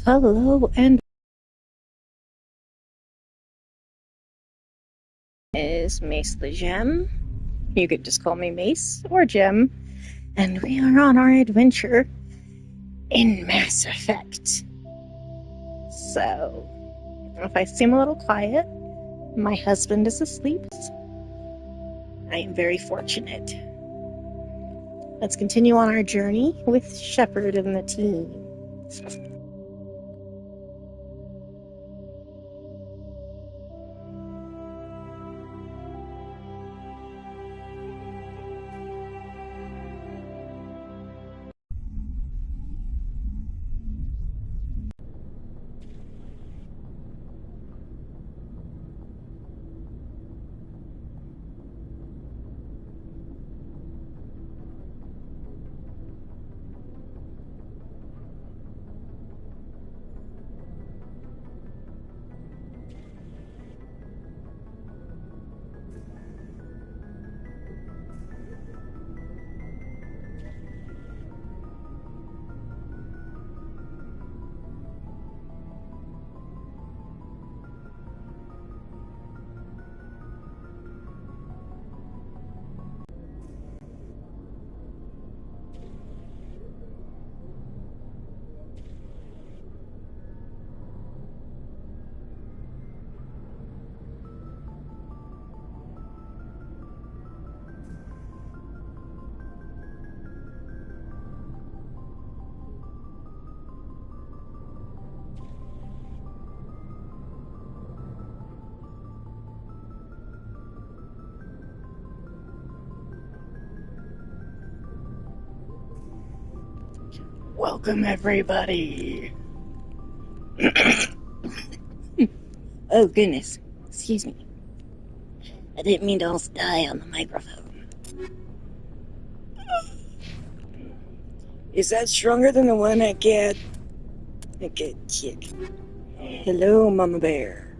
Hello, and is Mace the Gem. You could just call me Mace or Gem, and we are on our adventure in Mass Effect. So, if I seem a little quiet, my husband is asleep. I am very fortunate. Let's continue on our journey with Shepard and the team. Welcome, everybody. Oh, goodness. Excuse me. I didn't mean to almost die on the microphone. Is that stronger than the one I get? Okay, kick. Hello, Mama Bear.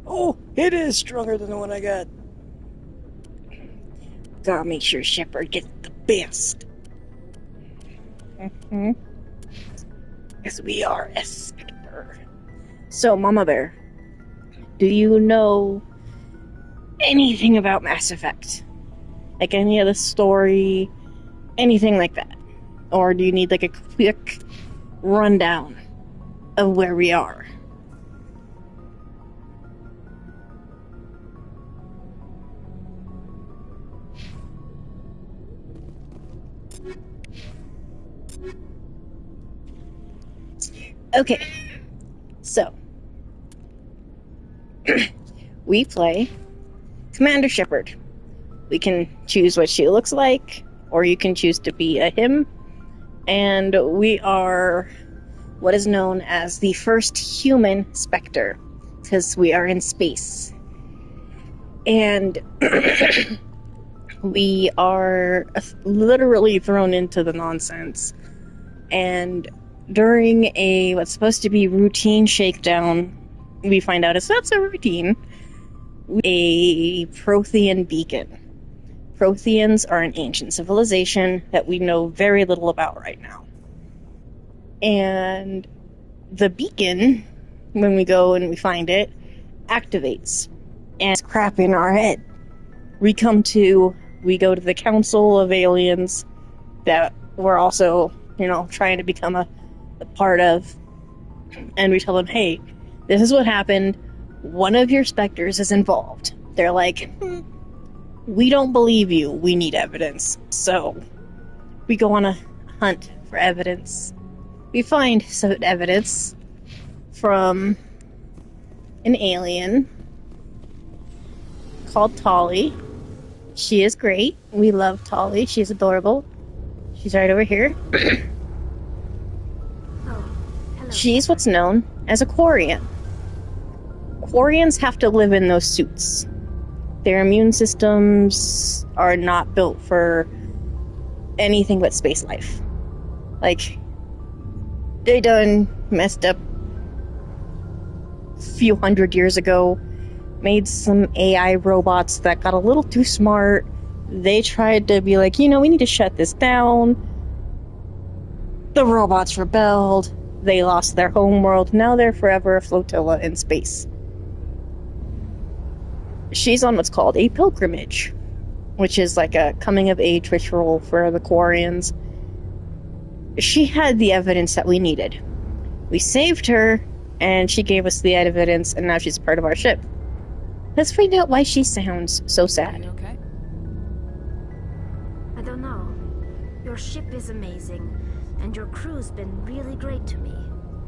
Oh, it is stronger than the one I got. Gotta make sure Shepard gets the best. Because we are a Spectre. So, Mama Bear, do you know anything about Mass Effect? Like any of the story, anything like that? Or do you need like a quick rundown of where we are? Okay, so we play Commander Shepard. We can choose what she looks like, or you can choose to be a him. And we are what is known as the first human Spectre, because we are in space. And we are literally thrown into the nonsense. And during a what's supposed to be routine shakedown, we find out it's not so routine. A Prothean beacon. Protheans are an ancient civilization that we know very little about right now. And the beacon, when we go and we find it, activates. And it's crap in our head. We go to the Council of Aliens that we're also, trying to become a part of. And we tell them, hey, this is what happened. One of your Spectres is involved. They're like, we don't believe you. We need evidence. So we go on a hunt for evidence. We find some evidence from an alien called Tali. She is great. We love Tali. She's adorable. She's right over here. She's what's known as a Quarian. Quarians have to live in those suits. Their immune systems are not built for anything but space life. Like, they done messed up a few hundred years ago, made some AI robots that got a little too smart. They tried to be like, we need to shut this down. The robots rebelled. They lost their home world. Now they're forever a flotilla in space. She's on what's called a pilgrimage, which is like a coming-of-age ritual for the Quarians. She had the evidence that we needed. We saved her, and she gave us the evidence, and now she's part of our ship. Let's find out why she sounds so Are sad. you okay? I don't know. Your ship is amazing, and your crew's been really great to me,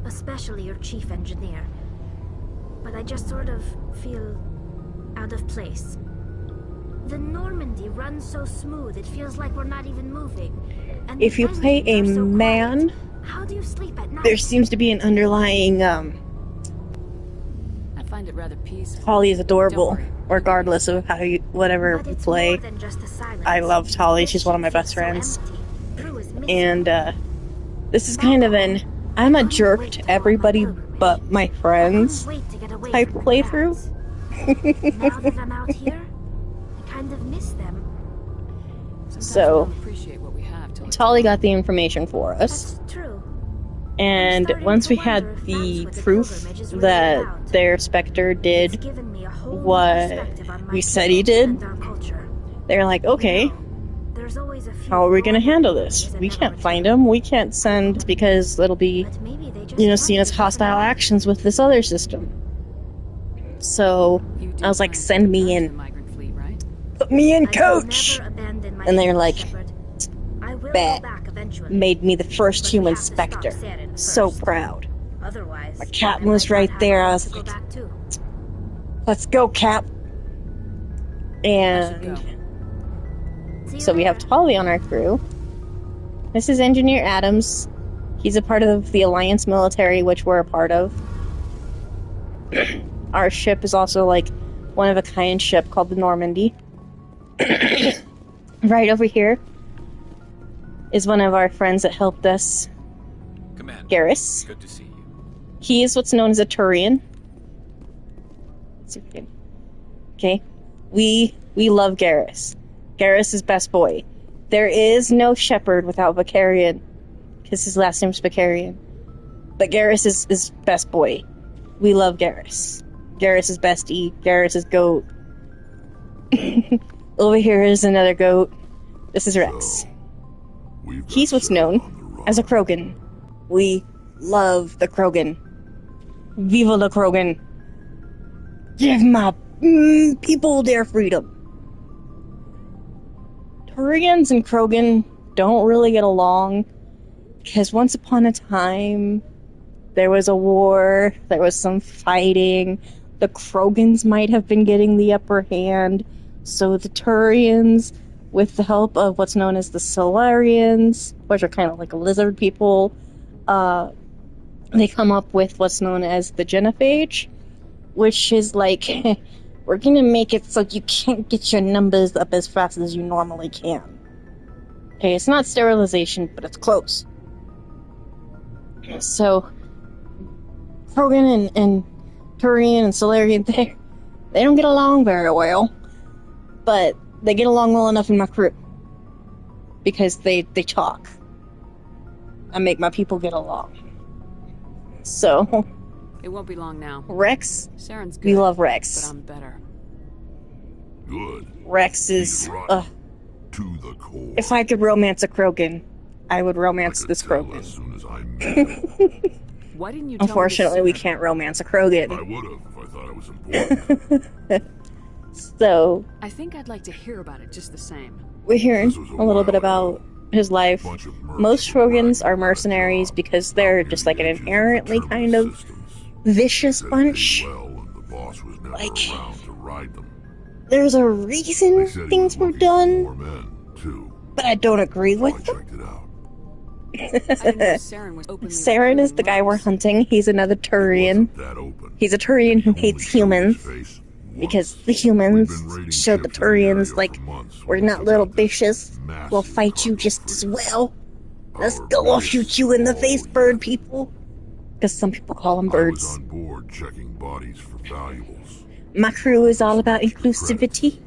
especially your chief engineer. But I just sort of feel out of place. The Normandy runs so smooth, it feels like we're not even moving. And If you the play a engines are so man, quiet. How do you sleep at night? there seems to be an underlying, I find it rather peaceful. Holly is adorable, Don't worry. regardless of how you, whatever But you it's play. more than just the silence. I love Holly, This she's one of my ship best feels friends. so empty. Crew is missing. And, this is kind of an, I'm a jerk to everybody but my friends I can't wait to get away type from the playthrough. crowds. Now that I'm out here, I kind of miss them. Sometimes So, we don't appreciate what we have till it's Tolly gone. got the information for us. That's true. And starting once to we had wonder if the that's what the proof pilgrimage is really that about. their Spectre It's did given me a whole new what perspective on my we said he people did, and our culture. they're like, okay, You know, there's always a few how are we gonna loyal handle pilgrimages this? that We never can't return. find him. We can't send because it'll be, But maybe they just you know, want seen as to do hostile something. actions with this other system. So You do I was like, plan to send me return to in. the migrant fleet, right? Put me in, I will coach! never abandon my And they're people, like, Shepard. I will bet. go back eventually. Made me the first But we human have to stop Spectre. Saren So first. proud. Otherwise, My captain I was might right not have there. a I way was to go like, back too. let's go, Cap. I should And go. See you so we have later. Tolly on our crew. This is Engineer Adams. He's a part of the Alliance military, which we're a part of. Our ship is also like one of a kind ship called the Normandy. Right over here is one of our friends that helped us, Commander, Garrus. good to see you. He is what's known as a Turian. Let's see if we can- Okay. We love Garrus. Garrus is best boy. There is no Shepard without Vicarian, because his last name's Vicarian. But Garrus is best boy. We love Garrus. Garrus is bestie. Garrus is goat. Over here is another goat. This is Rex. He's what's known as a Krogan. We love the Krogan. Viva la Krogan. Give my people their freedom. Turians and Krogan don't really get along because once upon a time there was a war, there was some fighting. The Krogans might have been getting the upper hand, so the Turians, with the help of what's known as the Solarians, which are kind of like lizard people, they come up with what's known as the Genophage, which is like, we're gonna make it so you can't get your numbers up as fast as you normally can. Okay, it's not sterilization, but it's close. So, Krogan and Turian and Solarian, they don't get along very well, but they get along well enough in my crew. Because they talk. I make my people get along. So, It won't be long now. Rex, Saren's good. we love But Rex. I'm better. Good. Rex is, To the core. if I could romance a Krogan, I would romance I could this tell Krogan. as soon as I met him. Why didn't you tell Unfortunately, me we this can't romance a I Krogan. would have if I thought it was important. So, sooner? I think I'd like to hear about it just the same. we're hearing This was a little bit while about his life. Bunch of mercs Most were Krogans bragging are about my mercenaries job, because they're out just here like an the edges of inherently the kind of turbulent systems. vicious Said it bunch. paid well, and the boss was never Like- around to ride them. There's a They reason said he things was were looking for done, more men, too. but I don't agree So I with them. checked it out. I didn't know Saren was openly Saren is the guy we're recruiting hunting. He's another It Turian. wasn't that open. He's a Turian who He only hates showed his humans face because once. the humans We've been raiding showed the ships in the area Turians for like, months we're when we not took little out this bitches. We'll massive fight you cargo just as fleet. well. Let's Our go. I'll shoot you in the biggest face, haul bird yet. people. Because some people call them I was birds. on board checking bodies for valuables. My crew is all about inclusivity.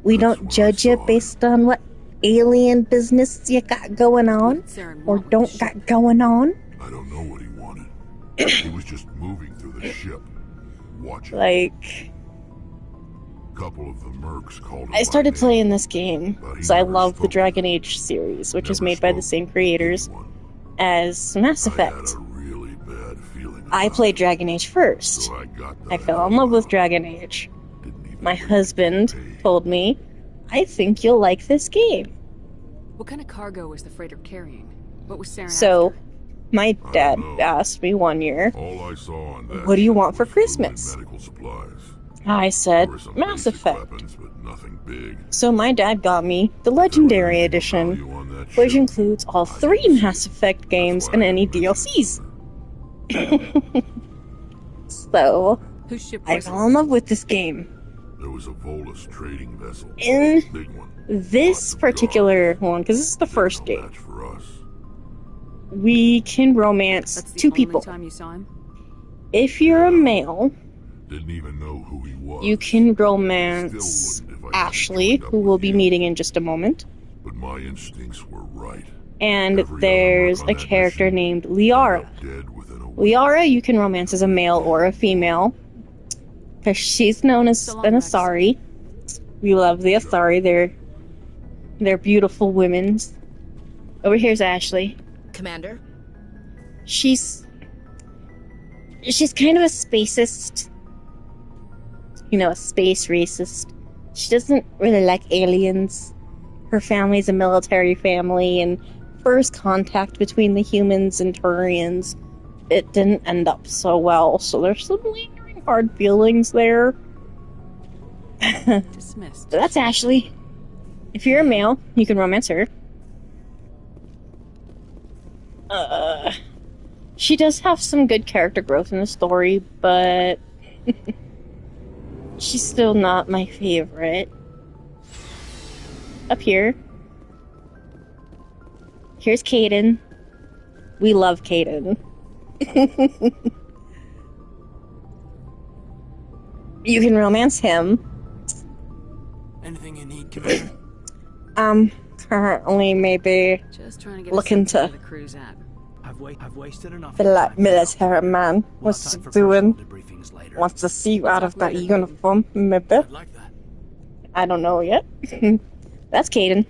We That's don't what I judge you saw. based on what alien business you got going on Saren or want with don't the ship. got going on. I don't know what he wanted. He was just moving through the ship, watching. Like, A couple of the mercs called him I started by playing name, this game but he because I never love the spoke to Dragon them. Age series, which is Never made by the spoke same to creators anyone. as Mass I had Effect. a really bad feeling I about played it, Dragon Age first. so I got the I fell hell in love with out. Dragon Age. Didn't even My wait to get husband paid. told me, I think you'll like this game. What kind of cargo was the freighter carrying? What was Saren So, after? my dad know. asked me one year, All I saw on that what do you ship want for was food and Christmas? medical supplies. I said, There were some Mass basic Effect. weapons, but nothing big. So my dad got me the If there was Legendary anything of Edition, value on that which ship, includes all I 3 didn't see Mass it. Effect That's games why and I any didn't mention it DLCs. sooner. So, Whose ship I was it? fell in love with this game. There was a Volus trading vessel. In Big one. this Lots of particular guards. one, because this is the They were first no game, match for us. we can romance That's the 2 only people. time you saw him? If you're a male, Didn't even know who he was. you can romance Still wouldn't if I hadn't Ashley, joined up who with we'll be you. meeting in just a moment. But my instincts were right. And Every other there's merc on a that character mission named ended Liara. up dead within a week. Liara, you can romance as a male or a female, because she's known as So long, an Rex. Asari. We love the Asari. They're beautiful women. Over here's Ashley. Commander? She's kind of a spacist. You know, a space racist. She doesn't really like aliens. Her family's a military family, and first contact between the humans and Turians, it didn't end up so well, so there's some lingering hard feelings there. Dismissed. So that's Ashley. If you're a male, you can romance her. She does have some good character growth in the story, but she's still not my favorite. Up here. Here's Caden. We love Caden. You can romance him. Anything you need, Commander? Currently maybe Just trying to get Looking a sense of to- where the crew's at. I've wasted enough. feel like military man. We'll What's have he time for doing? personal debriefings later. Wants to see you out of that later. uniform, maybe? I'd like that. I don't know yet. That's Caden.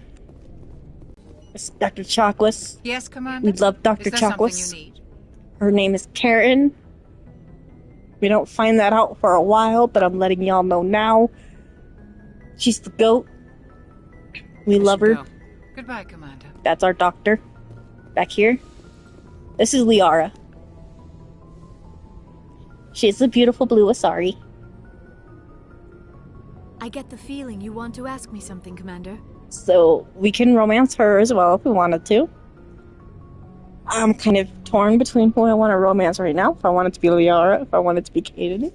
It's Dr. Chocolates. Yes, Commander? We love Dr. Is there something Chocolates. you need? Her name is Karen. We don't find that out for a while, but I'm letting y'all know now. She's the GOAT. We love her. Go. Goodbye, Commander. That's our doctor. Back here. This is Liara. She's the beautiful blue Asari. I get the feeling you want to ask me something, Commander. So we can romance her as well if we wanted to. I'm kind of torn between who I want to romance right now. If I want it to be Liara, if I want it to be Caden.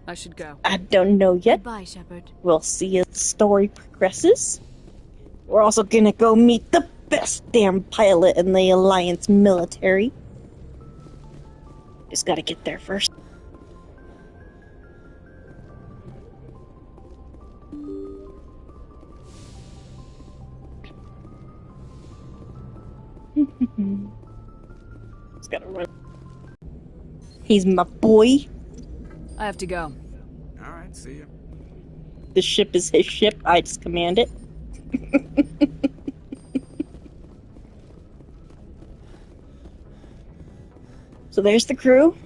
I should go. I don't know yet. Goodbye, Shepard. We'll see as the story progresses. We're also gonna go meet the best damn pilot in the Alliance military. Just gotta get there first. Just gotta run. He's my boy. I have to go. All right, see you. The ship is his ship. I just command it. So there's the crew.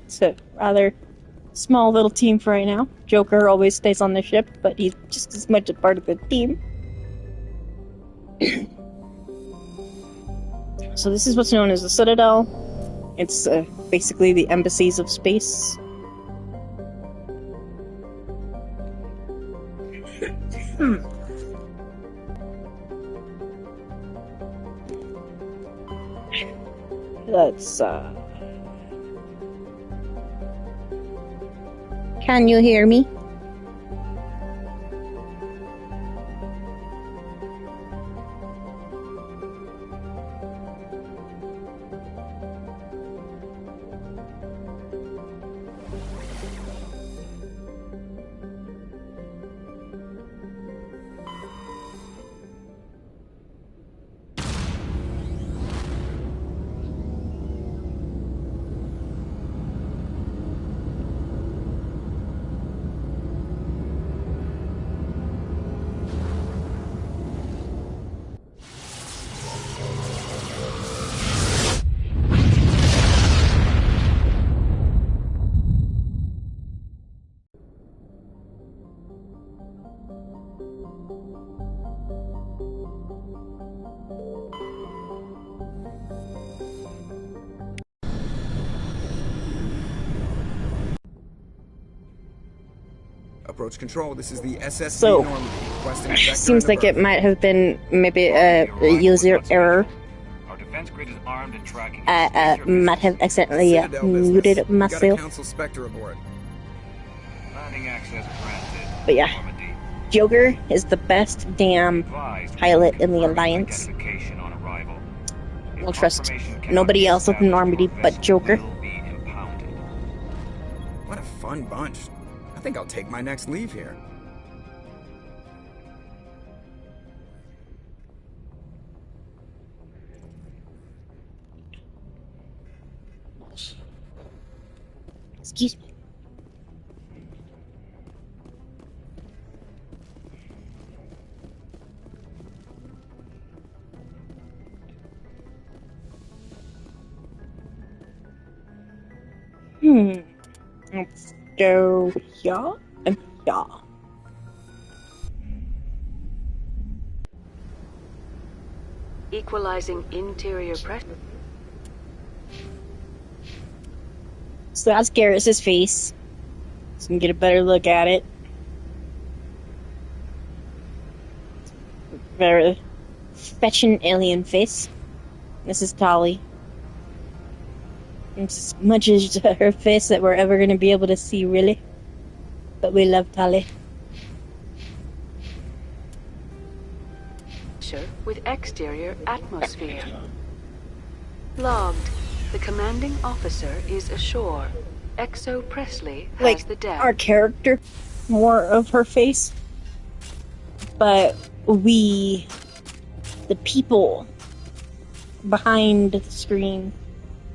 It's a rather small little team for right now. Joker always stays on the ship, but he's just as much a part of the team. So this is what's known as the Citadel. It's basically the embassies of space. Let's, Can you hear me? Approach control. This is the SSC So, Normandy. Requesting a sector seems in the like it berth. might have been maybe a user error. Our defense grid is armed and tracking. Might have accidentally Citadel business. muted We got a myself. Council Spectre aboard. Landing access granted. But yeah, Normandy. Joker is the best damn Advised pilot in the confirm Alliance. identification on arrival. If We'll trust confirmation cannot nobody be else with established, Normandy your but vessel Joker. will be impounded. What a fun bunch. I think I'll take my next leave here. Excuse me. Let's go here and here. Equalizing interior pressure. So that's Garrus's face. So we can get a better look at it. Very fetching alien face. This is Tali. It's as much as her face that we're ever going to be able to see, really. But we love Tali. With exterior atmosphere. Logged. The commanding officer is ashore. Exo Presley has Like, the deck. our character, more of her face. But we, the people behind the screen,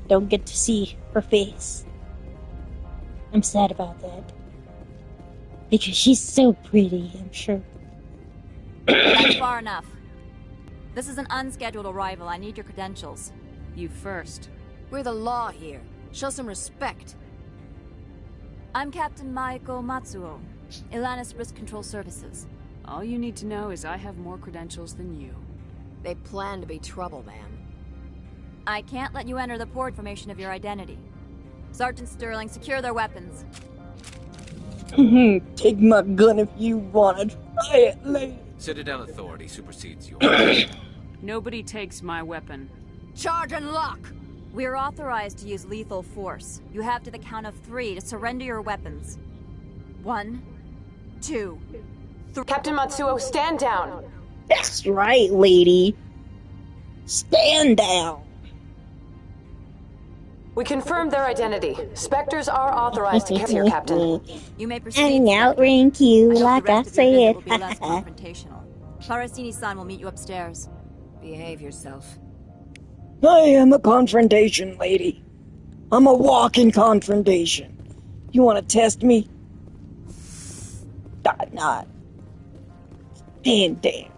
don't get to see her face. I'm sad about that. Because she's so pretty, I'm sure. That's far enough. This is an unscheduled arrival. I need your credentials. You first. We're the law here. Show some respect. I'm Captain Maiko Matsuo, Ilanis Risk Control Services. All you need to know is I have more credentials than you. They plan to be trouble, man. I can't let you enter the port information of your identity. Sergeant Sterling, secure their weapons. Take my gun if you want to try it, lady. Citadel authority supersedes yours. Nobody takes my weapon. Charge and lock! We're authorized to use lethal force. You have to the count of 3 to surrender your weapons. 1, 2, 3. Captain Matsuo, stand down! That's right, lady. Stand down. We confirmed their identity. Spectres are authorized to carry here, Captain. You may proceed. Hang out, Spectre. rank you, I hope like the I rest of your visit said. will be less confrontational. Parasini-san will meet you upstairs. Behave yourself. I am a confrontation lady. I'm a walking confrontation. You want to test me? Not. Stand down.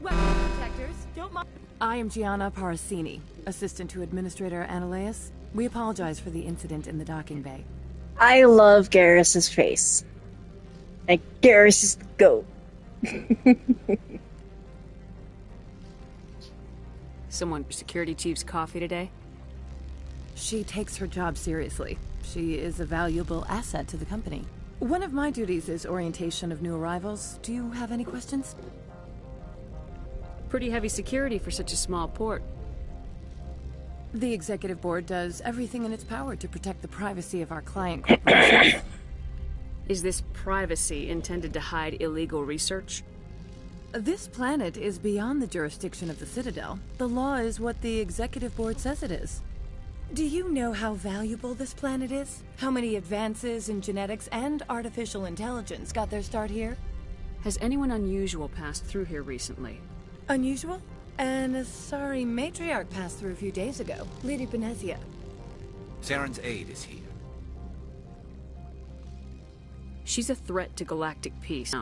Weapon protectors, don't mind. I am Gianna Parasini, assistant to Administrator Ananias. We apologize for the incident in the docking bay. I love Garrus's face. Like, Garrus is the GOAT. Someone security chief's coffee today? She takes her job seriously. She is a valuable asset to the company. One of my duties is orientation of new arrivals. Do you have any questions? Pretty heavy security for such a small port. The executive board does everything in its power to protect the privacy of our client corporations. Is this privacy intended to hide illegal research? This planet is beyond the jurisdiction of the Citadel. The law is what the executive board says it is. Do you know how valuable this planet is? How many advances in genetics and artificial intelligence got their start here? Has anyone unusual passed through here recently? Unusual? And a sorry matriarch passed through a few days ago, Lady Benezia. Saren's aide is here. She's a threat to galactic peace.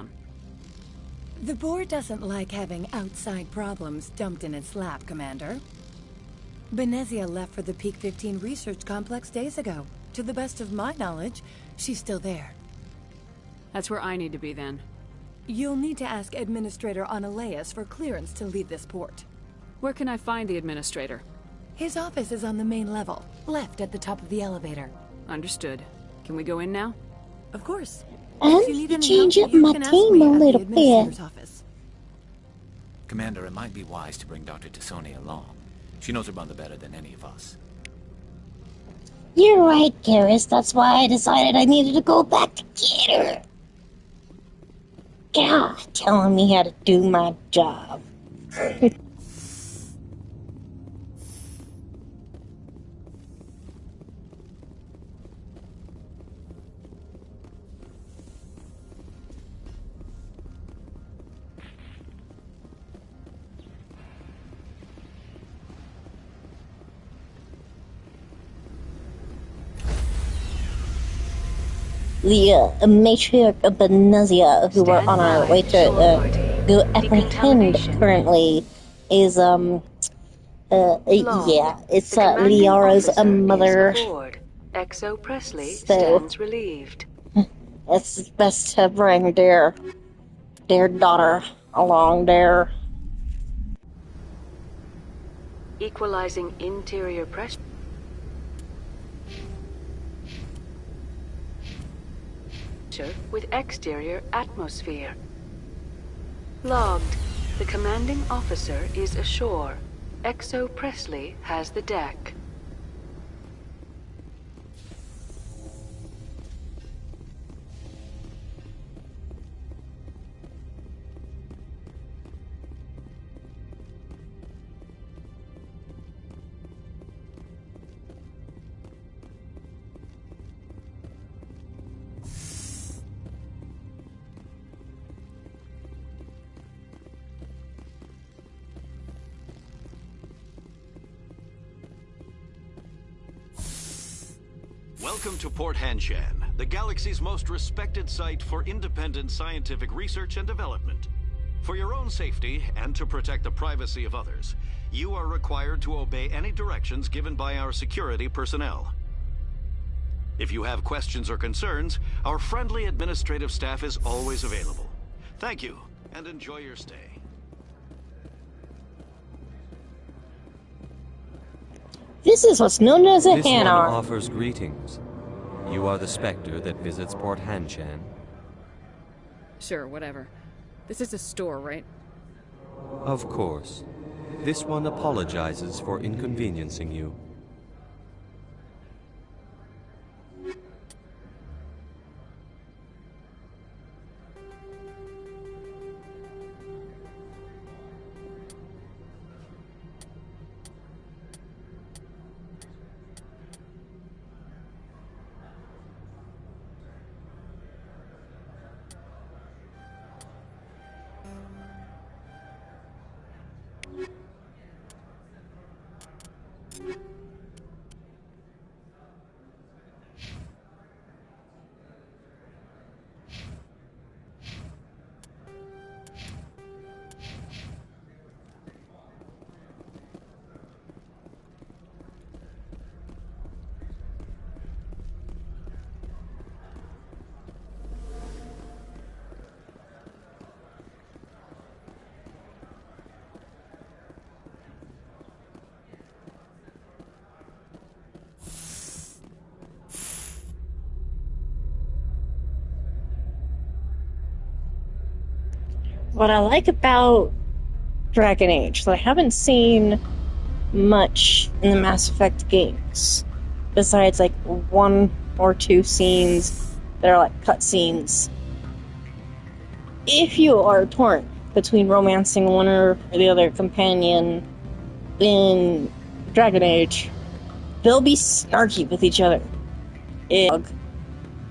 The board doesn't like having outside problems dumped in its lap, Commander. Benezia left for the Peak 15 research complex days ago. To the best of my knowledge, she's still there. That's where I need to be then. You'll need to ask Administrator Ananias for clearance to leave this port. Where can I find the administrator? His office is on the main level, left at the top of the elevator. Understood. Can we go in now? Of course. And If you need any change help, up you my can ask team me a at the little bit. administrator's office. Commander, it might be wise to bring Dr. T'Soni along. She knows her mother better than any of us. You're right, Garrus. That's why I decided I needed to go back to get her. God, telling me how to do my job. The matriarch of Benezia, who we're on our way to go apprehend currently, is yeah, it's Liara's mother. Exo Presley So stands relieved. it's best to bring their daughter along there. Equalizing interior pressure with exterior atmosphere. Logged. The commanding officer is ashore. Exo Presley has the deck. Welcome to Port Hanshan, the galaxy's most respected site for independent scientific research and development. For your own safety and to protect the privacy of others, you are required to obey any directions given by our security personnel. If you have questions or concerns, our friendly administrative staff is always available. Thank you, and enjoy your stay. This is what's known as a This one Hanar. offers greetings. You are the Spectre that visits Port Hanshan. Sure, whatever. This is a store, right? Of course. This one apologizes for inconveniencing you. What I like about Dragon Age that I haven't seen much in the Mass Effect games, besides like 1 or 2 scenes that are like cutscenes. If you are torn between romancing one or the other companion in Dragon Age, they'll be snarky with each other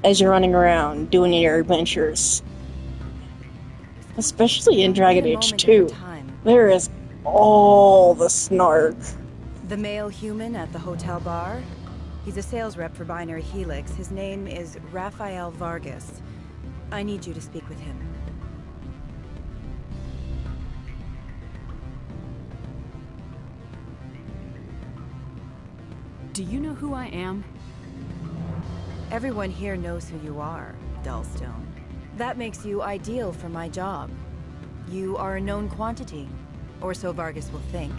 as you're running around doing your adventures. Especially in Dragon Age 2. There is all the snark. The male human at the hotel bar? He's a sales rep for Binary Helix. His name is Rafael Vargas. I need you to speak with him. Do you know who I am? Everyone here knows who you are, Dullstone. That makes you ideal for my job. You are a known quantity, or so Vargas will think.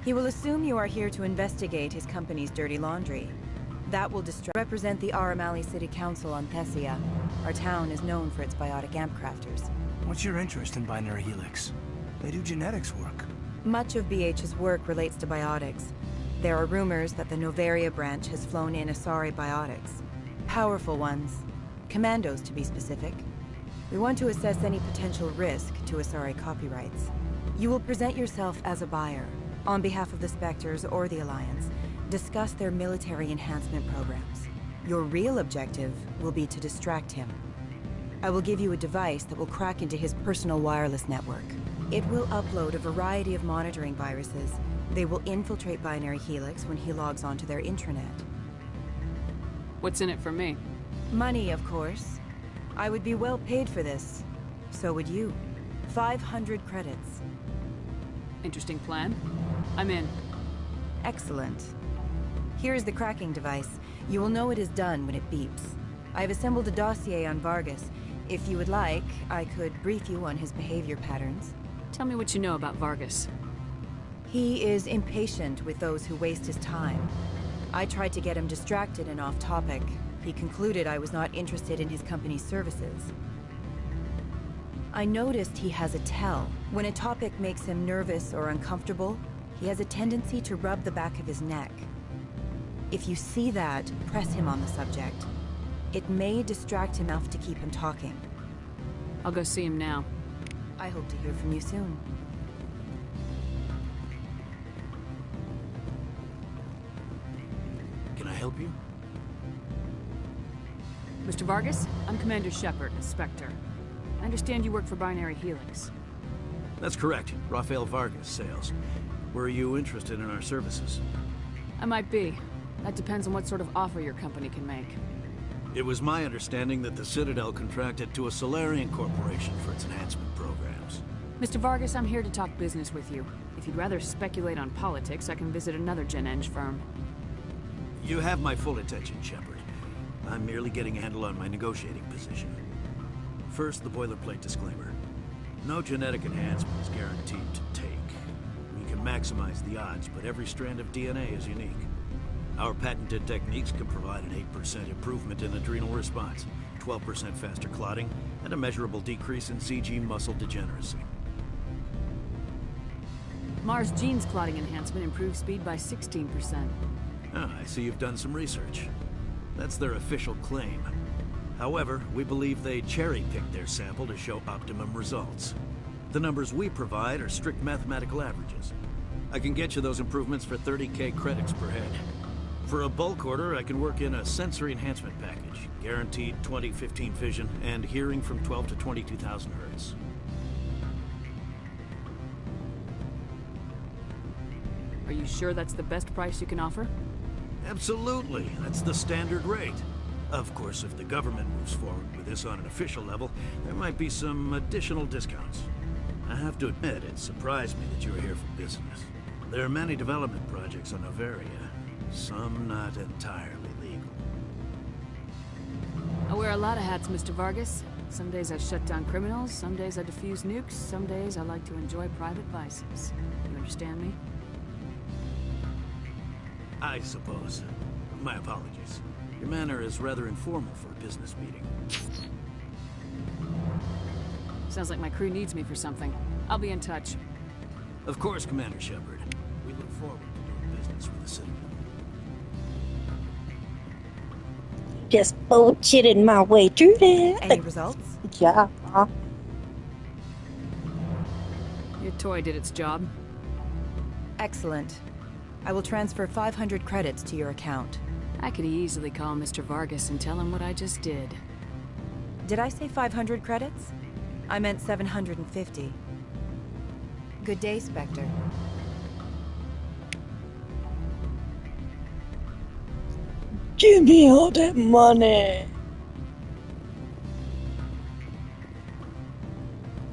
He will assume you are here to investigate his company's dirty laundry. That will represent the Aramali City Council on Thessia. Our town is known for its biotic amp crafters. What's your interest in Binary Helix? They do genetics work. Much of BH's work relates to biotics. There are rumors that the Novaria branch has flown in Asari biotics. Powerful ones. Commandos, to be specific. We want to assess any potential risk to Asari copyrights. You will present yourself as a buyer, on behalf of the Spectres or the Alliance. Discuss their military enhancement programs. Your real objective will be to distract him. I will give you a device that will crack into his personal wireless network. It will upload a variety of monitoring viruses. They will infiltrate Binary Helix when he logs onto their intranet. What's in it for me? Money, of course. I would be well paid for this. So would you. 500 credits. Interesting plan. I'm in. Excellent. Here is the cracking device. You will know it is done when it beeps. I have assembled a dossier on Vargas. If you would like, I could brief you on his behavior patterns. Tell me what you know about Vargas. He is impatient with those who waste his time. I tried to get him distracted and off topic. He concluded I was not interested in his company's services. I noticed he has a tell. When a topic makes him nervous or uncomfortable, he has a tendency to rub the back of his neck. If you see that, press him on the subject. It may distract him enough to keep him talking. I'll go see him now. I hope to hear from you soon. Can I help you? Mr. Vargas, I'm Commander Shepard, a Spectre. I understand you work for Binary Helix. That's correct. Rafael Vargas, sales. Were you interested in our services? I might be. That depends on what sort of offer your company can make. It was my understanding that the Citadel contracted to a Solarian corporation for its enhancement programs. Mr. Vargas, I'm here to talk business with you. If you'd rather speculate on politics, I can visit another Gen Eng firm. You have my full attention, Shepard. I'm merely getting a handle on my negotiating position. First, the boilerplate disclaimer. No genetic enhancement is guaranteed to take. We can maximize the odds, but every strand of DNA is unique. Our patented techniques can provide an 8% improvement in adrenal response, 12% faster clotting, and a measurable decrease in CG muscle degeneracy. Mars Gene's clotting enhancement improves speed by 16%. Ah, I see you've done some research. That's their official claim. However, we believe they cherry-picked their sample to show optimum results. The numbers we provide are strict mathematical averages. I can get you those improvements for 30K credits per head. For a bulk order, I can work in a sensory enhancement package, guaranteed 20/15 vision, and hearing from 12 to 22,000 hertz. Are you sure that's the best price you can offer? Absolutely. That's the standard rate. Of course, if the government moves forward with this on an official level, there might be some additional discounts. I have to admit, it surprised me that you were here for business. There are many development projects on Novaria, some not entirely legal. I wear a lot of hats, Mr. Vargas. Some days I shut down criminals, some days I defuse nukes, some days I like to enjoy private vices. You understand me? I suppose. My apologies. Your manner is rather informal for a business meeting. Sounds like my crew needs me for something. I'll be in touch. Of course, Commander Shepard. We look forward to doing business with the Citadel. Just bullshitted my way through that. Any results? Yeah. Your toy did its job. Excellent. I will transfer 500 credits to your account. I could easily call Mr. Vargas and tell him what I just did. Did I say 500 credits? I meant 750. Good day, Spectre. Give me all that money.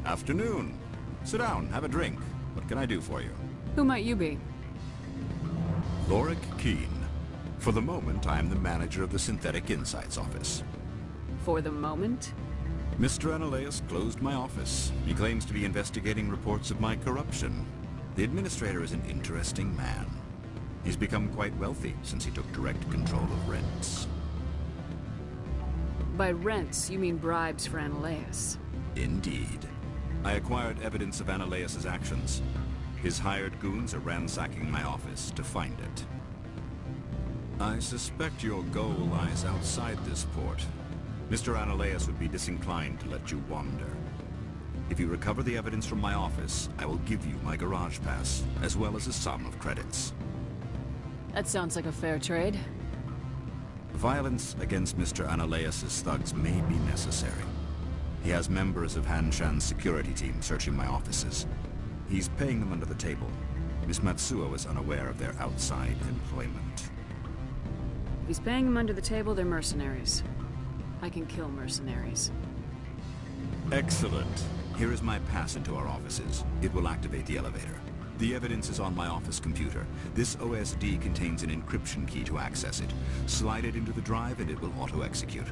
Afternoon. Sit down, have a drink. What can I do for you? Who might you be? Lorik Keene. For the moment, I am the manager of the Synthetic Insights office. For the moment? Mr. Analeus closed my office. He claims to be investigating reports of my corruption. The Administrator is an interesting man. He's become quite wealthy since he took direct control of rents. By rents, you mean bribes for Analeas. Indeed. I acquired evidence of Analeas' actions. His hired goons are ransacking my office to find it. I suspect your goal lies outside this port. Mr. Analeas would be disinclined to let you wander. If you recover the evidence from my office, I will give you my garage pass, as well as a sum of credits. That sounds like a fair trade. Violence against Mr. Analeas' thugs may be necessary. He has members of Hanshan's security team searching my offices. He's paying them under the table. Miss Matsuo is unaware of their outside employment. If he's paying them under the table, they're mercenaries. I can kill mercenaries. Excellent. Here is my pass into our offices. It will activate the elevator. The evidence is on my office computer. This OSD contains an encryption key to access it. Slide it into the drive and it will auto-execute.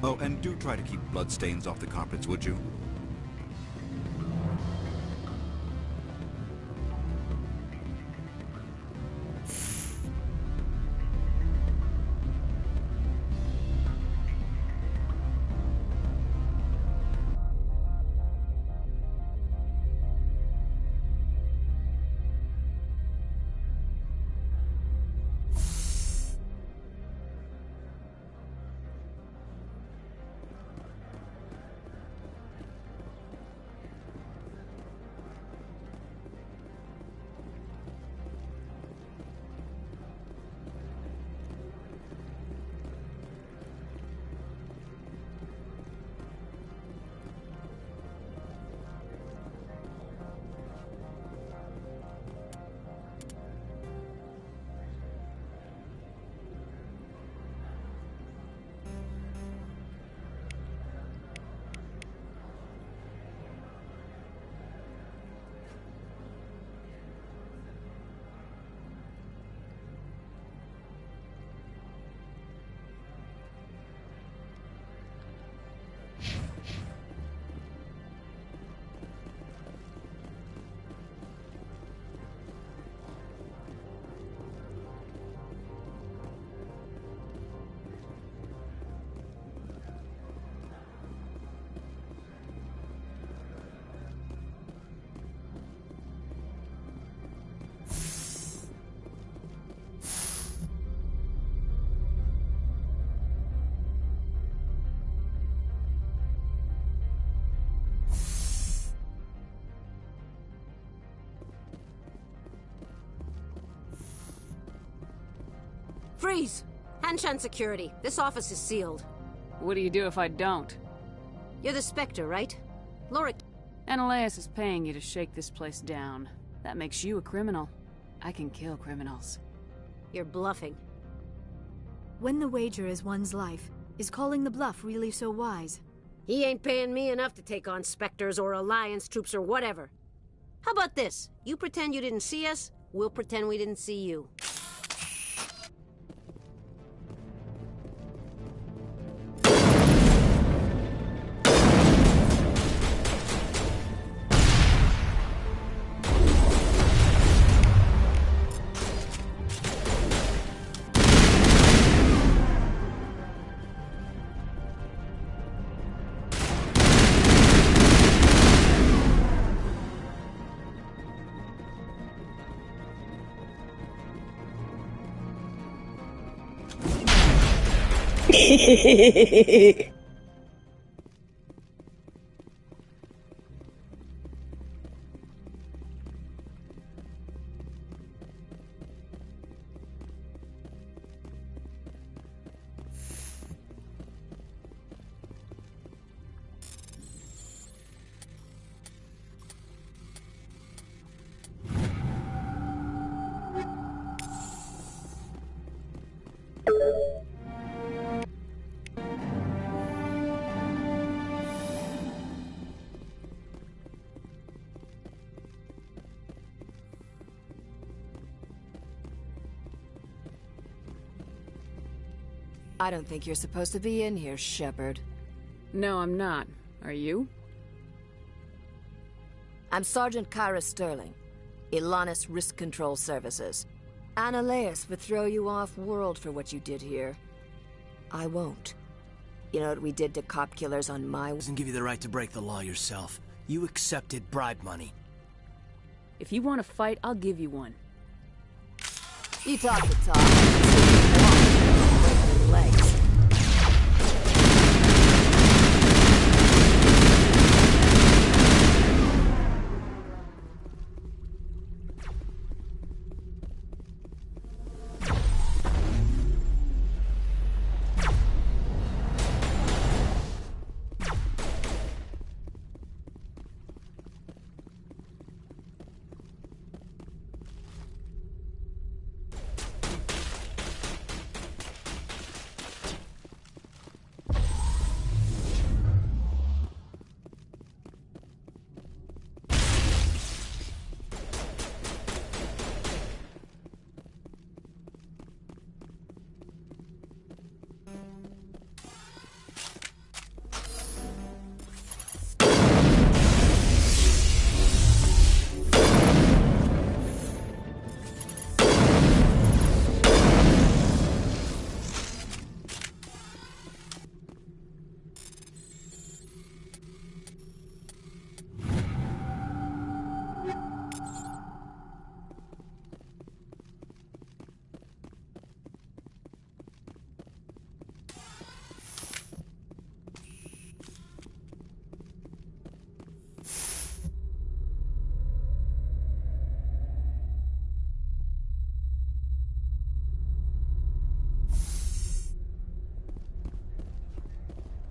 Oh, and do try to keep bloodstains off the carpets, would you? Freeze! Hanshan Security. This office is sealed. What do you do if I don't? You're the Spectre, right? Laura... Analeas is paying you to shake this place down. That makes you a criminal. I can kill criminals. You're bluffing. When the wager is one's life, is calling the bluff really so wise? He ain't paying me enough to take on Spectres or Alliance troops or whatever. How about this? You pretend you didn't see us, we'll pretend we didn't see you. I don't think you're supposed to be in here, Shepard. No, I'm not. Are you? I'm Sergeant Kyra Sterling. Ilanis Risk Control Services. Analeas would throw you off-world for what you did here. I won't. You know what we did to cop killers on my... Doesn't give you the right to break the law yourself. You accepted bribe money. If you want to fight, I'll give you one. You talk the talk. Break your legs.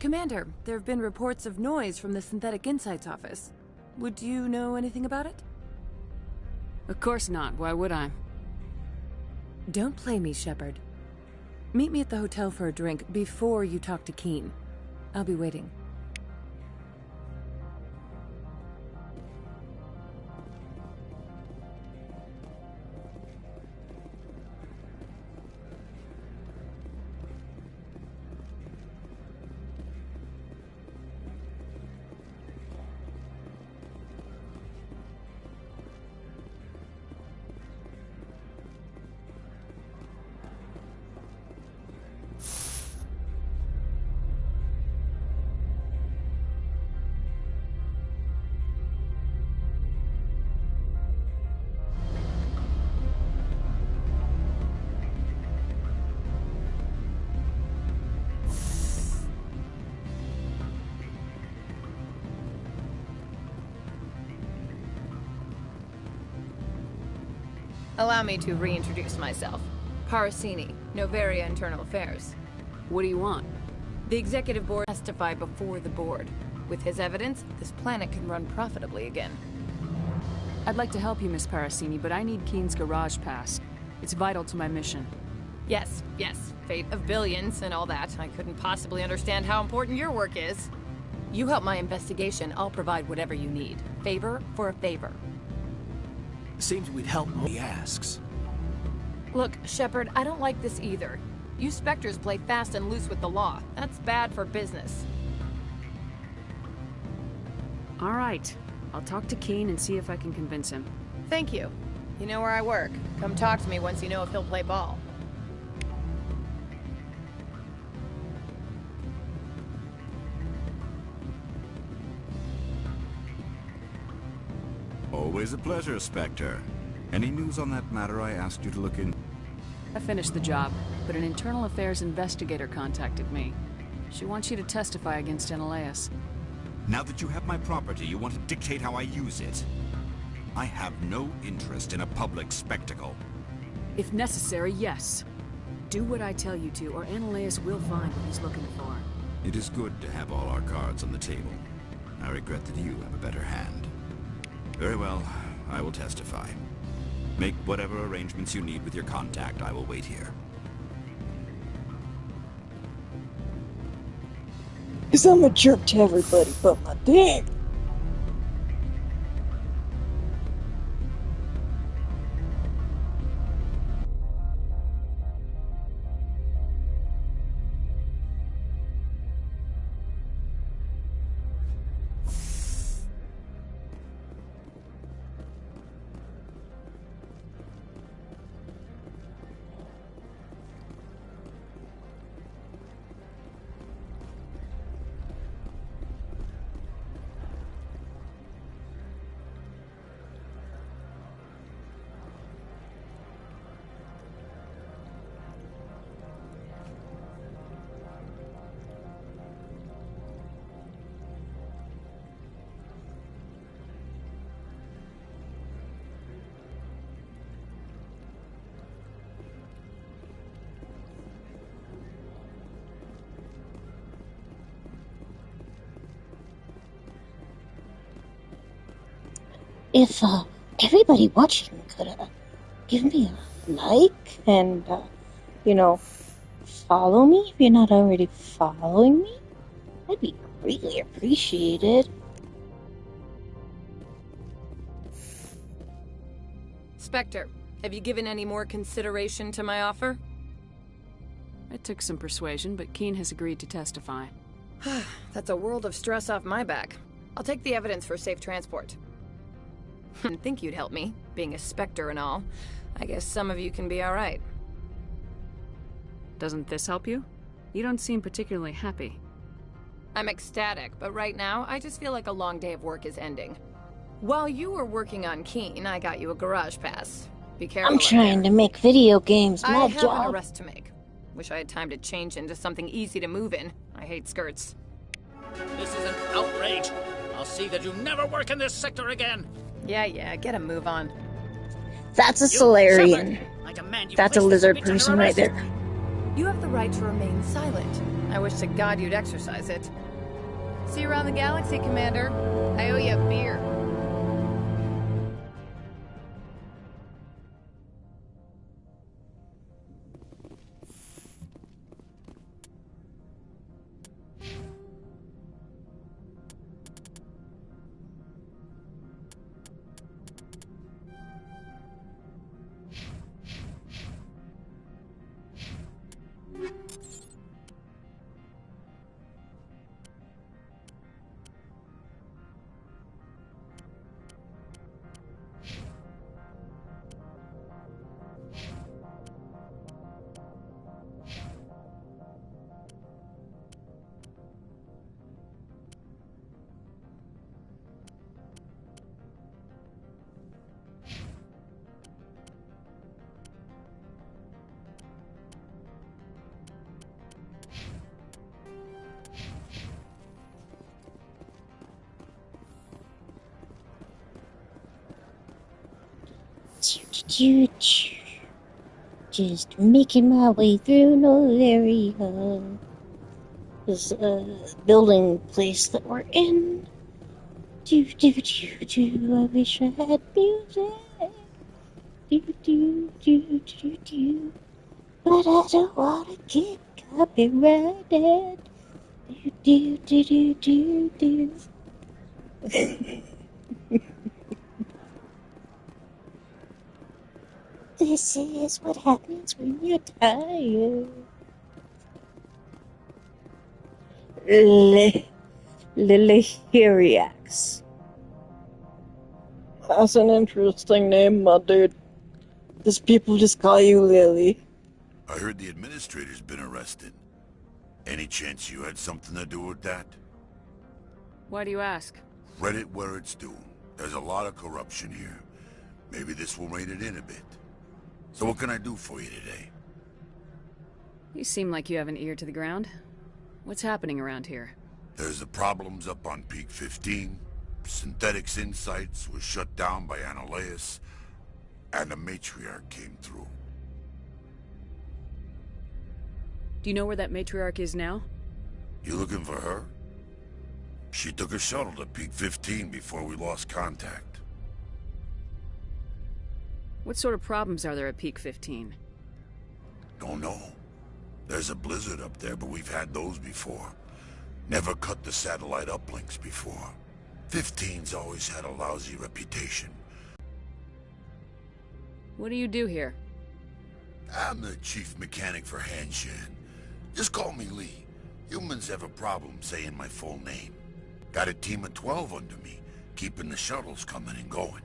Commander, there have been reports of noise from the Synthetic Insights office. Would you know anything about it? Of course not. Why would I? Don't play me, Shepard. Meet me at the hotel for a drink before you talk to Keen. I'll be waiting. Allow me to reintroduce myself. Parasini, Noveria Internal Affairs. What do you want? The Executive Board testify before the Board. With his evidence, this planet can run profitably again. I'd like to help you, Miss Parasini, but I need Keen's garage pass. It's vital to my mission. Yes, yes. Fate of billions and all that. I couldn't possibly understand how important your work is. You help my investigation, I'll provide whatever you need. Favor for a favor. Seems we'd help more he asks. Look, Shepard, I don't like this either. You Spectres play fast and loose with the law. That's bad for business. All right. I'll talk to Keen and see if I can convince him. Thank you. You know where I work. Come talk to me once you know if he'll play ball. Always a pleasure, Spectre. Any news on that matter I asked you to look in? I finished the job, but an internal affairs investigator contacted me. She wants you to testify against Analeas. Now that you have my property, you want to dictate how I use it. I have no interest in a public spectacle. If necessary, yes. Do what I tell you to, or Analeas will find what he's looking for. It is good to have all our cards on the table. I regret that you have a better hand. Very well, I will testify. Make whatever arrangements you need with your contact. I will wait here. 'Cause I'm a jerk to everybody but my dick. if everybody watching could give me a like and, follow me if you're not already following me, that'd be greatly appreciated. Spectre, have you given any more consideration to my offer? It took some persuasion, but Keen has agreed to testify. That's a world of stress off my back. I'll take the evidence for safe transport. Didn't think you'd help me, being a Spectre and all. I guess some of you can be alright. Doesn't this help you? You don't seem particularly happy. I'm ecstatic, but right now, I just feel like a long day of work is ending. While you were working on Keen, I got you a garage pass. Be careful. I'm trying to make video games, I my have job. an arrest to make. Wish I had time to change into something easy to move in. I hate skirts. This is an outrage. I'll see that you never work in this sector again. Yeah, get a move on. That's a Solarian. That's a lizard person right there. You have the right to remain silent. I wish to God you'd exercise it. See you around the galaxy, Commander. I owe you a beer. Just making my way through Novaria. This building place that we're in. I wish I had music. But I don't wanna get copyrighted. This is what happens when you're tired. Liliariax. That's an interesting name, my dude. Does people just call you Lily? I heard the administrator's been arrested. Any chance you had something to do with that? Why do you ask? Read it where it's due. There's a lot of corruption here. Maybe this will rein it in a bit. So what can I do for you today? You seem like you have an ear to the ground. What's happening around here? There's the problems up on Peak 15. Synthetics Insights was shut down by Analeus. And the Matriarch came through. Do you know where that Matriarch is now? You looking for her? She took a shuttle to Peak 15 before we lost contact. What sort of problems are there at Peak 15? Don't know. There's a blizzard up there, but we've had those before. Never cut the satellite uplinks before. 15's always had a lousy reputation. What do you do here? I'm the chief mechanic for Hanshan. Just call me Lee. Humans have a problem saying my full name. Got a team of 12 under me, keeping the shuttles coming and going.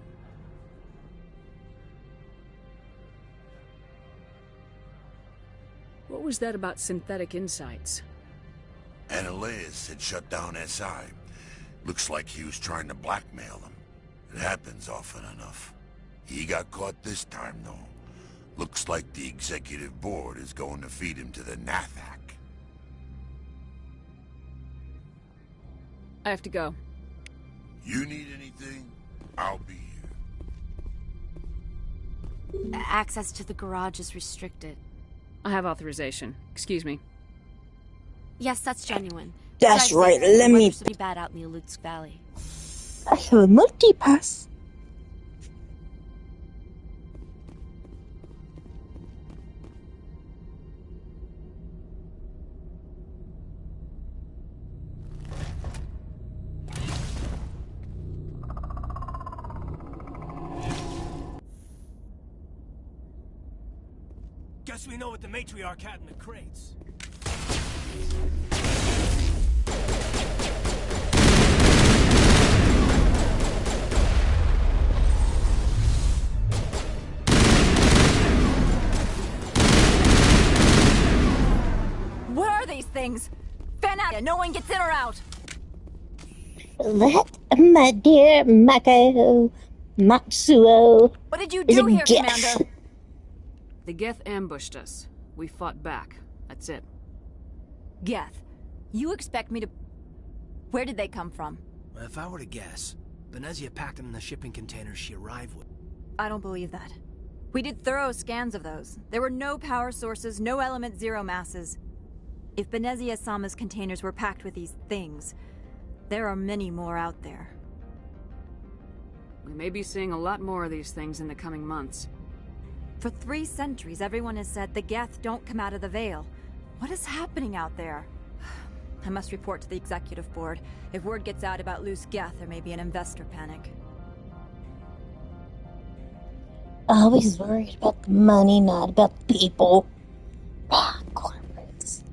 What was that about Synthetic Insights? Analeus had shut down SI. Looks like he was trying to blackmail them. It happens often enough. He got caught this time, though. Looks like the executive board is going to feed him to the Nathak. I have to go. You need anything? I'll be here. Access to the garage is restricted. I have authorization. Excuse me. Yes, that's genuine. That's Besides, right, let me... It's pretty bad out in the Alutsk Valley. I have a multi-pass. Guess we know what the matriarch had in the crates. What are these things? Fan out! No one gets in or out! That, my dear Mako Matsuo, What did you is do a here, Geth. Commander? The Geth ambushed us. We fought back. That's it. Geth, you expect me to... Where did they come from? If I were to guess, Venezia packed them in the shipping containers she arrived with. I don't believe that. We did thorough scans of those. There were no power sources, no element zero masses. If Benezia Sama's containers were packed with these things, there are many more out there. We may be seeing a lot more of these things in the coming months. For 3 centuries, everyone has said the Geth don't come out of the Veil. What is happening out there? I must report to the Executive Board. If word gets out about loose Geth, there may be an investor panic. Always worried about the money, not about the people. Ah, corporates.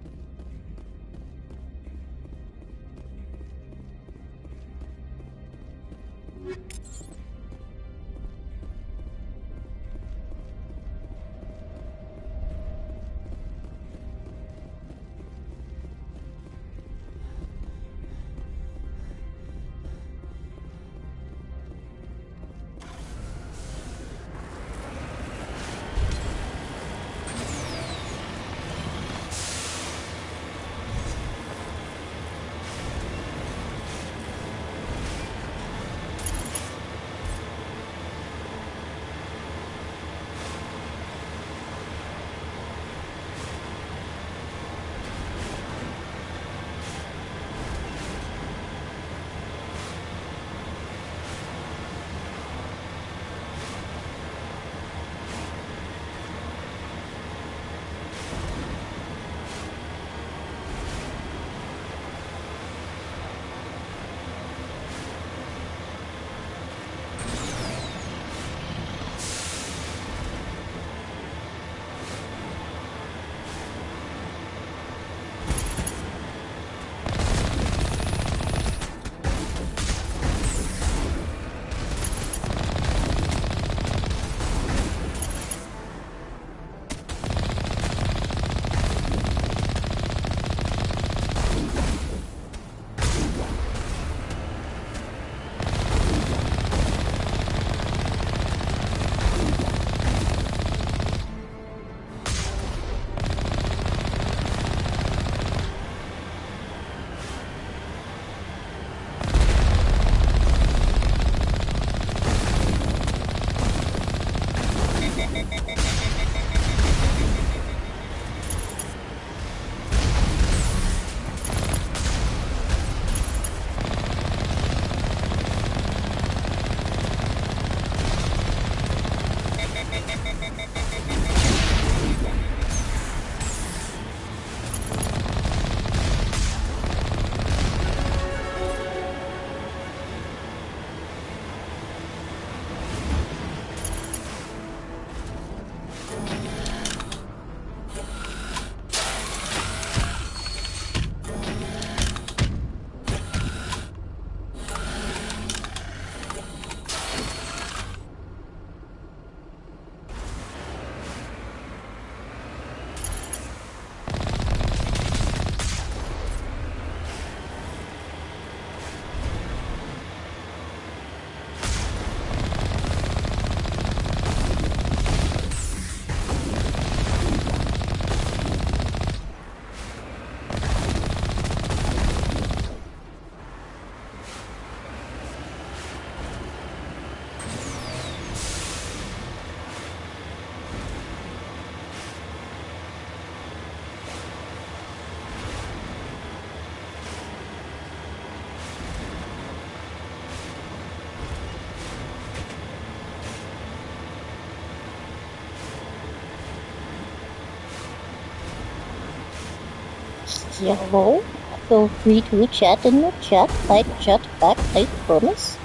Hello? Feel free to chat in the chat. I chat back, I promise.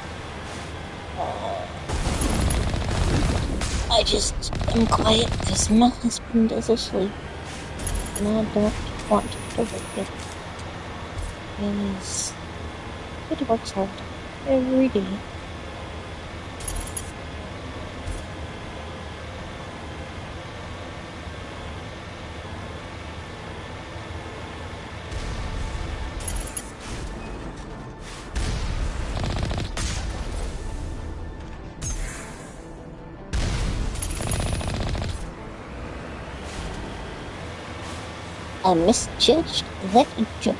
I just am quiet because my husband is asleep. And I don't want to wake him. He works hard every day. I misjudged that joke.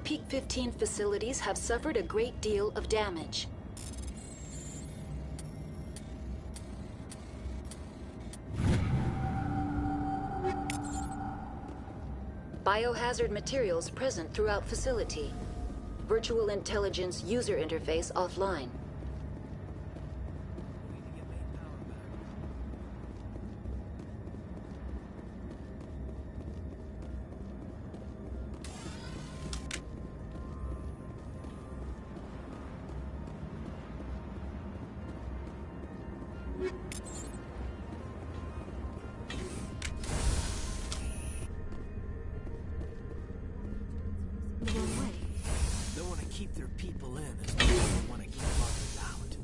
Peak 15 facilities have suffered a great deal of damage. Biohazard materials present throughout facility. Virtual intelligence user interface offline. Keep their people in as much as they want to keep others out.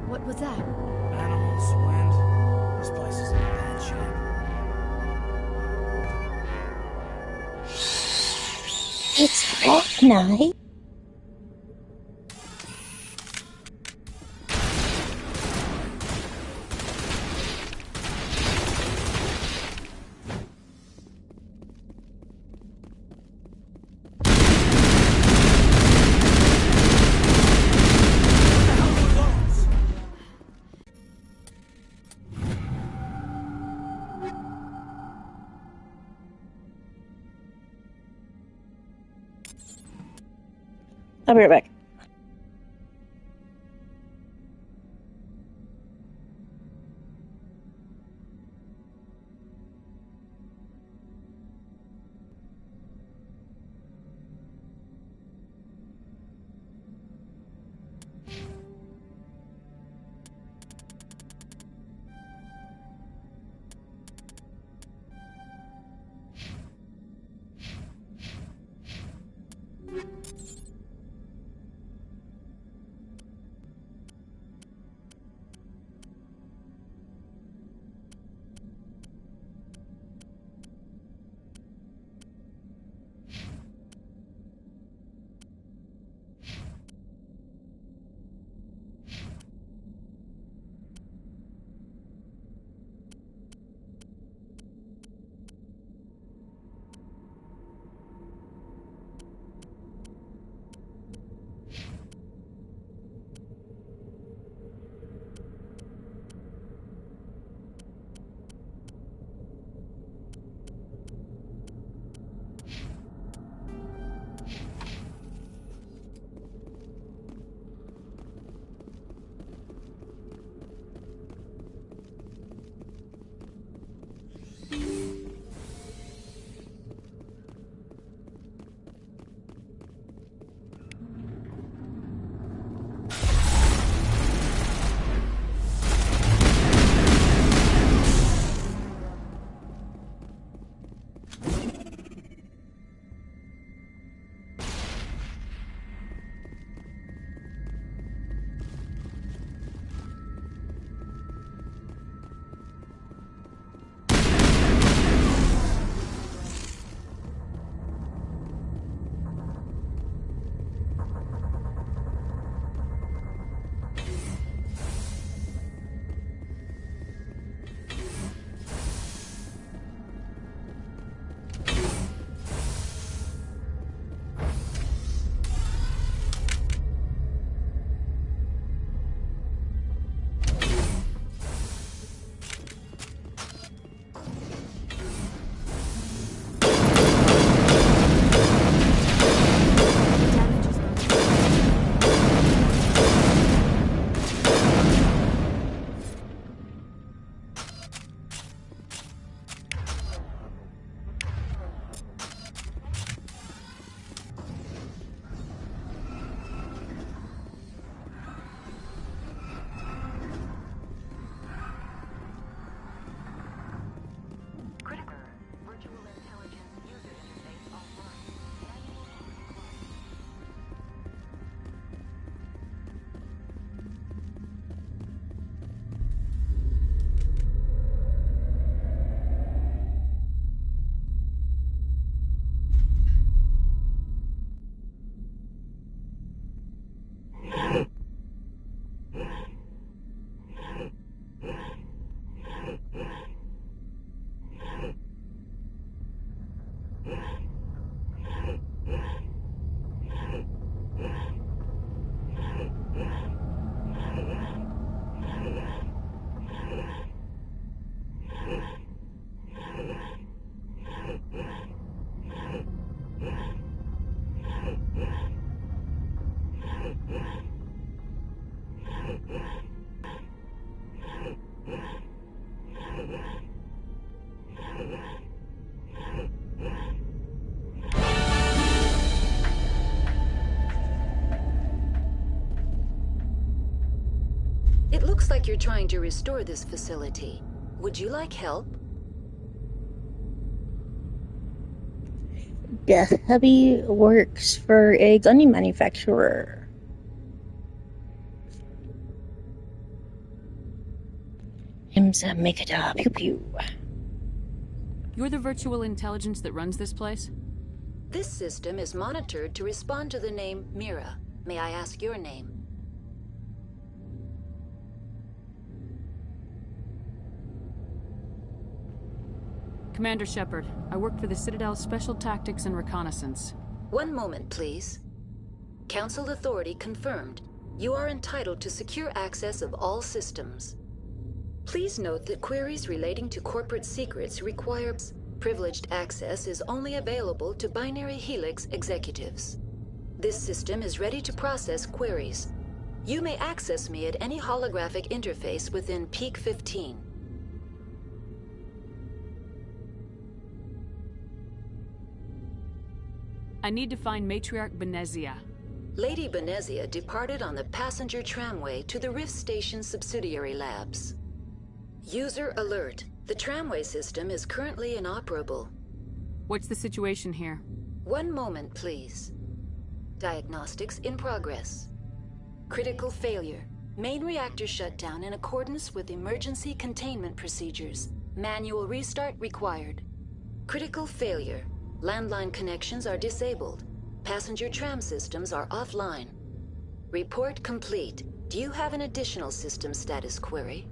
What was that? Animals, wind. This place is in bad shape. It's Rock Knight. I'll be right back. It looks like you're trying to restore this facility. Would you like help? Hubby works for a gun manufacturer. comes Mikada. Pew pew. You're the virtual intelligence that runs this place? This system is monitored to respond to the name Mira. May I ask your name? Commander Shepard. I work for the Citadel Special Tactics and Reconnaissance. One moment, please. Council authority confirmed. You are entitled to secure access of all systems. Please note that queries relating to corporate secrets require privileged access is only available to Binary Helix executives. This system is ready to process queries. You may access me at any holographic interface within Peak 15. I need to find Matriarch Benezia. Lady Benezia departed on the passenger tramway to the Rift Station subsidiary labs. User alert. The tramway system is currently inoperable. What's the situation here? One moment, please. Diagnostics in progress. Critical failure. Main reactor shut down in accordance with emergency containment procedures. Manual restart required. Critical failure. Landline connections are disabled. Passenger tram systems are offline. Report complete. Do you have an additional system status query?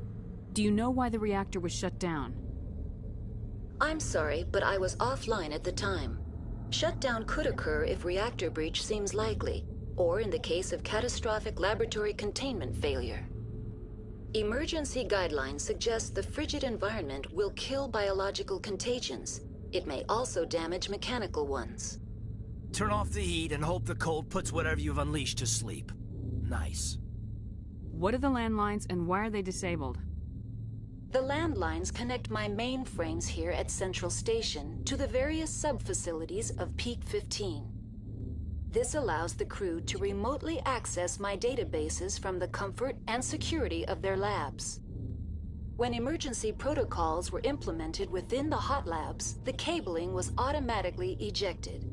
Do you know why the reactor was shut down? I'm sorry, but I was offline at the time. Shutdown could occur if reactor breach seems likely, or in the case of catastrophic laboratory containment failure. Emergency guidelines suggest the frigid environment will kill biological contagions. It may also damage mechanical ones. Turn off the heat and hope the cold puts whatever you've unleashed to sleep. Nice. What are the landlines and why are they disabled? The landlines connect my mainframes here at Central Station to the various sub-facilities of Peak 15. This allows the crew to remotely access my databases from the comfort and security of their labs. When emergency protocols were implemented within the hot labs, the cabling was automatically ejected.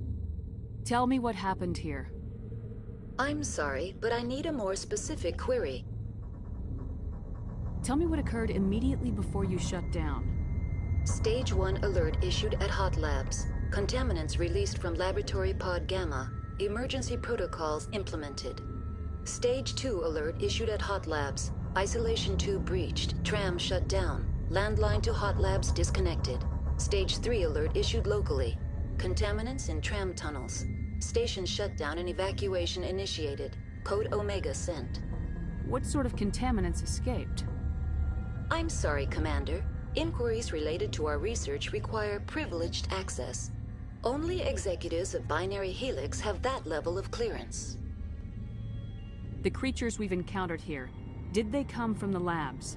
Tell me what happened here. I'm sorry, but I need a more specific query. Tell me what occurred immediately before you shut down. Stage 1 alert issued at Hot Labs. Contaminants released from Laboratory Pod Gamma. Emergency protocols implemented. Stage 2 alert issued at Hot Labs. Isolation tube breached. Tram shut down. Landline to Hot Labs disconnected. Stage 3 alert issued locally. Contaminants in tram tunnels. Station shutdown and evacuation initiated. Code Omega sent. What sort of contaminants escaped? I'm sorry, Commander. Inquiries related to our research require privileged access. Only executives of Binary Helix have that level of clearance. The creatures we've encountered here, did they come from the labs?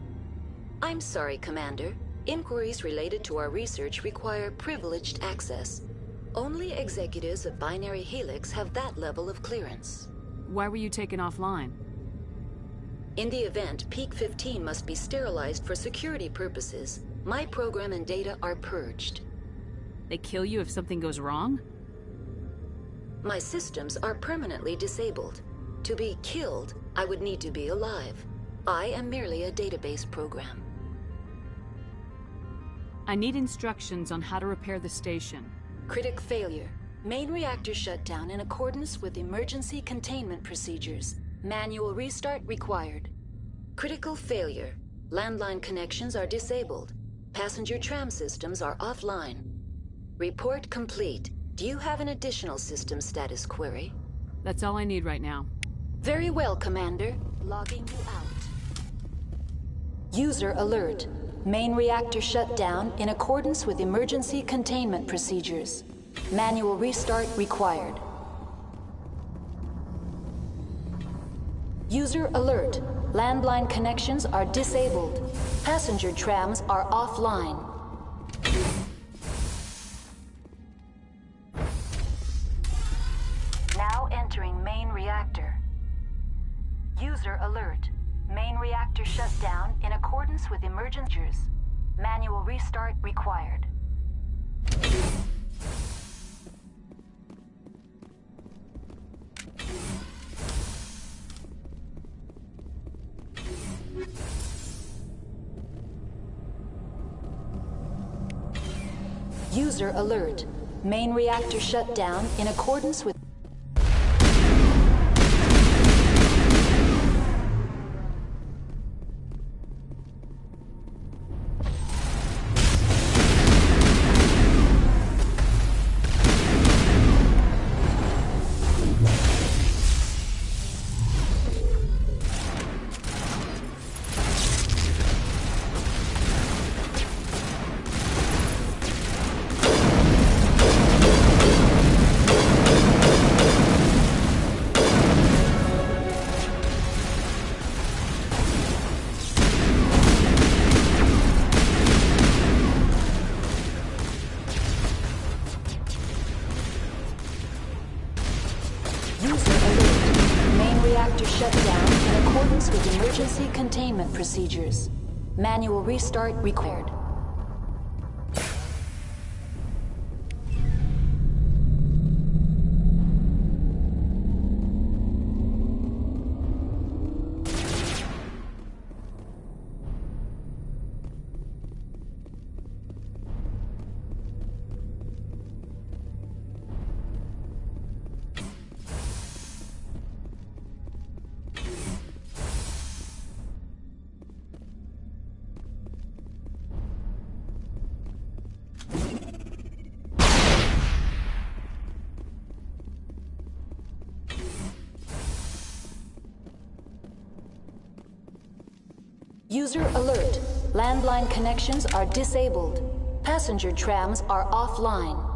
I'm sorry, Commander. Inquiries related to our research require privileged access. Only executives of Binary Helix have that level of clearance. Why were you taken offline? In the event, Peak 15 must be sterilized for security purposes. My program and data are purged. They kill you if something goes wrong? My systems are permanently disabled. To be killed, I would need to be alive. I am merely a database program. I need instructions on how to repair the station. Critic failure. Main reactor shutdown in accordance with emergency containment procedures. Manual restart required. Critical failure. Landline connections are disabled. Passenger tram systems are offline. Report complete. Do you have an additional system status query? That's all I need right now. Very well, Commander. Logging you out. User alert. Main reactor shut down in accordance with emergency containment procedures. Manual restart required. User alert. Landline connections are disabled. Passenger trams are offline. Now entering main reactor. User alert. Main reactor shut down in accordance with emergencies. Manual restart required. User alert. Main reactor shut down in accordance with... Containment procedures. Manual restart required. User alert. Landline connections are disabled. Passenger trams are offline.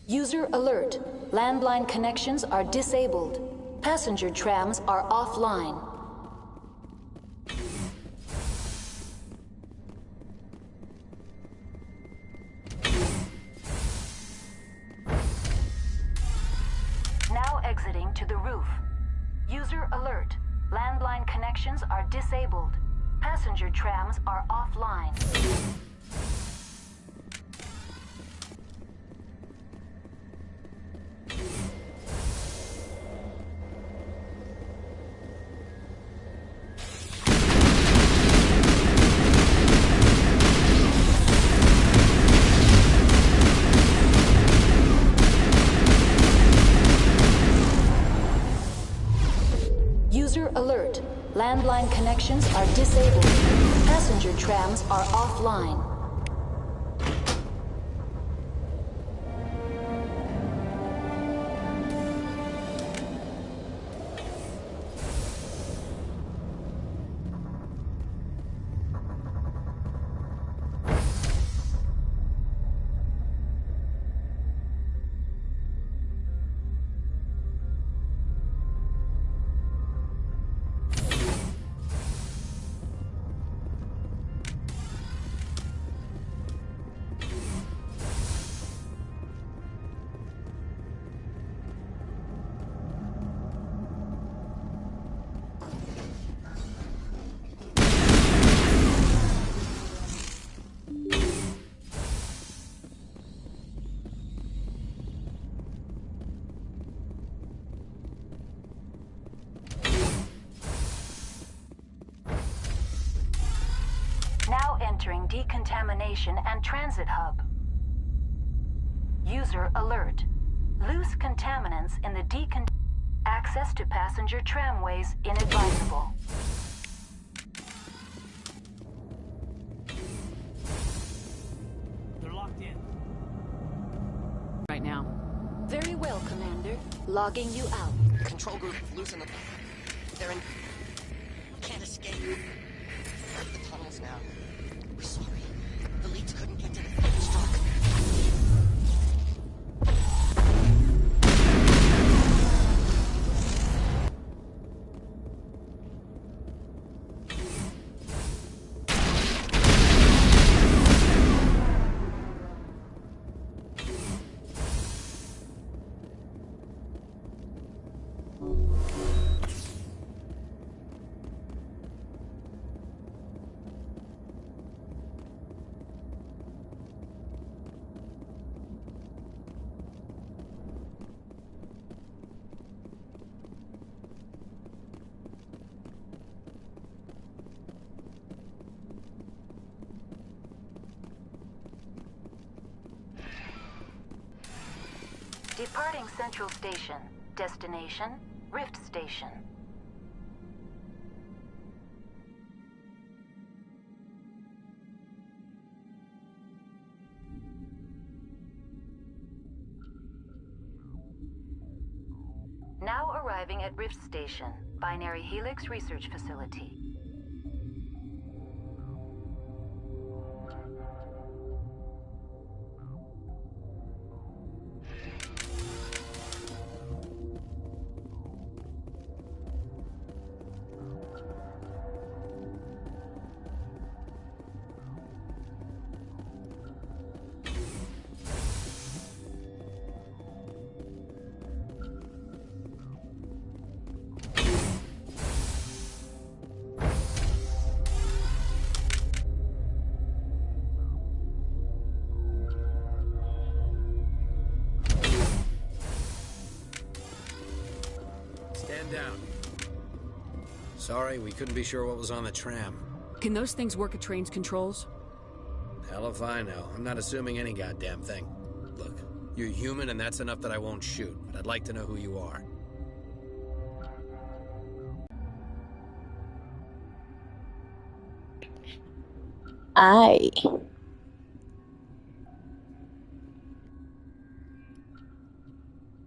User alert. Landline connections are disabled. Passenger trams are offline. Now exiting to the roof. User alert. Landline connections are disabled. Passenger trams are offline. Alert. Landline connections are disabled. Passenger trams are offline. Now entering decontamination and transit hub. User alert. Loose contaminants in the access to passenger tramways inadvisable. They're locked in. Right now. Very well, Commander. Logging you out. Control group, loosen the... They're in... Can't escape. The tunnels now. We're sorry. The leads couldn't get to the struck. Departing Central Station. Destination, Rift Station. Now arriving at Rift Station, Binary Helix Research Facility. Down. Sorry, we couldn't be sure what was on the tram. Can those things work at train's controls? Hell if I know. I'm not assuming any goddamn thing. Look, you're human and that's enough that I won't shoot, but I'd like to know who you are.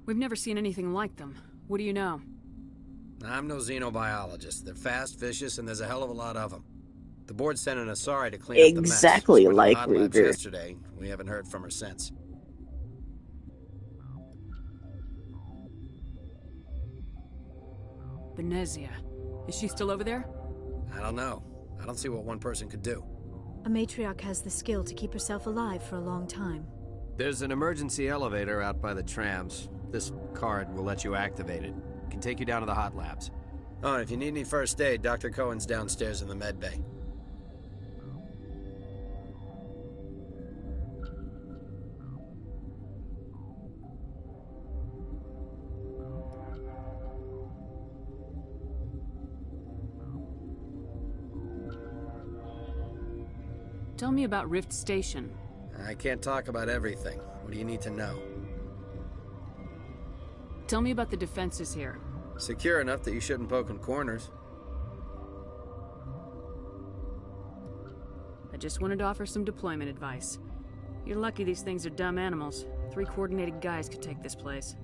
We've never seen anything like them. What do you know? I'm no xenobiologist. They're fast, vicious, and there's a hell of a lot of them. The board sent an Asari to clean up the mess. Exactly like Hot Labs Ruger. yesterday. We haven't heard from her since. Benezia. Is she still over there? I don't know. I don't see what one person could do. A matriarch has the skill to keep herself alive for a long time. There's an emergency elevator out by the trams. This card will let you activate it. It can take you down to the hot labs. Oh, and if you need any first aid, Dr. Cohen's downstairs in the med bay. Tell me about Rift Station. I can't talk about everything. What do you need to know? Tell me about the defenses here. Secure enough that you shouldn't poke in corners. I just wanted to offer some deployment advice. You're lucky these things are dumb animals. 3 coordinated guys could take this place.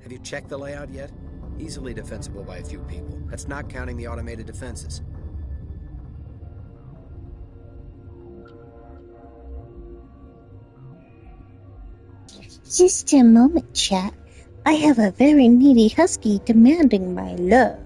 Have you checked the layout yet? Easily defensible by a few people. That's not counting the automated defenses. Just a moment, chat. I have a very needy husky demanding my love.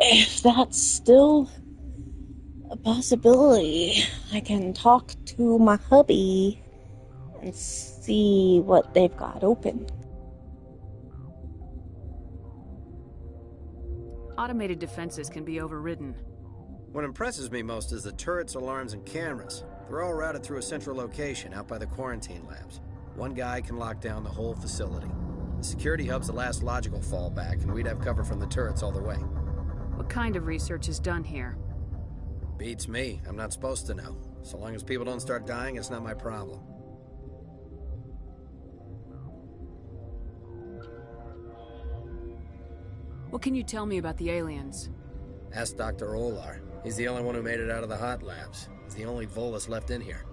If that's still a possibility, I can talk to my hubby and see what they've got open. Automated defenses can be overridden. What impresses me most is the turrets, alarms, and cameras. They're all routed through a central location out by the quarantine labs. One guy can lock down the whole facility. The security hub's the last logical fallback, and we'd have cover from the turrets all the way. What kind of research is done here? Beats me. I'm not supposed to know. So long as people don't start dying, it's not my problem. What can you tell me about the aliens? Ask Dr. Olar. He's the only one who made it out of the hot labs. He's the only Volus left in here.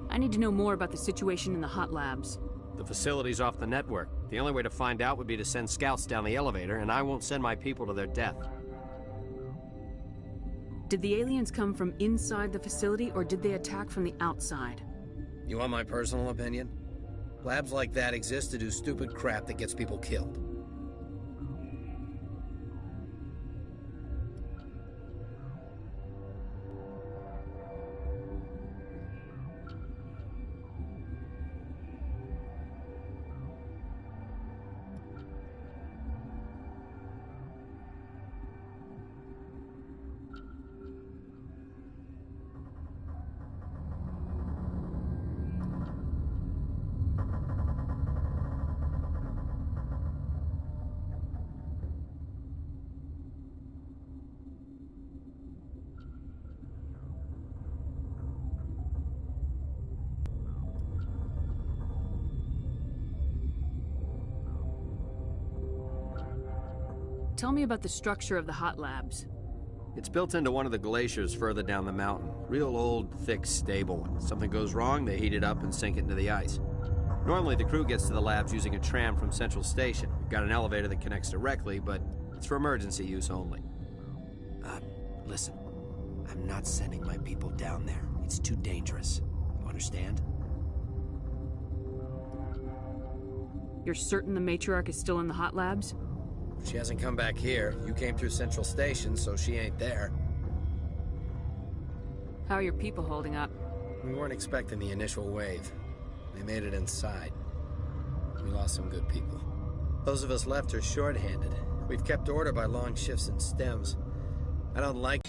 I need to know more about the situation in the hot labs. The facility's off the network. The only way to find out would be to send scouts down the elevator, and I won't send my people to their death. Did the aliens come from inside the facility, or did they attack from the outside? You want my personal opinion? Labs like that exist to do stupid crap that gets people killed. Tell me about the structure of the hot labs. It's built into one of the glaciers further down the mountain. Real old, thick, stable one. Something goes wrong, they heat it up and sink it into the ice. Normally, the crew gets to the labs using a tram from Central Station. We've got an elevator that connects directly, but it's for emergency use only. Listen. I'm not sending my people down there. It's too dangerous. You understand? You're certain the matriarch is still in the hot labs? She hasn't come back here. You came through Central Station, so she ain't there. How are your people holding up? We weren't expecting the initial wave. They made it inside. We lost some good people. Those of us left are short-handed. We've kept order by long shifts and stems. I don't like...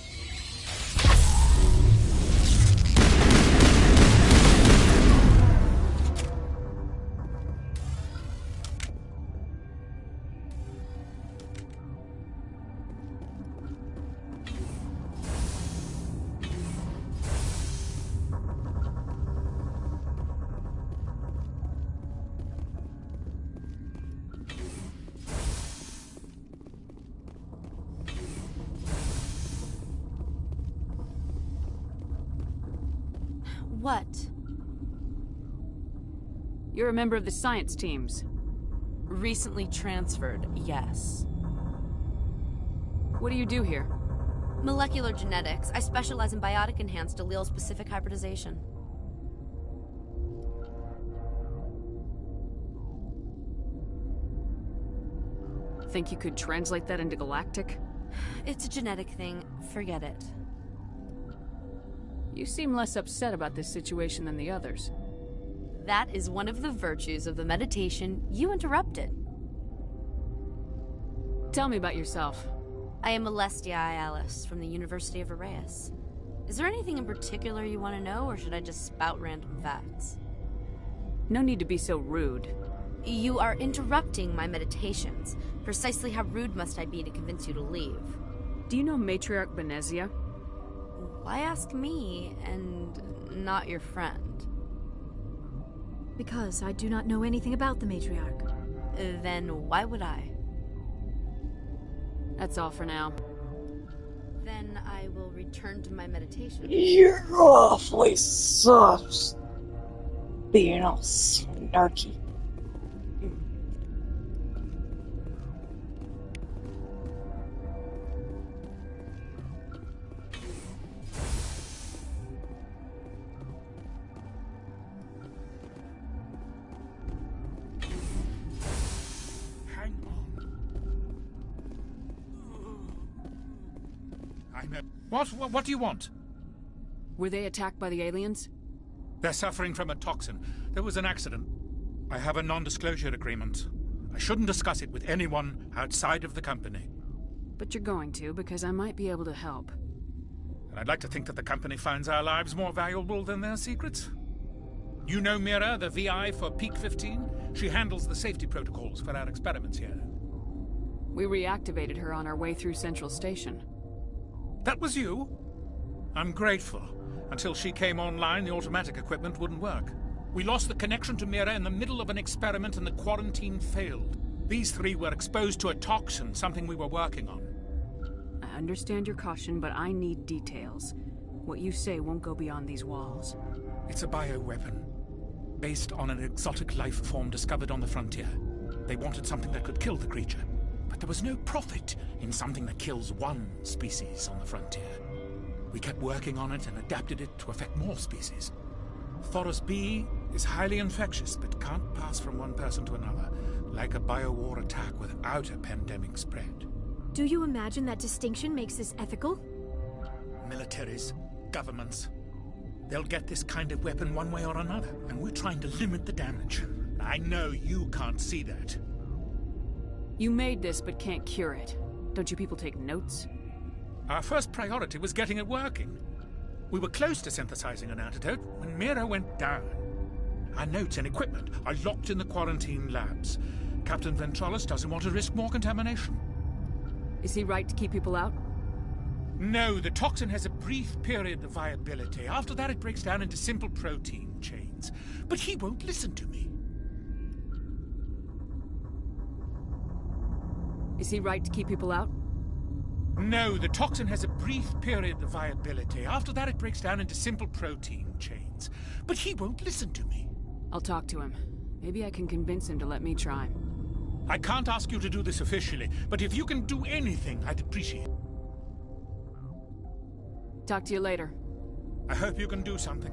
What? You're a member of the science teams. Recently transferred, yes. What do you do here? Molecular genetics. I specialize in biotic-enhanced allele-specific hybridization. Think you could translate that into galactic? It's a genetic thing. Forget it. You seem less upset about this situation than the others. That is one of the virtues of the meditation you interrupted. Tell me about yourself. I am Alestia Alice from the University of Arraeus. Is there anything in particular you want to know, or should I just spout random facts? No need to be so rude. You are interrupting my meditations. Precisely how rude must I be to convince you to leave? Do you know Matriarch Benezia? Why ask me, and not your friend? Because I do not know anything about the matriarch. Then why would I? That's all for now. Then I will return to my meditation. You're awfully soft. Being all snarky. What do you want? Were they attacked by the aliens? They're suffering from a toxin. There was an accident. I have a non-disclosure agreement. I shouldn't discuss it with anyone outside of the company. But you're going to, because I might be able to help. And I'd like to think that the company finds our lives more valuable than their secrets. You know Mira, the VI for Peak 15? She handles the safety protocols for our experiments here. We reactivated her on our way through Central Station. That was you? I'm grateful. Until she came online, the automatic equipment wouldn't work. We lost the connection to Mira in the middle of an experiment and the quarantine failed. These three were exposed to a toxin, something we were working on. I understand your caution, but I need details. What you say won't go beyond these walls. It's a bioweapon, based on an exotic life form discovered on the frontier. They wanted something that could kill the creature. But there was no profit in something that kills one species on the frontier. We kept working on it and adapted it to affect more species. Thoros B is highly infectious, but can't pass from one person to another, like a biowar attack without a pandemic spread. Do you imagine that distinction makes this ethical? Militaries, governments, they'll get this kind of weapon one way or another, and we're trying to limit the damage. I know you can't see that. You made this, but can't cure it. Don't you people take notes? Our first priority was getting it working. We were close to synthesizing an antidote when Mira went down. Our notes and equipment are locked in the quarantine labs. Captain Ventrollis doesn't want to risk more contamination. Is he right to keep people out? No, the toxin has a brief period of viability. After that, it breaks down into simple protein chains. But he won't listen to me. Is he right to keep people out? No, the toxin has a brief period of viability. After that, it breaks down into simple protein chains. But he won't listen to me. I'll talk to him. Maybe I can convince him to let me try. I can't ask you to do this officially, but if you can do anything, I'd appreciate it. Talk to you later. I hope you can do something.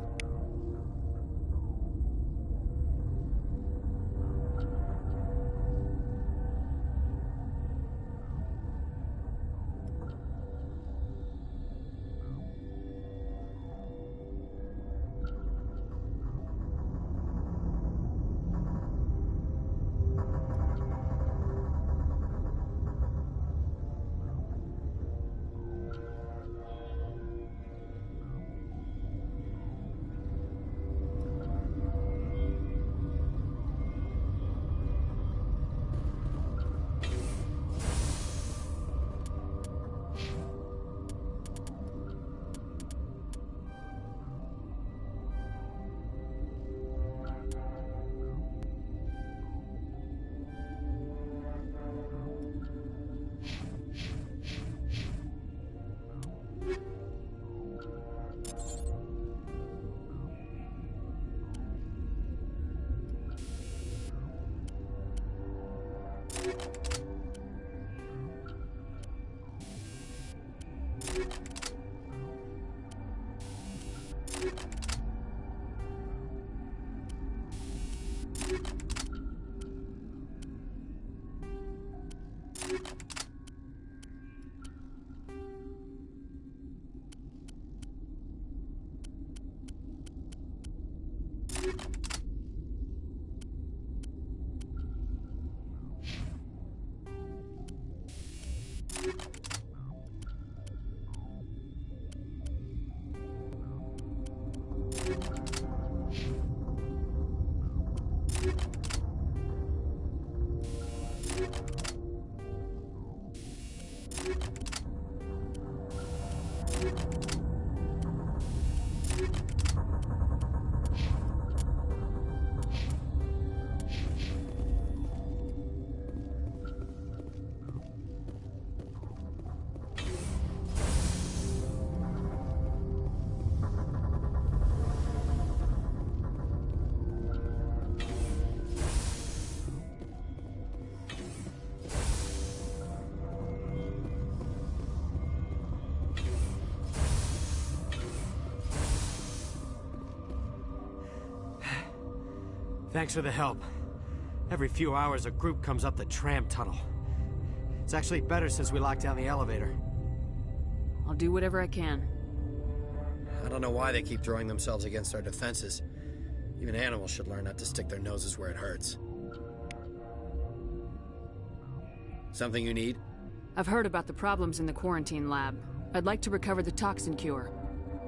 Thanks for the help. Every few hours, a group comes up the tram tunnel. It's actually better since we locked down the elevator. I'll do whatever I can. I don't know why they keep throwing themselves against our defenses. Even animals should learn not to stick their noses where it hurts. Something you need? I've heard about the problems in the quarantine lab. I'd like to recover the toxin cure.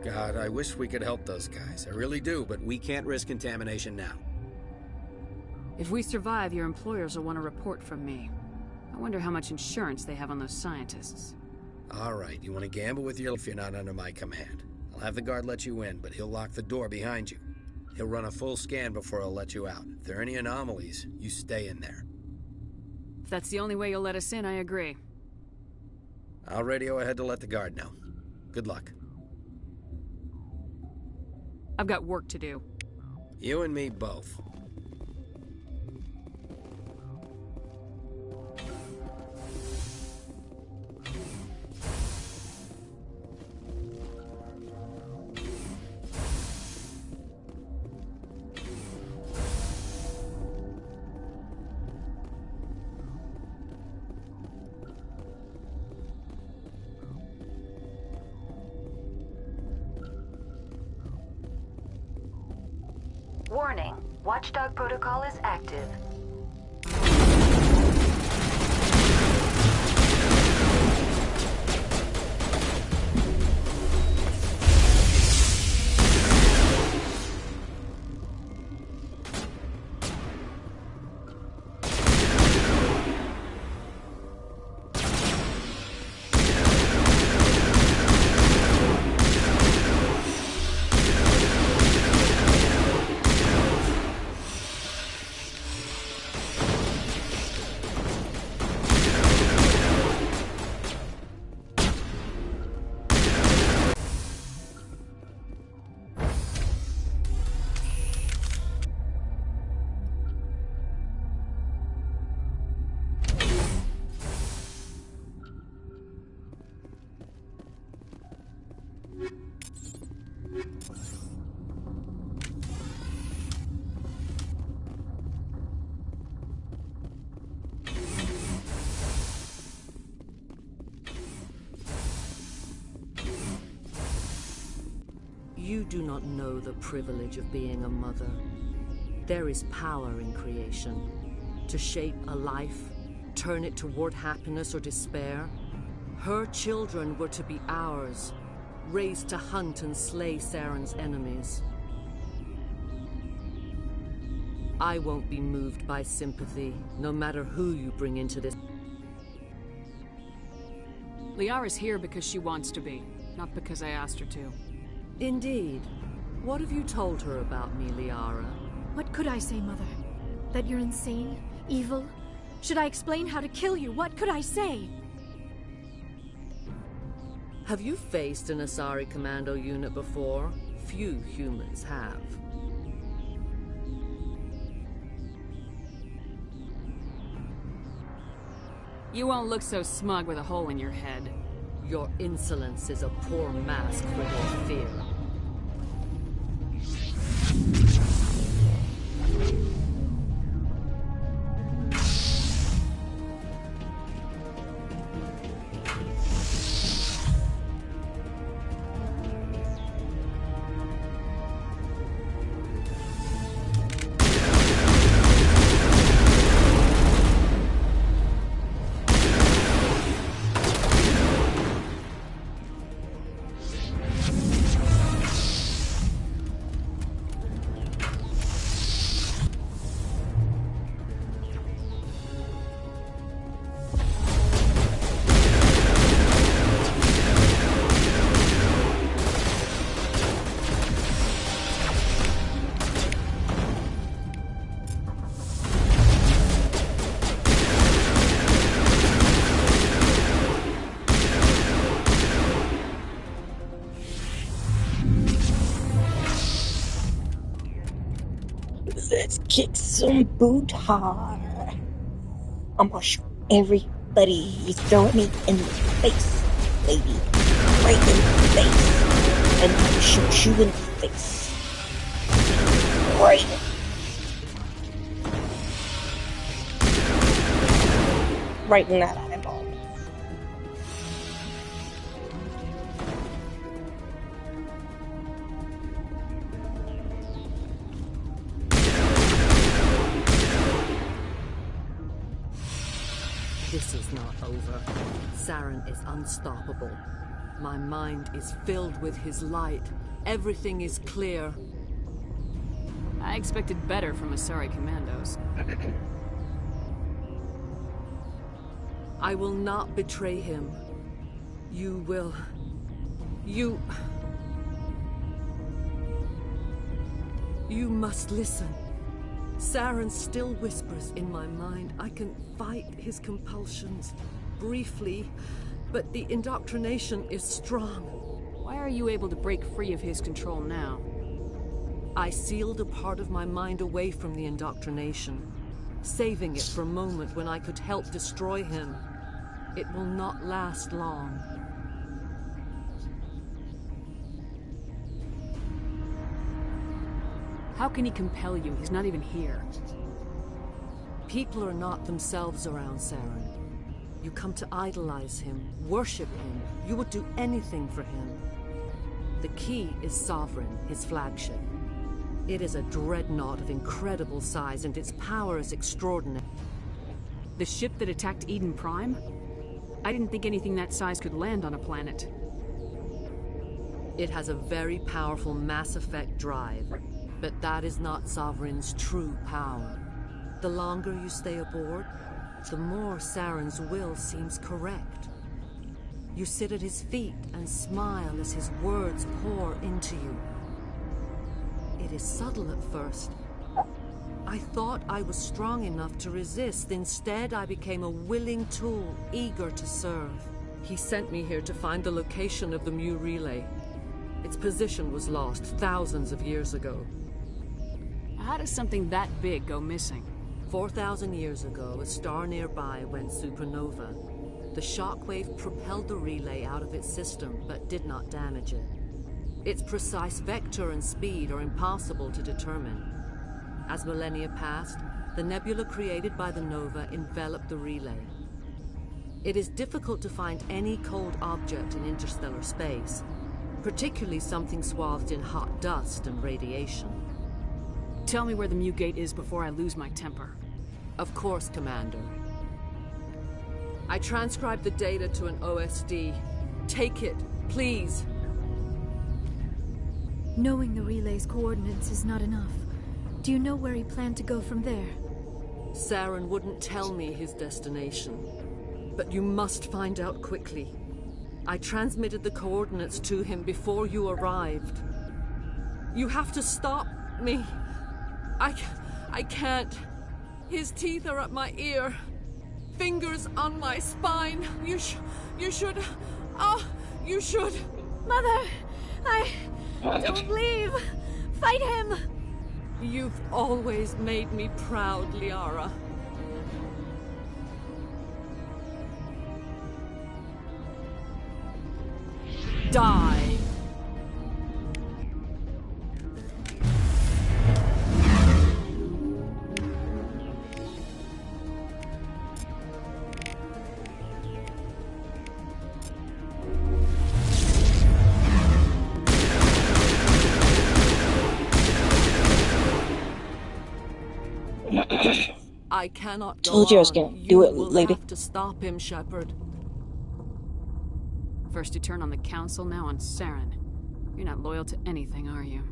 God, I wish we could help those guys. I really do, but we can't risk contamination now. If we survive, your employers will want a report from me. I wonder how much insurance they have on those scientists. All right, you want to gamble with your life if you're not under my command. I'll have the guard let you in, but he'll lock the door behind you. He'll run a full scan before he'll let you out. If there are any anomalies, you stay in there. If that's the only way you'll let us in, I agree. I'll radio ahead to let the guard know. Good luck. I've got work to do. You and me both. Warning, Watchdog protocol is active. You do not know the privilege of being a mother. There is power in creation. To shape a life, turn it toward happiness or despair. Her children were to be ours, raised to hunt and slay Saren's enemies. I won't be moved by sympathy, no matter who you bring into this. Liara's here because she wants to be, not because I asked her to. Indeed. What have you told her about me, Liara? What could I say, Mother? That you're insane? Evil? Should I explain how to kill you? What could I say? Have you faced an Asari commando unit before? Few humans have. You won't look so smug with a hole in your head. Your insolence is a poor mask for your fear. Let's kick some boot hard. I'm gonna shoot everybody you throw at me in the face, baby. Right in the face. And I'm gonna shoot you in the face. Right. Right in that eyeball. This is not over. Saren is unstoppable. My mind is filled with his light. Everything is clear. I expected better from Asari commandos. I will not betray him. You will... You must listen. Saren still whispers in my mind. I can fight his compulsions, briefly, but the indoctrination is strong. Why are you able to break free of his control now? I sealed a part of my mind away from the indoctrination, saving it for a moment when I could help destroy him. It will not last long. How can he compel you? He's not even here. People are not themselves around Saren. You come to idolize him, worship him. You would do anything for him. The key is Sovereign, his flagship. It is a dreadnought of incredible size, and its power is extraordinary. The ship that attacked Eden Prime? I didn't think anything that size could land on a planet. It has a very powerful Mass Effect drive, but that is not Sovereign's true power. The longer you stay aboard, the more Saren's will seems correct. You sit at his feet and smile as his words pour into you. It is subtle at first. I thought I was strong enough to resist. Instead, I became a willing tool, eager to serve. He sent me here to find the location of the Mu relay. Its position was lost thousands of years ago. How does something that big go missing? 4,000 years ago, a star nearby went supernova. The shockwave propelled the relay out of its system, but did not damage it. Its precise vector and speed are impossible to determine. As millennia passed, the nebula created by the nova enveloped the relay. It is difficult to find any cold object in interstellar space. Particularly something swathed in hot dust and radiation. Tell me where the mute gate is before I lose my temper. Of course, Commander. I transcribed the data to an OSD. Take it, please. Knowing the relay's coordinates is not enough. Do you know where he planned to go from there? Saren wouldn't tell me his destination. But you must find out quickly. I transmitted the coordinates to him before you arrived. You have to stop me. I can't. His teeth are at my ear. Fingers on my spine. You should... Oh, you should... Mother! Don't leave! Fight him! You've always made me proud, Liara. Die! I cannot go Told you I was on. gonna do it, You will lady. have to stop him, Shepard. First you turn on the Council, now on Saren. You're not loyal to anything, are you?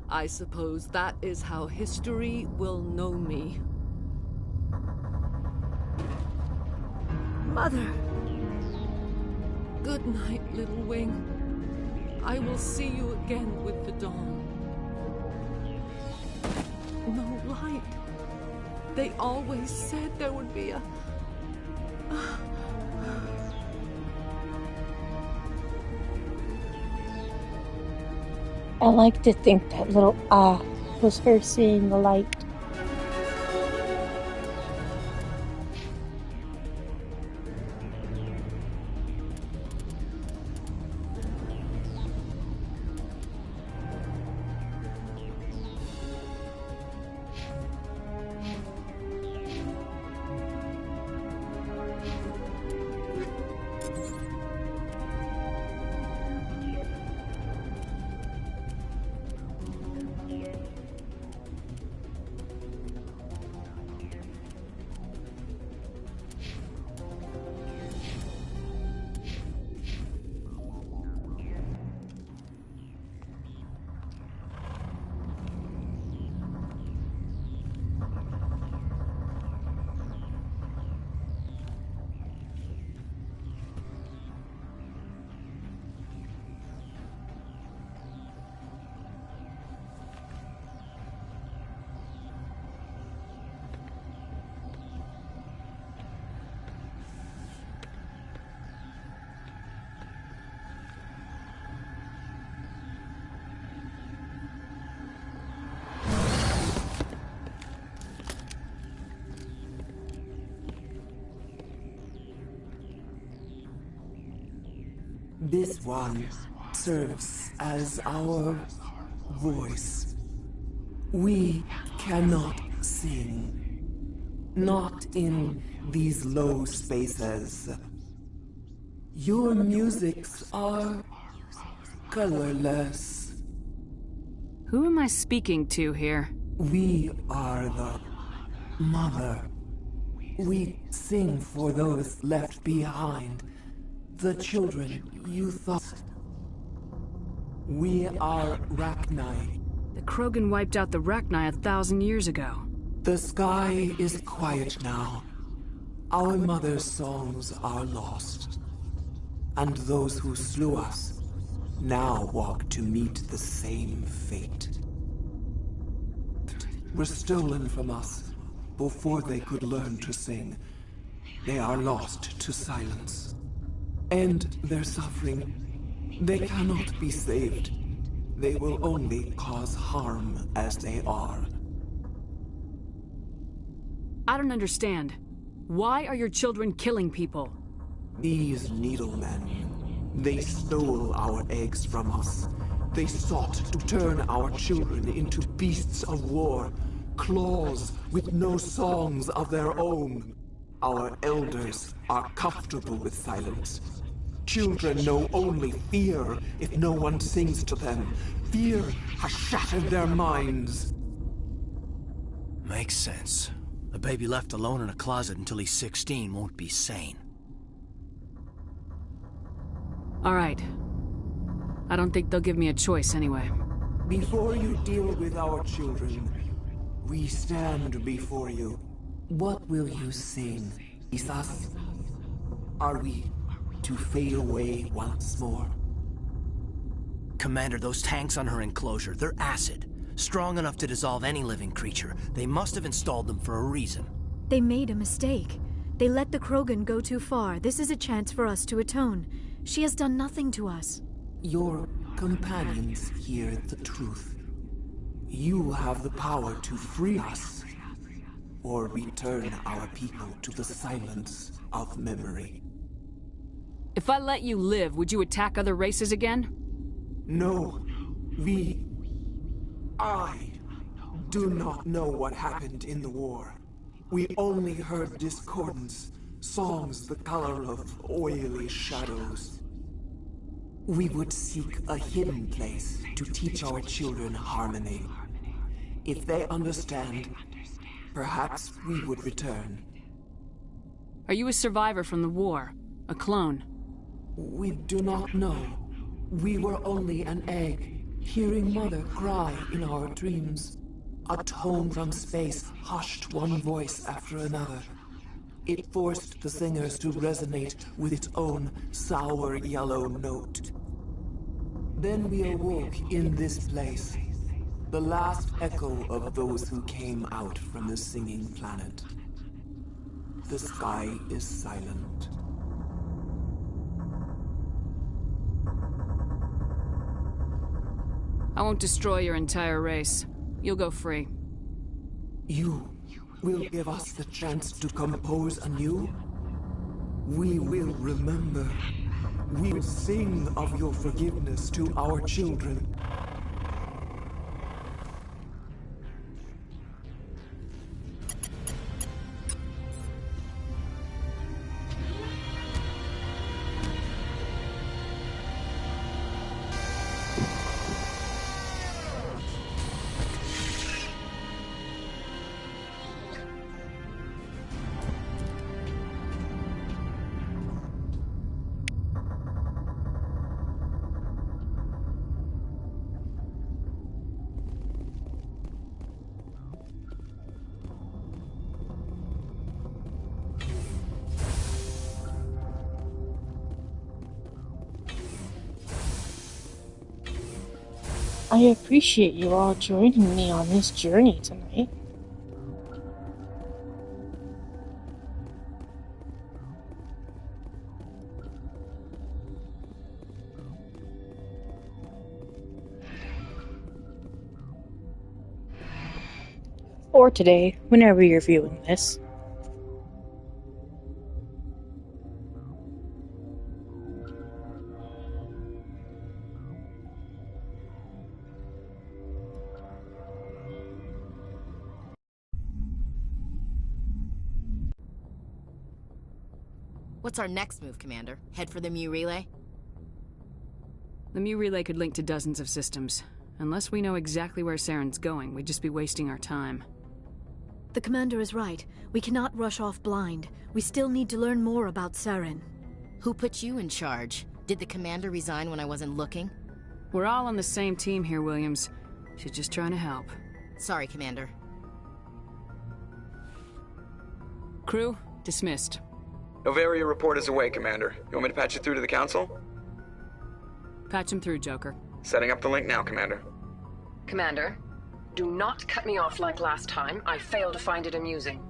I suppose that is how history will know me. Mother! Good night, Little Wing. I will see you again with the dawn. No light. They always said there would be a... I like to think that little was her seeing the light. This one serves as our voice. We cannot sing. Not in these low spaces. Your musics are colorless. Who am I speaking to here? We are the Mother. We sing for those left behind. The children you thought. We are Rachni. The Krogan wiped out the Rachni 1,000 years ago. The sky is quiet now. Our mother's songs are lost. And those who slew us now walk to meet the same fate. Were stolen from us before they could learn to sing. They are lost to silence. And their suffering, they cannot be saved. They will only cause harm as they are. I don't understand. Why are your children killing people? These needlemen, they stole our eggs from us. They sought to turn our children into beasts of war, claws with no songs of their own. Our elders are comfortable with silence. Children know only fear if no one sings to them. Fear has shattered their minds. Makes sense. A baby left alone in a closet until he's 16 won't be sane. All right. I don't think they'll give me a choice anyway. Before you deal with our children, we stand before you. What will you sing, Isas? Are we to fade away once more? Commander, those tanks on her enclosure, they're acid. Strong enough to dissolve any living creature. They must have installed them for a reason. They made a mistake. They let the Krogan go too far. This is a chance for us to atone. She has done nothing to us. Your companions hear the truth. You have the power to free us, or return our people to the silence of memory. If I let you live, would you attack other races again? No. I do not know what happened in the war. We only heard discordance, songs the color of oily shadows. We would seek a hidden place to teach our children harmony. If they understand, perhaps we would return. Are you a survivor from the war? A clone? We do not know. We were only an egg, hearing Mother cry in our dreams. A tone from space hushed one voice after another. It forced the singers to resonate with its own sour yellow note. Then we awoke in this place, the last echo of those who came out from the singing planet. The sky is silent. I won't destroy your entire race. You'll go free. You will give us the chance to compose anew? We will remember. We'll sing of your forgiveness to our children. I appreciate you all joining me on this journey tonight. Or today, whenever you're viewing this. What's our next move, Commander? Head for the Mu Relay? The Mu Relay could link to dozens of systems. Unless we know exactly where Saren's going, we'd just be wasting our time. The Commander is right. We cannot rush off blind. We still need to learn more about Saren. Who put you in charge? Did the Commander resign when I wasn't looking? We're all on the same team here, Williams. She's just trying to help. Sorry, Commander. Crew, dismissed. Novaria report is away, Commander. You want me to patch you through to the Council? Patch him through, Joker. Setting up the link now, Commander. Commander, do not cut me off like last time. I fail to find it amusing.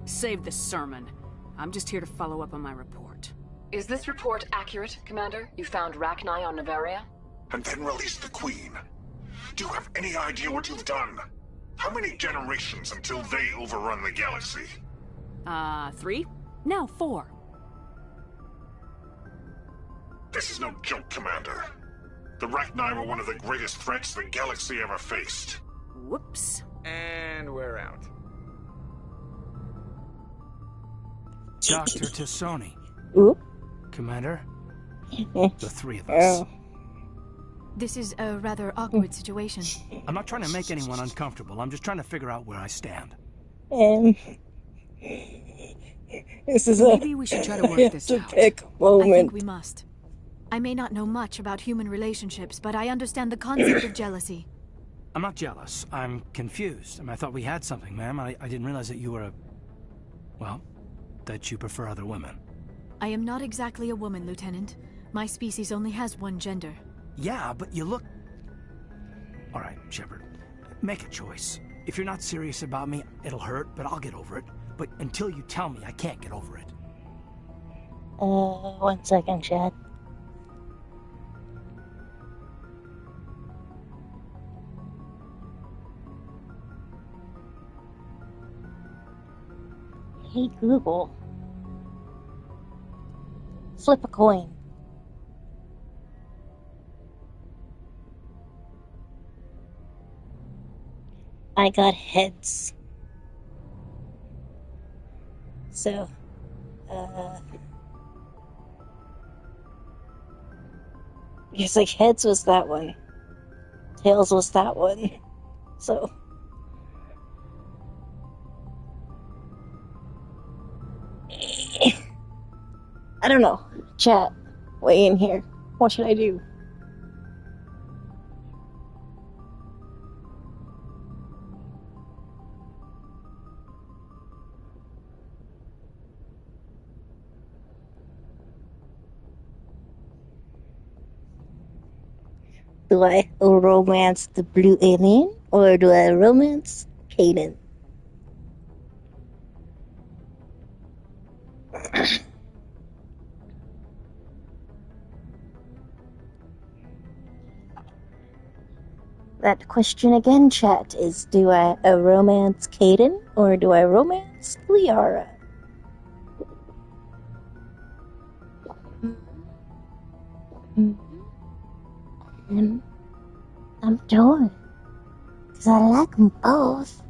Save the sermon. I'm just here to follow up on my report. Is this report accurate, Commander? You found Rachni on Novaria? And then released the Queen. Do you have any idea what you've done? How many generations until they overrun the galaxy? 3? Now 4. This is no joke, Commander. The Rachni were one of the greatest threats the galaxy ever faced. Whoops. And we're out. Dr. T'Soni. Oop. Commander, The three of us. This is a rather awkward situation. I'm not trying to make anyone uncomfortable. I'm just trying to figure out where I stand. This is Maybe we should try to work this out. pick I moment. think we must. I may not know much about human relationships, but I understand the concept of jealousy. I'm not jealous. I'm confused. I thought we had something, ma'am. I didn't realize that you were well, that you prefer other women. I am not exactly a woman, Lieutenant. My species only has one gender. Yeah, but you look... All right, Shepard. Make a choice. If you're not serious about me, it'll hurt, but I'll get over it. But until you tell me, I can't get over it. 1 second, Chad. Hey, Google. Flip a coin. I got heads. So, it's like heads was that one. Tails was that one. So. I don't know. Chat. Weigh in here. What should I do? Do I romance the blue alien, or do I romance Kaidan? That question again, chat, is do I romance Kaidan, or do I romance Liara? I'm torn, because I like them both.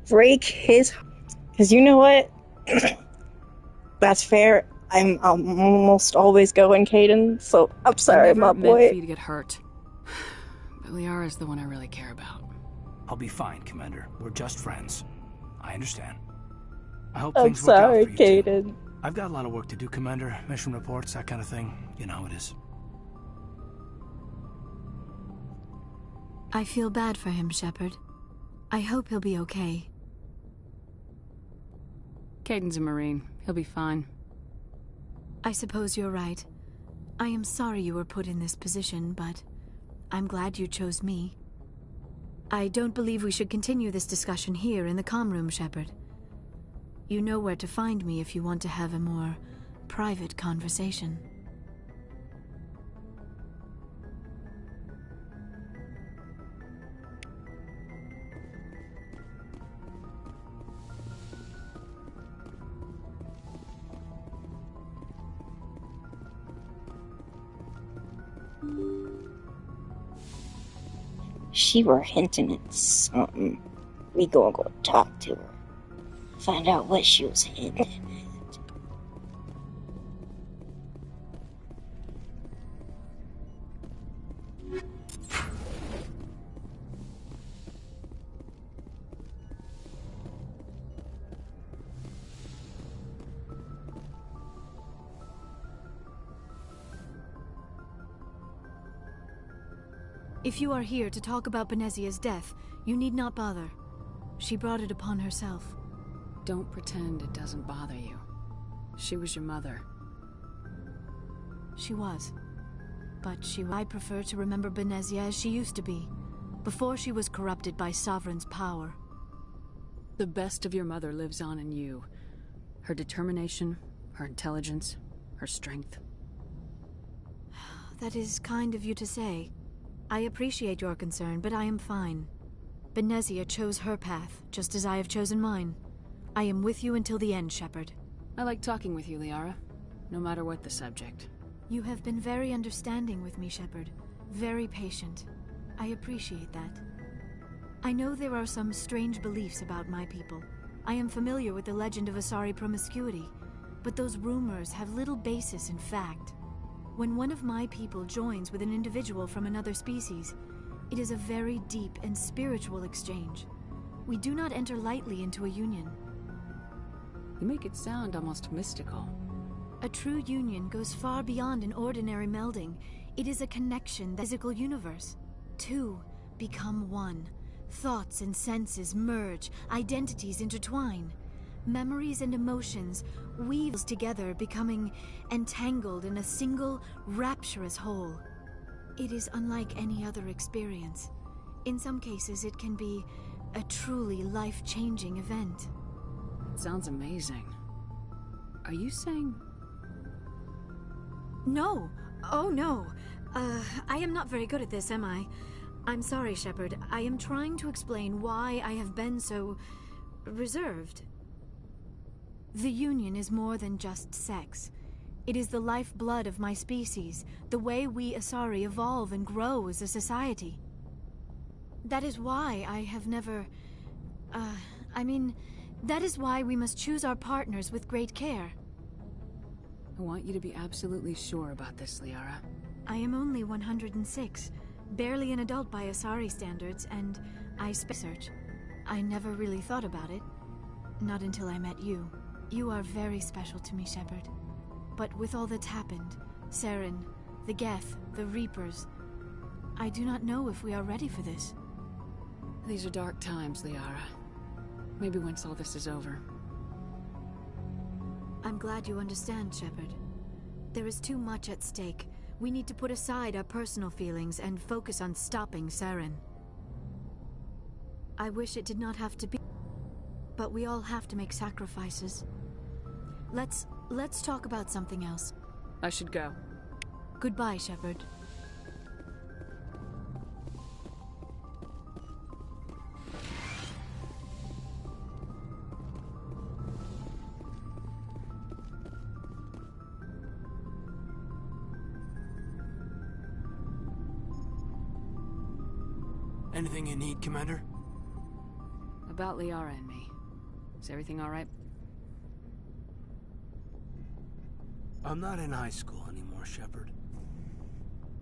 Break his... Because you know what? That's fair. I'm almost always going Kaidan, so I'm sorry, my boy. Meant for you to get hurt. But Liara's the one I really care about. I'll be fine, Commander. We're just friends. I understand. I hope I'm things work out sorry, for you too. Kaidan. I've got a lot of work to do, Commander. Mission reports, that kind of thing. You know how it is. I feel bad for him, Shepard. I hope he'll be okay. Kaidan's a Marine. He'll be fine. I suppose you're right. I am sorry you were put in this position, but I'm glad you chose me. I don't believe we should continue this discussion here in the comm room, Shepard. You know where to find me if you want to have a more private conversation. She were hinting at something. We gonna go talk to her. Find out what she was hinting at. If you are here to talk about Benezia's death, you need not bother. She brought it upon herself. Don't pretend it doesn't bother you. She was your mother. She was. But I prefer to remember Benezia as she used to be, before she was corrupted by Sovereign's power. The best of your mother lives on in you. Her determination, her intelligence, her strength. That is kind of you to say. I appreciate your concern, but I am fine. Benezia chose her path, just as I have chosen mine. I am with you until the end, Shepard. I like talking with you, Liara. No matter what the subject. You have been very understanding with me, Shepard. Very patient. I appreciate that. I know there are some strange beliefs about my people. I am familiar with the legend of Asari promiscuity, but those rumors have little basis in fact. When one of my people joins with an individual from another species, it is a very deep and spiritual exchange. We do not enter lightly into a union. You make it sound almost mystical. A true union goes far beyond an ordinary melding. It is a connection, the physical universe. Two become one. Thoughts and senses merge, identities intertwine. Memories and emotions weave together, becoming entangled in a single, rapturous whole. It is unlike any other experience. In some cases, it can be a truly life-changing event. It sounds amazing. Are you saying... No. Oh, no. I am not very good at this, am I? I'm sorry, Shepard. I am trying to explain why I have been so... reserved. The Union is more than just sex. It is the lifeblood of my species, the way we Asari evolve and grow as a society. That is why I have never... that is why we must choose our partners with great care. I want you to be absolutely sure about this, Liara. I am only 106, barely an adult by Asari standards, and I research. I never really thought about it. Not until I met you. You are very special to me, Shepard. But with all that's happened, Saren, the Geth, the Reapers, I do not know if we are ready for this. These are dark times, Liara. Maybe once all this is over. I'm glad you understand, Shepard. There is too much at stake. We need to put aside our personal feelings and focus on stopping Saren. I wish it did not have to be, but we all have to make sacrifices. Let's talk about something else. I should go. Goodbye, Shepard. Anything you need, Commander? About Liara and me. Is everything all right? I'm not in high school anymore, Shepard.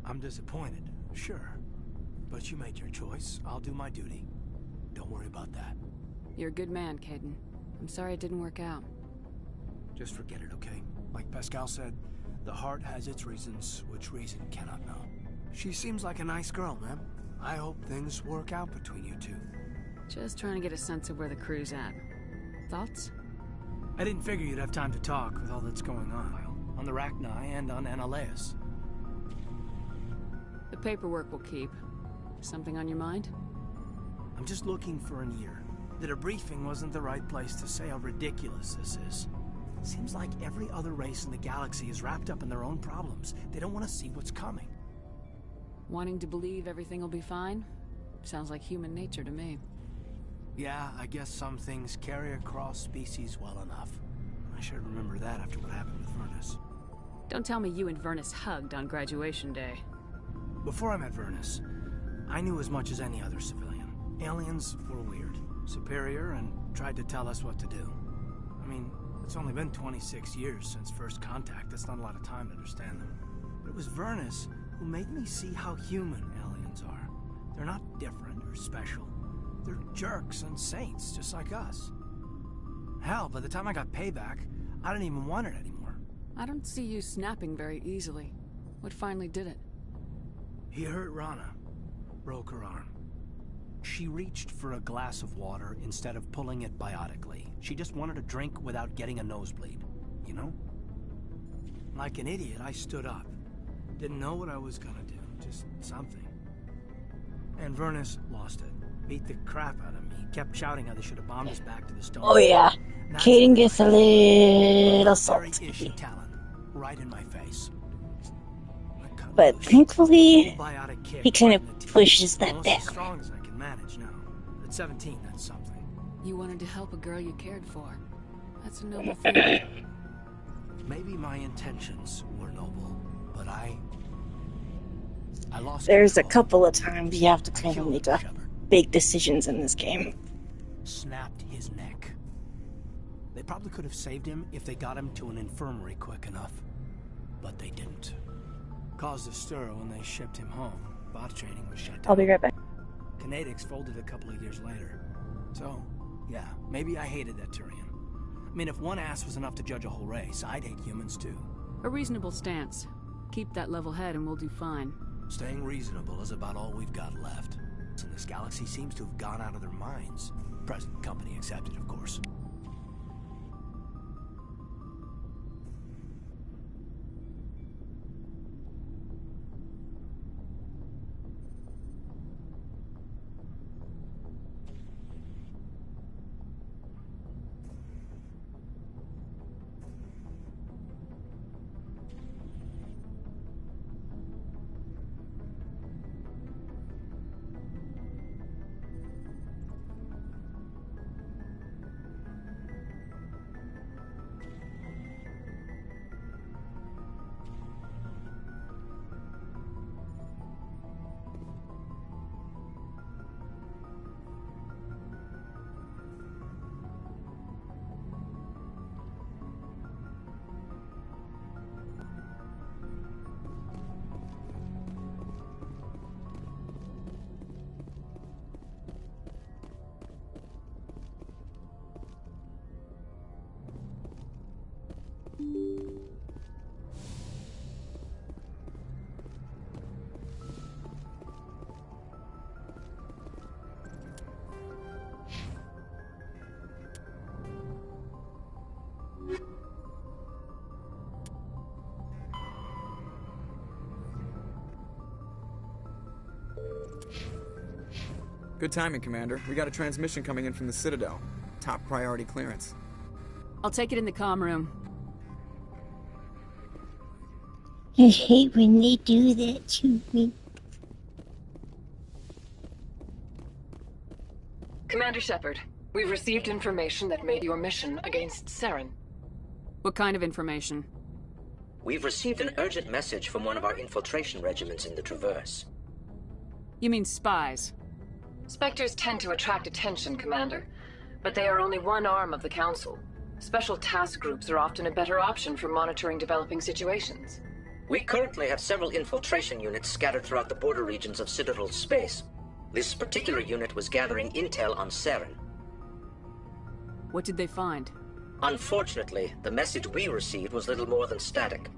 I'm disappointed, sure. But you made your choice. I'll do my duty. Don't worry about that. You're a good man, Kaidan. I'm sorry it didn't work out. Just forget it, okay? Like Pascal said, the heart has its reasons, which reason cannot know. She seems like a nice girl, man. I hope things work out between you two. Just trying to get a sense of where the crew's at. Thoughts? I didn't figure you'd have time to talk with all that's going on the Rachni and on Annaleis. The paperwork will keep. Something on your mind? I'm just looking for an ear. The debriefing wasn't the right place to say how ridiculous this is. Seems like every other race in the galaxy is wrapped up in their own problems. They don't want to see what's coming. Wanting to believe everything will be fine? Sounds like human nature to me. Yeah, I guess some things carry across species well enough. I should remember that after what happened with Vernus. Don't tell me you and Vernus hugged on graduation day. Before I met Vernus, I knew as much as any other civilian. Aliens were weird, superior, and tried to tell us what to do. I mean, it's only been 26 years since first contact. That's not a lot of time to understand them. But it was Vernus who made me see how human aliens are. They're not different or special. They're jerks and saints, just like us. Hell, by the time I got payback, I didn't even want it anymore. I don't see you snapping very easily. What finally did it? He hurt Rana. Broke her arm. She reached for a glass of water instead of pulling it biotically. She just wanted a drink without getting a nosebleed, you know? Like an idiot, I stood up. Didn't know what I was gonna do, just something. And Vernus lost it. Beat the crap out of me. Kept shouting how they should have bombed us back to the stone. Oh yeah, Kaidan gets a little salty. Issue talent, right in my face. But thankfully, he kind of pushes that Almost down. as strong as I can manage now. At 17, that's something. You wanted to help a girl you cared for. That's a noble thing. Maybe my intentions were noble, but I lost There's a control. couple of times you have to kind of make big decisions in this game. Snapped his neck. They probably could have saved him if they got him to an infirmary quick enough. But they didn't. Caused a stir when they shipped him home. Bot training was shut down. I'll be right back. Kinetics folded a couple of years later. So, yeah, maybe I hated that Turian. I mean, if one ass was enough to judge a whole race, I'd hate humans too. A reasonable stance. Keep that level head and we'll do fine. Staying reasonable is about all we've got left. And this galaxy seems to have gone out of their minds. Present company accepted, of course. Good timing, Commander. We got a transmission coming in from the Citadel. Top priority clearance. I'll take it in the comm room. I hate when they do that to me. Commander Shepard, we've received information that made your mission against Saren. What kind of information? We've received an urgent message from one of our infiltration regiments in the Traverse. You mean spies? Spectres tend to attract attention, Commander, but they are only one arm of the Council. Special task groups are often a better option for monitoring developing situations. We currently have several infiltration units scattered throughout the border regions of Citadel space. This particular unit was gathering intel on Saren. What did they find? Unfortunately, the message we received was little more than static.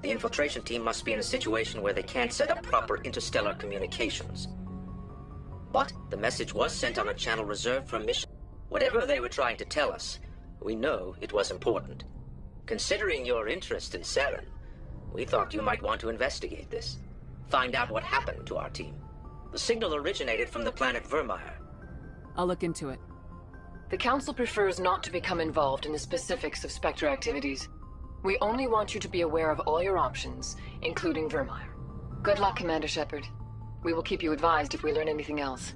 The infiltration team must be in a situation where they can't set up proper interstellar communications. But the message was sent on a channel reserved for mission. Whatever they were trying to tell us, we know it was important. Considering your interest in Saren, we thought you might want to investigate this. Find out what happened to our team. The signal originated from the planet Vermeer. I'll look into it. The Council prefers not to become involved in the specifics of Spectre activities. We only want you to be aware of all your options, including Vermeer. Good luck, Commander Shepard. We will keep you advised if we learn anything else.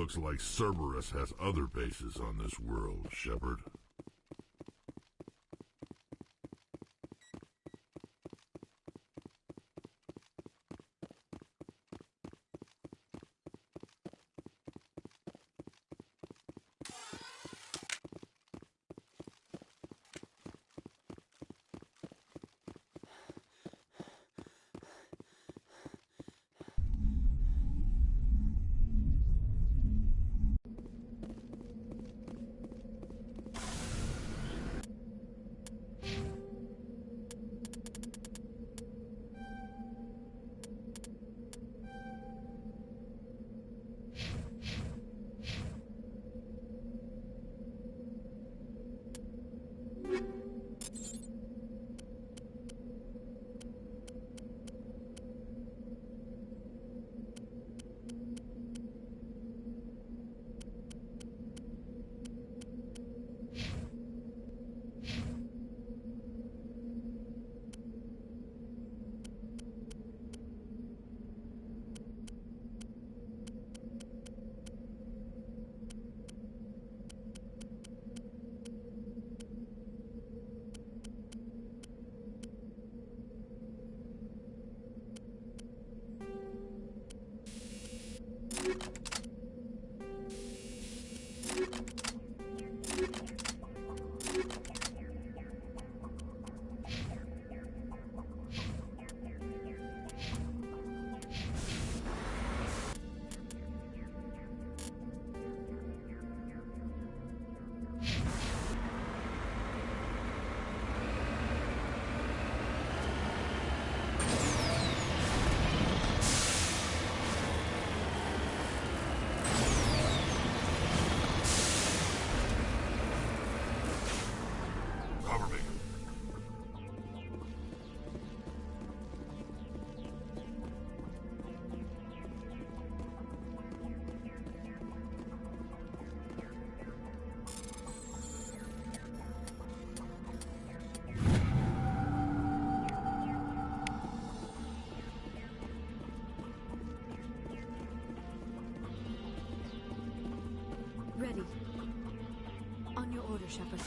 Looks like Cerberus has other bases on this world, Shepard. Ready. On your order, Shepard.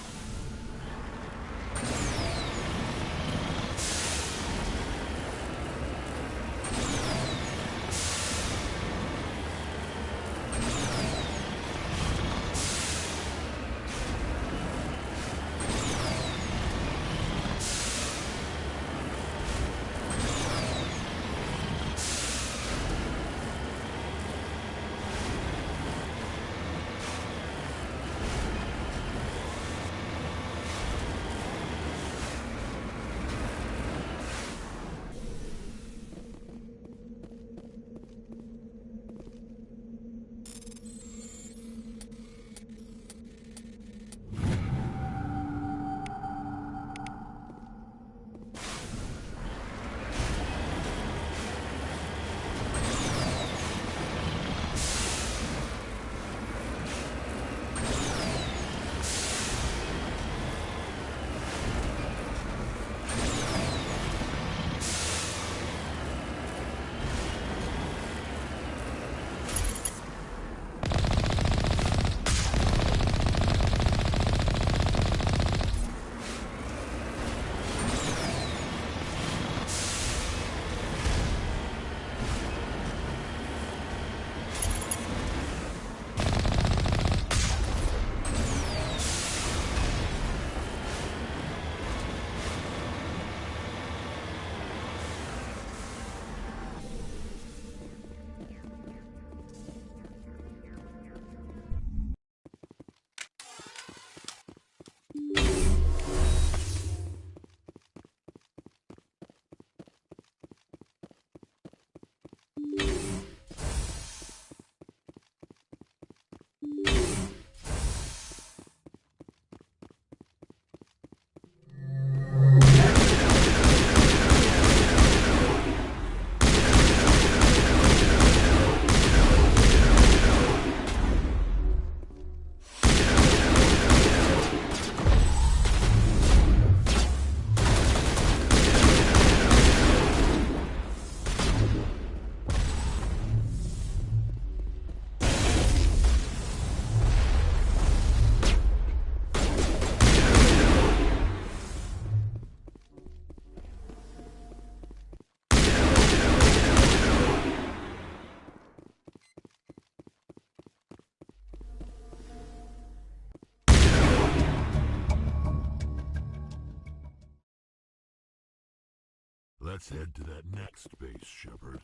Let's head to that next base, Shepard.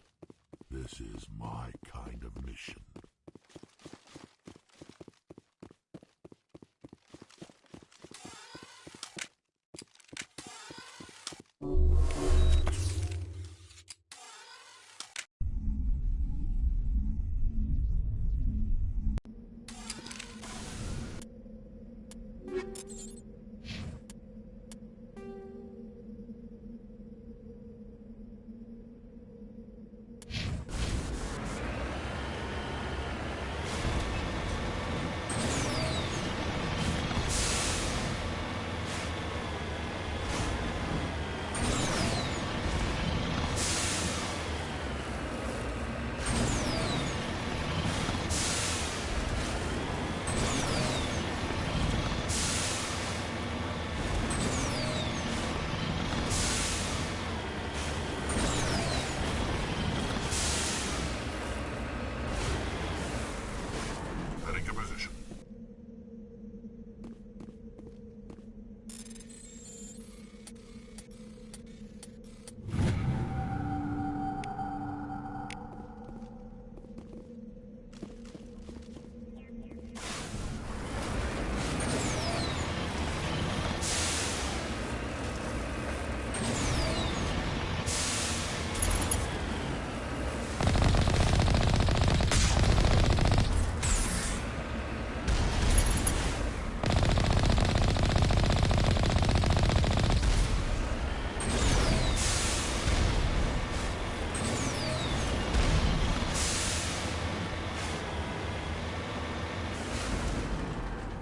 This is my kind of mission. Heading to position.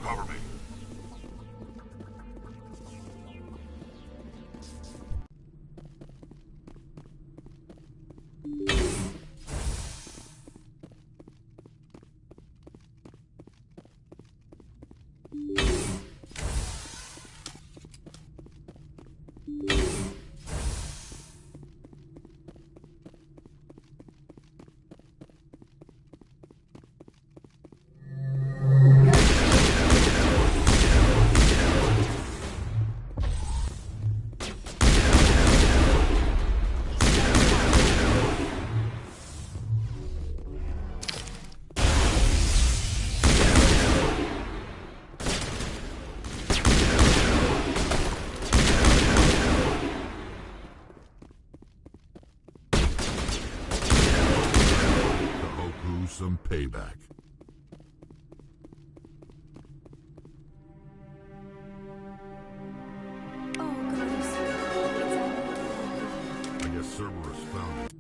Cover me. Some payback. I guess Cerberus found it.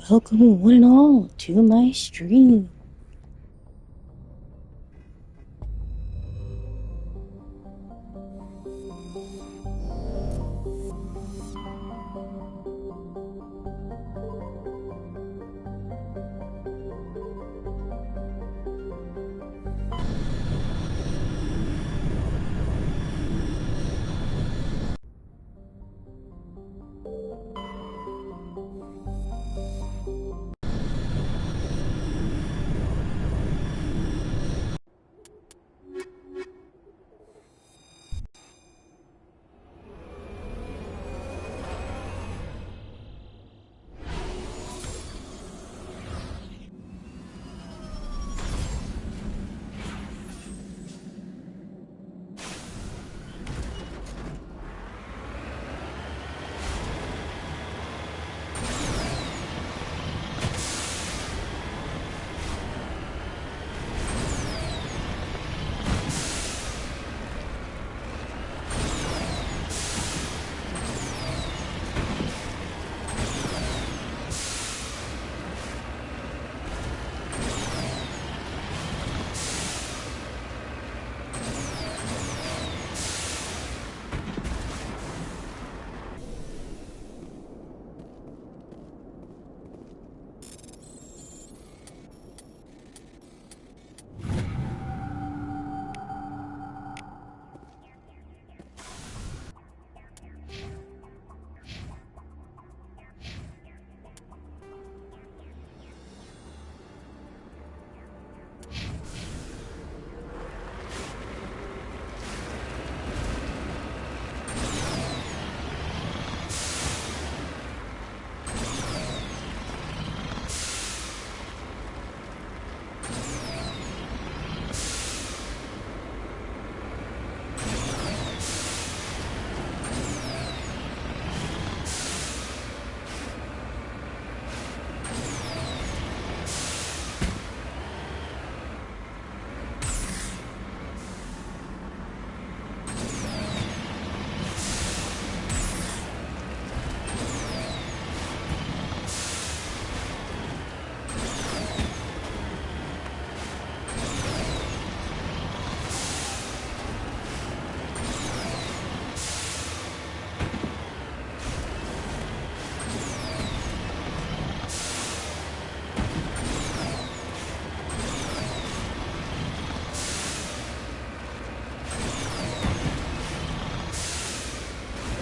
Welcome one and all to my stream.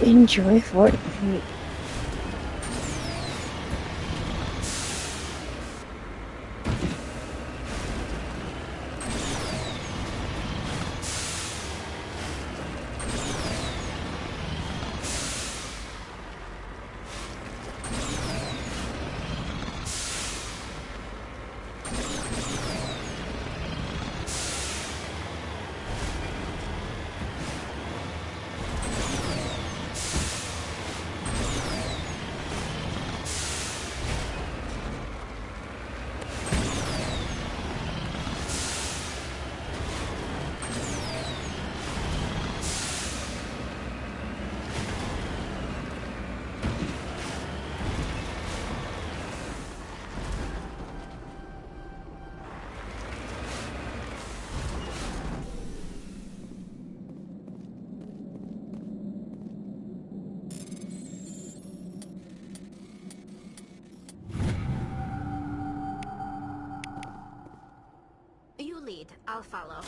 Enjoy Fortnite. You lead, I'll follow.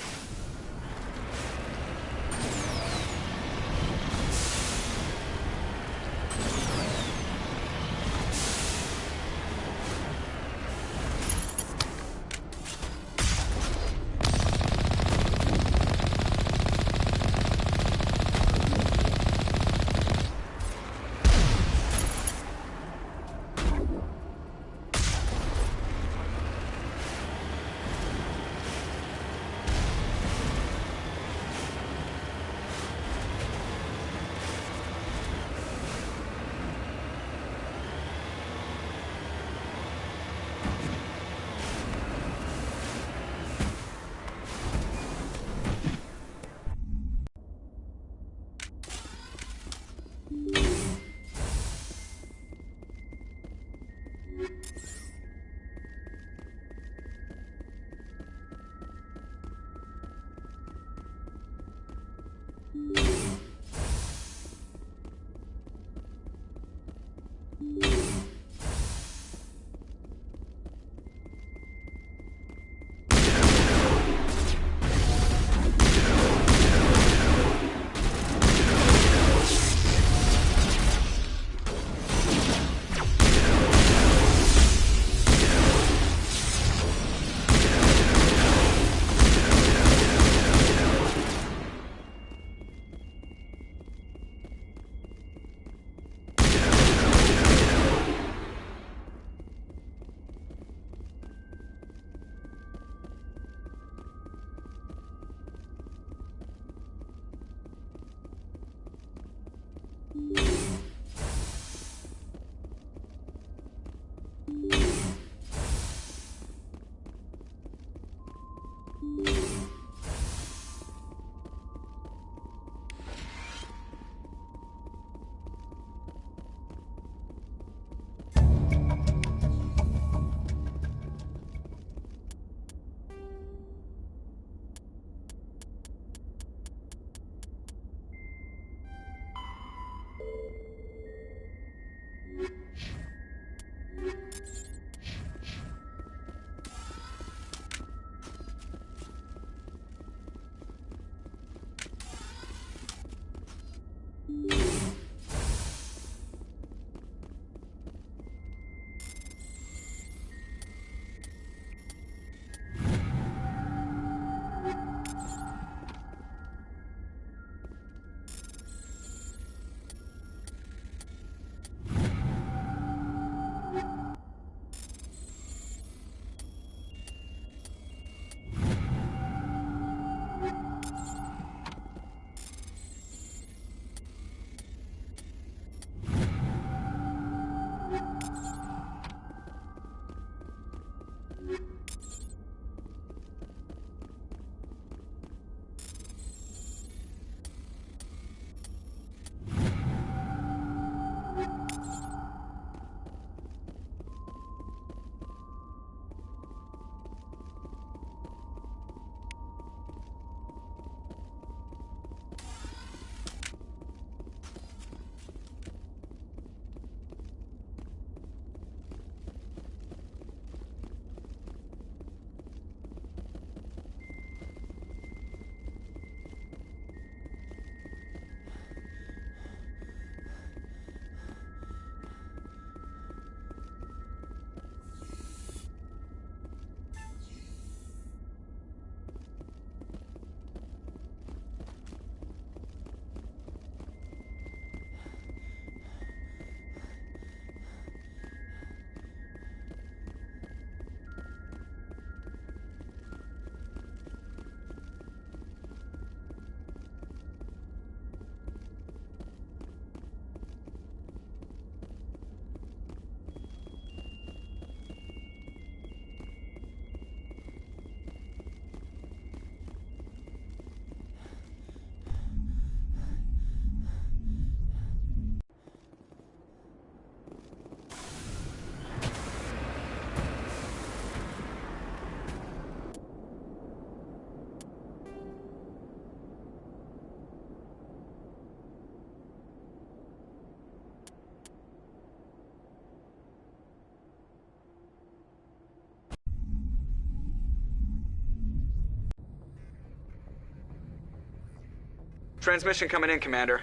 Transmission coming in, Commander.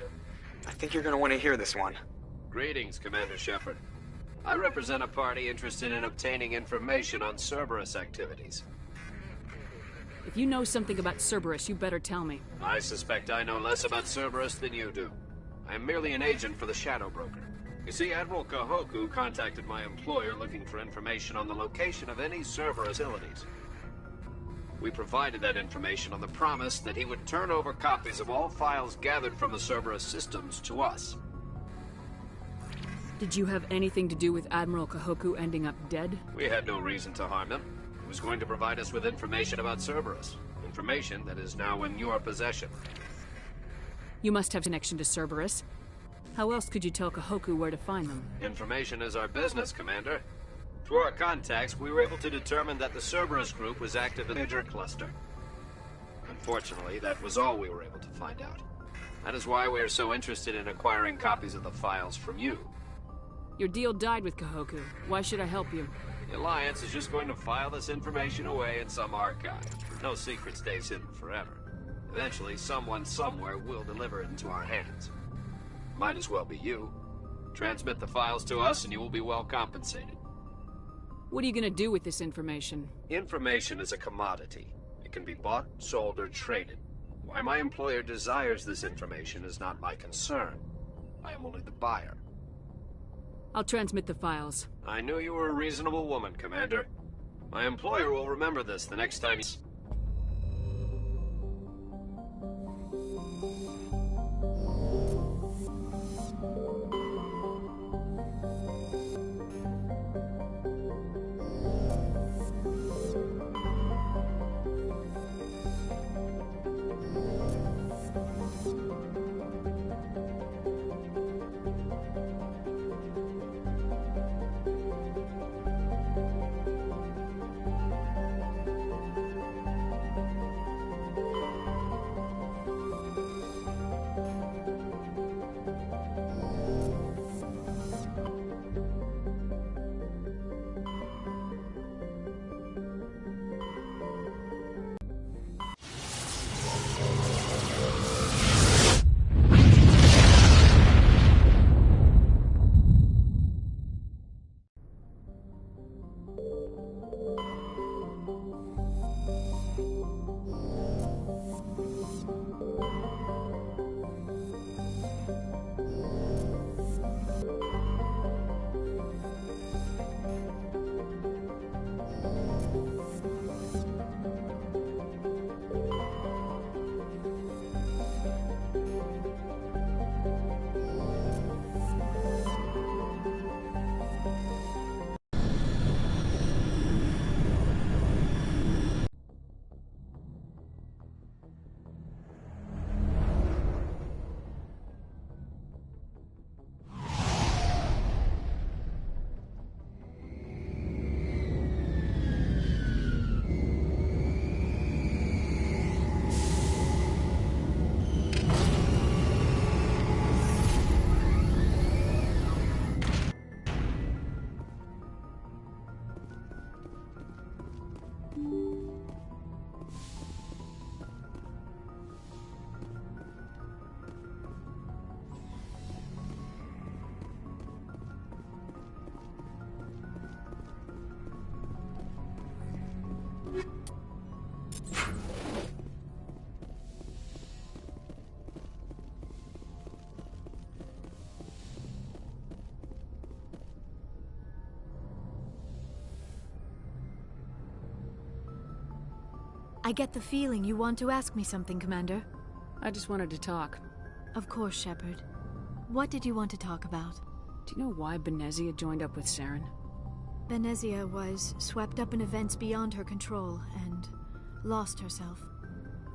I think you're gonna want to hear this one. Greetings, Commander Shepard. I represent a party interested in obtaining information on Cerberus activities. If you know something about Cerberus, you better tell me. I suspect I know less about Cerberus than you do. I am merely an agent for the Shadow Broker. You see, Admiral Kahoku contacted my employer looking for information on the location of any Cerberus facilities. We provided that information on the promise that he would turn over copies of all files gathered from the Cerberus systems to us. Did you have anything to do with Admiral Kahoku ending up dead? We had no reason to harm him. He was going to provide us with information about Cerberus. Information that is now in your possession. You must have connection to Cerberus. How else could you tell Kahoku where to find them? Information is our business, Commander. Through our contacts, we were able to determine that the Cerberus group was active in the major cluster. Unfortunately, that was all we were able to find out. That is why we are so interested in acquiring copies of the files from you. Your deal died with Kahoku. Why should I help you? The Alliance is just going to file this information away in some archive. No secret stays hidden forever. Eventually, someone somewhere will deliver it into our hands. Might as well be you. Transmit the files to us and you will be well compensated. What are you gonna do with this information? Information is a commodity. It can be bought, sold, or traded. Why my employer desires this information is not my concern. I am only the buyer. I'll transmit the files. I knew you were a reasonable woman, Commander. My employer will remember this the next time he's... I get the feeling you want to ask me something, Commander. I just wanted to talk. Of course, Shepard. What did you want to talk about? Do you know why Benezia joined up with Saren? Benezia was swept up in events beyond her control and lost herself.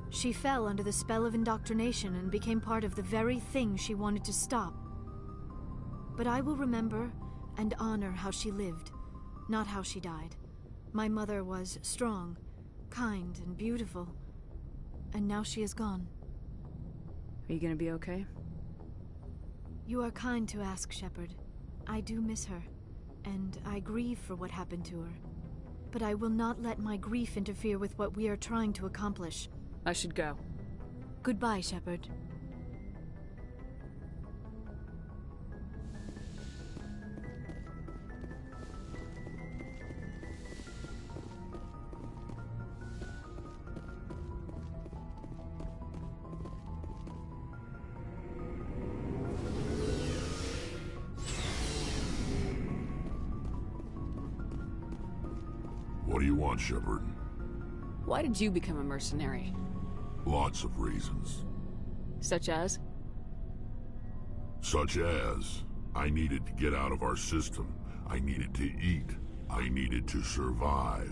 She fell under the spell of indoctrination and became part of the very thing she wanted to stop. But I will remember and honor how she lived, not how she died. My mother was strong, kind, and beautiful, and now she is gone. Are you gonna be okay? You are kind to ask, Shepard. I do miss her, and I grieve for what happened to her. But I will not let my grief interfere with what we are trying to accomplish. I should go. Goodbye, Shepard. What do you want, Shepard? Why did you become a mercenary? Lots of reasons. Such as? Such as, I needed to get out of our system. I needed to eat. I needed to survive.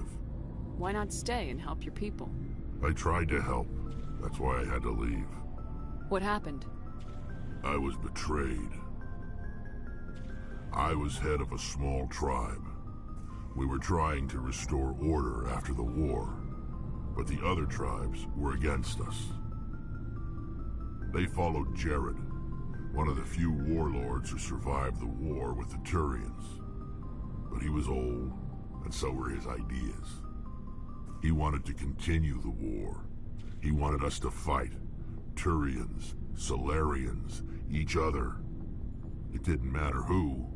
Why not stay and help your people? I tried to help. That's why I had to leave. What happened? I was betrayed. I was head of a small tribe. We were trying to restore order after the war, but the other tribes were against us. They followed Jared, one of the few warlords who survived the war with the Turians. But he was old, and so were his ideas. He wanted to continue the war. He wanted us to fight. Turians, Solarians, each other. It didn't matter who,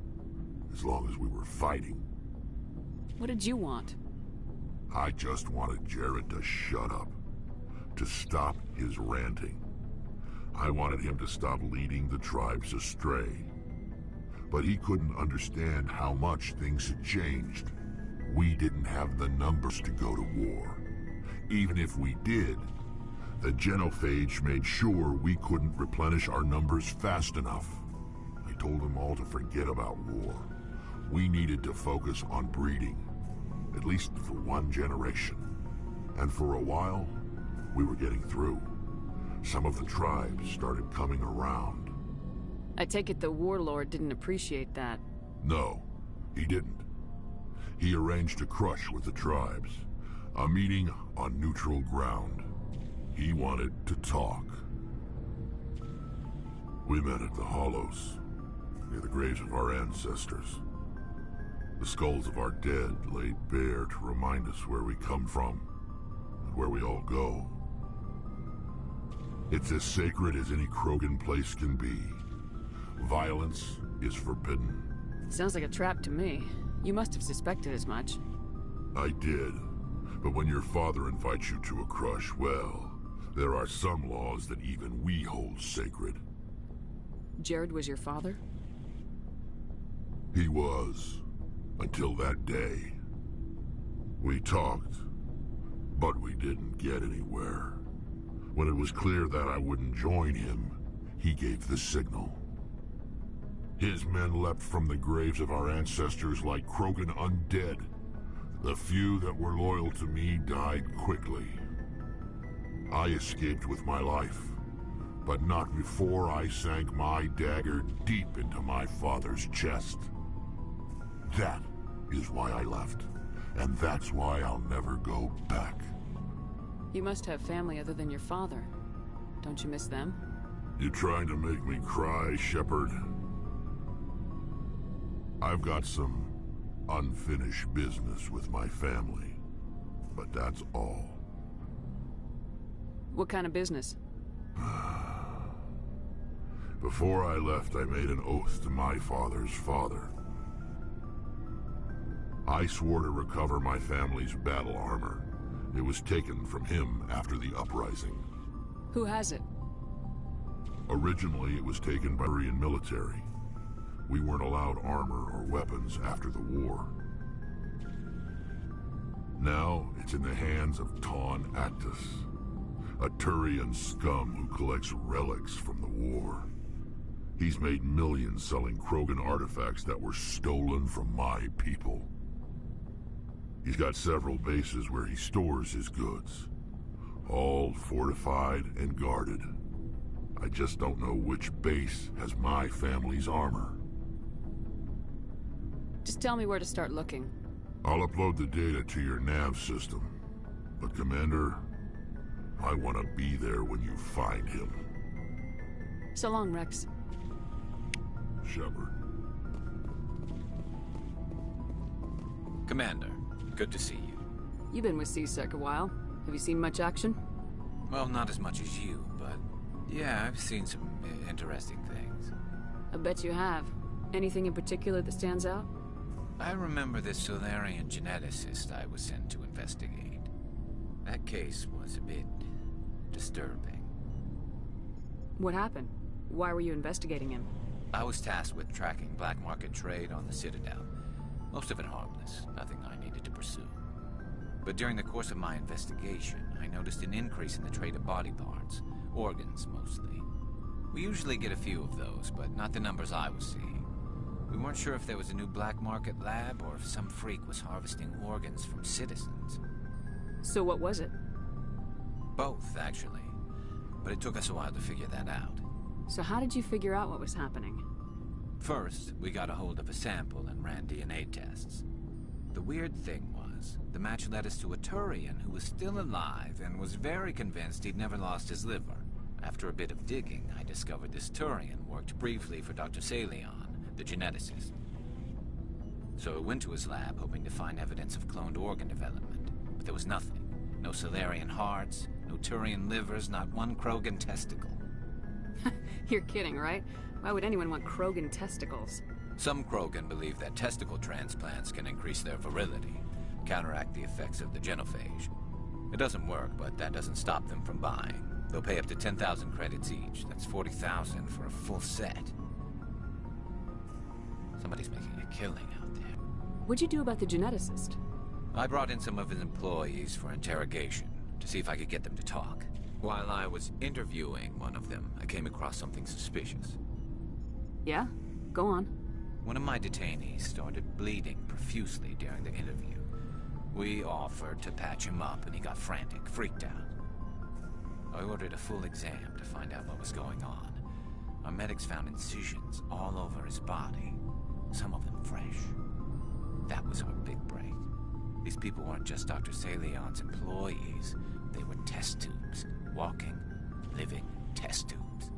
as long as we were fighting. What did you want? I just wanted Jared to shut up, to stop his ranting. I wanted him to stop leading the tribes astray. But he couldn't understand how much things had changed. We didn't have the numbers to go to war. Even if we did, the genophage made sure we couldn't replenish our numbers fast enough. I told them all to forget about war. We needed to focus on breeding, at least for one generation. And for a while, we were getting through. Some of the tribes started coming around. I take it the warlord didn't appreciate that. No, he didn't. He arranged a crush with the tribes, a meeting on neutral ground. He wanted to talk. We met at the Hollows, near the graves of our ancestors. The skulls of our dead laid bare to remind us where we come from, and where we all go. It's as sacred as any Krogan place can be. Violence is forbidden. Sounds like a trap to me. You must have suspected as much. I did. But when your father invites you to a crush, well, there are some laws that even we hold sacred. Jared was your father? He was. Until that day. We talked, but we didn't get anywhere. When it was clear that I wouldn't join him, he gave the signal. His men leapt from the graves of our ancestors like Krogan undead. The few that were loyal to me died quickly. I escaped with my life, but not before I sank my dagger deep into my father's chest. That is why I left, and that's why I'll never go back. You must have family other than your father. Don't you miss them? You trying to make me cry, Shepard? I've got some unfinished business with my family, but that's all. What kind of business? Before I left, I made an oath to my father's father. I swore to recover my family's battle armor. It was taken from him after the uprising. Who has it? Originally, it was taken by the Turian military. We weren't allowed armor or weapons after the war. Now, it's in the hands of Taun Actus, a Turian scum who collects relics from the war. He's made millions selling Krogan artifacts that were stolen from my people. He's got several bases where he stores his goods, all fortified and guarded. I just don't know which base has my family's armor. Just tell me where to start looking. I'll upload the data to your nav system. But Commander, I want to be there when you find him. So long, Rex. Shepard. Commander, good to see you. You've been with C-Sec a while. Have you seen much action? Well, not as much as you, but yeah, I've seen some interesting things. I bet you have. Anything in particular that stands out? I remember this Solarian geneticist I was sent to investigate. That case was a bit disturbing. What happened? Why were you investigating him? I was tasked with tracking black market trade on the Citadel. Most of it harmless, nothing I needed to pursue. But during the course of my investigation, I noticed an increase in the trade of body parts, organs mostly. We usually get a few of those, but not the numbers I was seeing. We weren't sure if there was a new black market lab or if some freak was harvesting organs from citizens. So what was it? Both, actually. But it took us a while to figure that out. So how did you figure out what was happening? First, we got a hold of a sample and ran DNA tests. The weird thing was, the match led us to a Turian who was still alive and was very convinced he'd never lost his liver. After a bit of digging, I discovered this Turian worked briefly for Dr. Salion, the geneticist. So I went to his lab hoping to find evidence of cloned organ development, but there was nothing. No Salarian hearts, no Turian livers, not one Krogan testicle. You're kidding, right? Why would anyone want Krogan testicles? Some Krogan believe that testicle transplants can increase their virility, counteract the effects of the genophage. It doesn't work, but that doesn't stop them from buying. They'll pay up to 10,000 credits each. That's 40,000 for a full set. Somebody's making a killing out there. What'd you do about the geneticist? I brought in some of his employees for interrogation, to see if I could get them to talk. While I was interviewing one of them, I came across something suspicious. Yeah? Go on. One of my detainees started bleeding profusely during the interview. We offered to patch him up, and he got frantic, freaked out. I ordered a full exam to find out what was going on. Our medics found incisions all over his body, some of them fresh. That was our big break. These people weren't just Dr. Salion's employees. They were test tubes. Walking, living test tubes.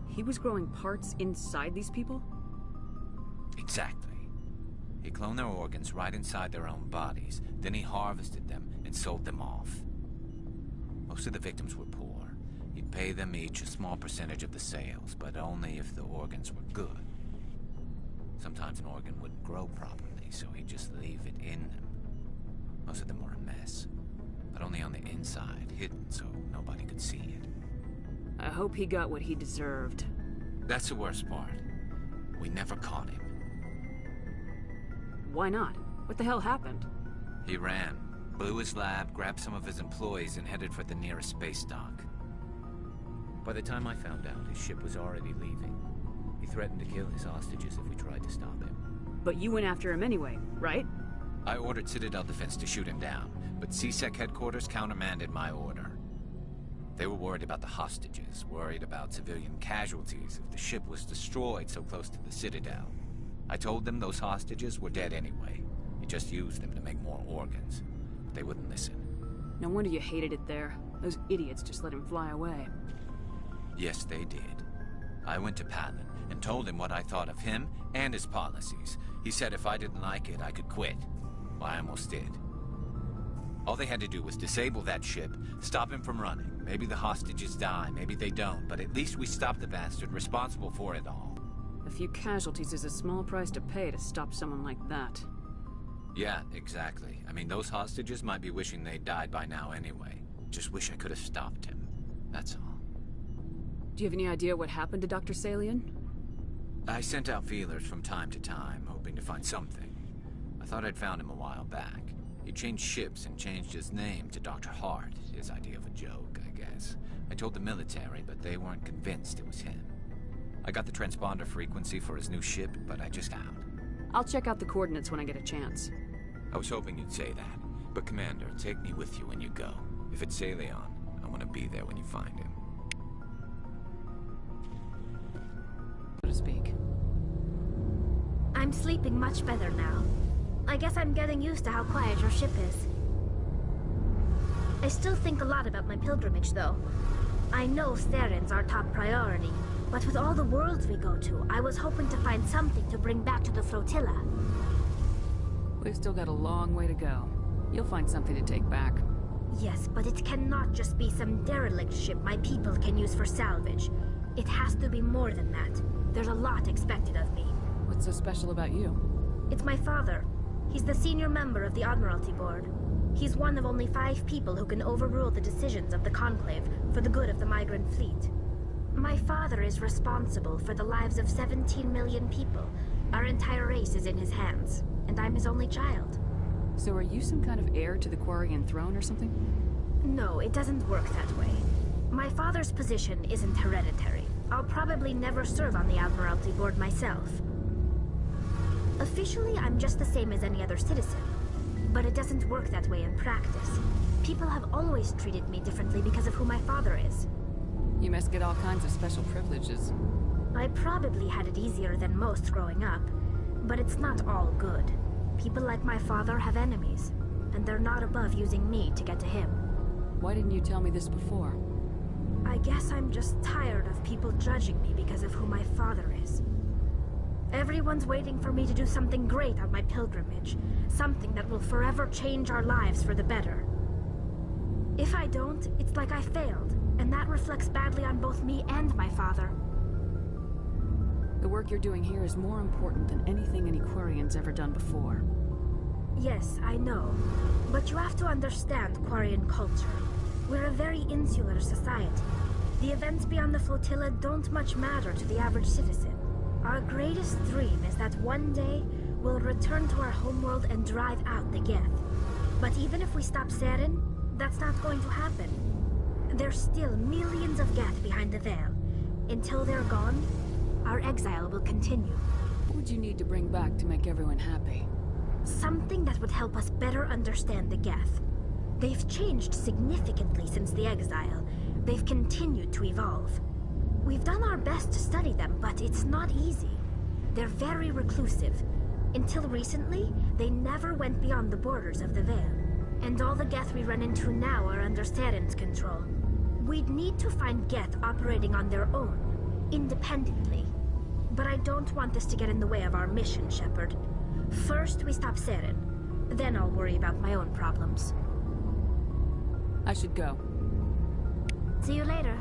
He was growing parts inside these people? Exactly. He cloned their organs right inside their own bodies. Then he harvested them and sold them off. Most of the victims were poor. He'd pay them each a small percentage of the sales, but only if the organs were good. Sometimes an organ wouldn't grow properly, so he'd just leave it in them. Most of them were a mess, but only on the inside, hidden so nobody could see it. I hope he got what he deserved. That's the worst part. We never caught him. Why not? What the hell happened? He ran, blew his lab, grabbed some of his employees, and headed for the nearest space dock. By the time I found out, his ship was already leaving. He threatened to kill his hostages if we tried to stop him. But you went after him anyway, right? I ordered Citadel Defense to shoot him down, but CSEC headquarters countermanded my order. They were worried about the hostages, worried about civilian casualties if the ship was destroyed so close to the Citadel. I told them those hostages were dead anyway. He just used them to make more organs. But they wouldn't listen. No wonder you hated it there. Those idiots just let him fly away. Yes, they did. I went to Palin and told him what I thought of him and his policies. He said if I didn't like it, I could quit. Well, I almost did. All they had to do was disable that ship, stop him from running. Maybe the hostages die, maybe they don't, but at least we stopped the bastard responsible for it all. A few casualties is a small price to pay to stop someone like that. Yeah, exactly. I mean, those hostages might be wishing they'd died by now anyway. Just wish I could have stopped him. That's all. Do you have any idea what happened to Dr. Salion? I sent out feelers from time to time, hoping to find something. I thought I'd found him a while back. He changed ships and changed his name to Dr. Hart, his idea of a joke, I guess. I told the military, but they weren't convinced it was him. I got the transponder frequency for his new ship, but I just out. I'll check out the coordinates when I get a chance. I was hoping you'd say that. But Commander, take me with you when you go. If it's Salion, I want to be there when you find him. So to speak. I'm sleeping much better now. I guess I'm getting used to how quiet your ship is. I still think a lot about my pilgrimage, though. I know Theron's our top priority, but with all the worlds we go to, I was hoping to find something to bring back to the flotilla. We've still got a long way to go. You'll find something to take back. Yes, but it cannot just be some derelict ship my people can use for salvage. It has to be more than that. There's a lot expected of me. What's so special about you? It's my father. He's the senior member of the Admiralty Board. He's one of only 5 people who can overrule the decisions of the Conclave for the good of the migrant fleet. My father is responsible for the lives of 17 million people. Our entire race is in his hands, and I'm his only child. So are you some kind of heir to the Quarian throne or something? No, it doesn't work that way. My father's position isn't hereditary. I'll probably never serve on the Admiralty Board myself. Officially, I'm just the same as any other citizen. But it doesn't work that way in practice. People have always treated me differently because of who my father is. You must get all kinds of special privileges. I probably had it easier than most growing up, but it's not all good. People like my father have enemies, and they're not above using me to get to him. Why didn't you tell me this before? I guess I'm just tired of people judging me because of who my father is. Everyone's waiting for me to do something great on my pilgrimage. Something that will forever change our lives for the better. If I don't, it's like I failed, and that reflects badly on both me and my father. The work you're doing here is more important than anything any Quarian's ever done before. Yes, I know. But you have to understand Quarian culture. We're a very insular society. The events beyond the flotilla don't much matter to the average citizen. Our greatest dream is that one day we'll return to our homeworld and drive out the Geth. But even if we stop Saren, that's not going to happen. There's still millions of Geth behind the veil. Until they're gone, our exile will continue. What would you need to bring back to make everyone happy? Something that would help us better understand the Geth. They've changed significantly since the exile. They've continued to evolve. We've done our best to study them, but it's not easy. They're very reclusive. Until recently, they never went beyond the borders of the Veil. And all the Geth we run into now are under Saren's control. We'd need to find Geth operating on their own, independently. But I don't want this to get in the way of our mission, Shepard. First, we stop Saren. Then I'll worry about my own problems. I should go. See you later.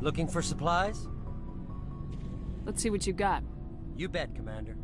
Looking for supplies? Let's see what you got. You bet, Commander.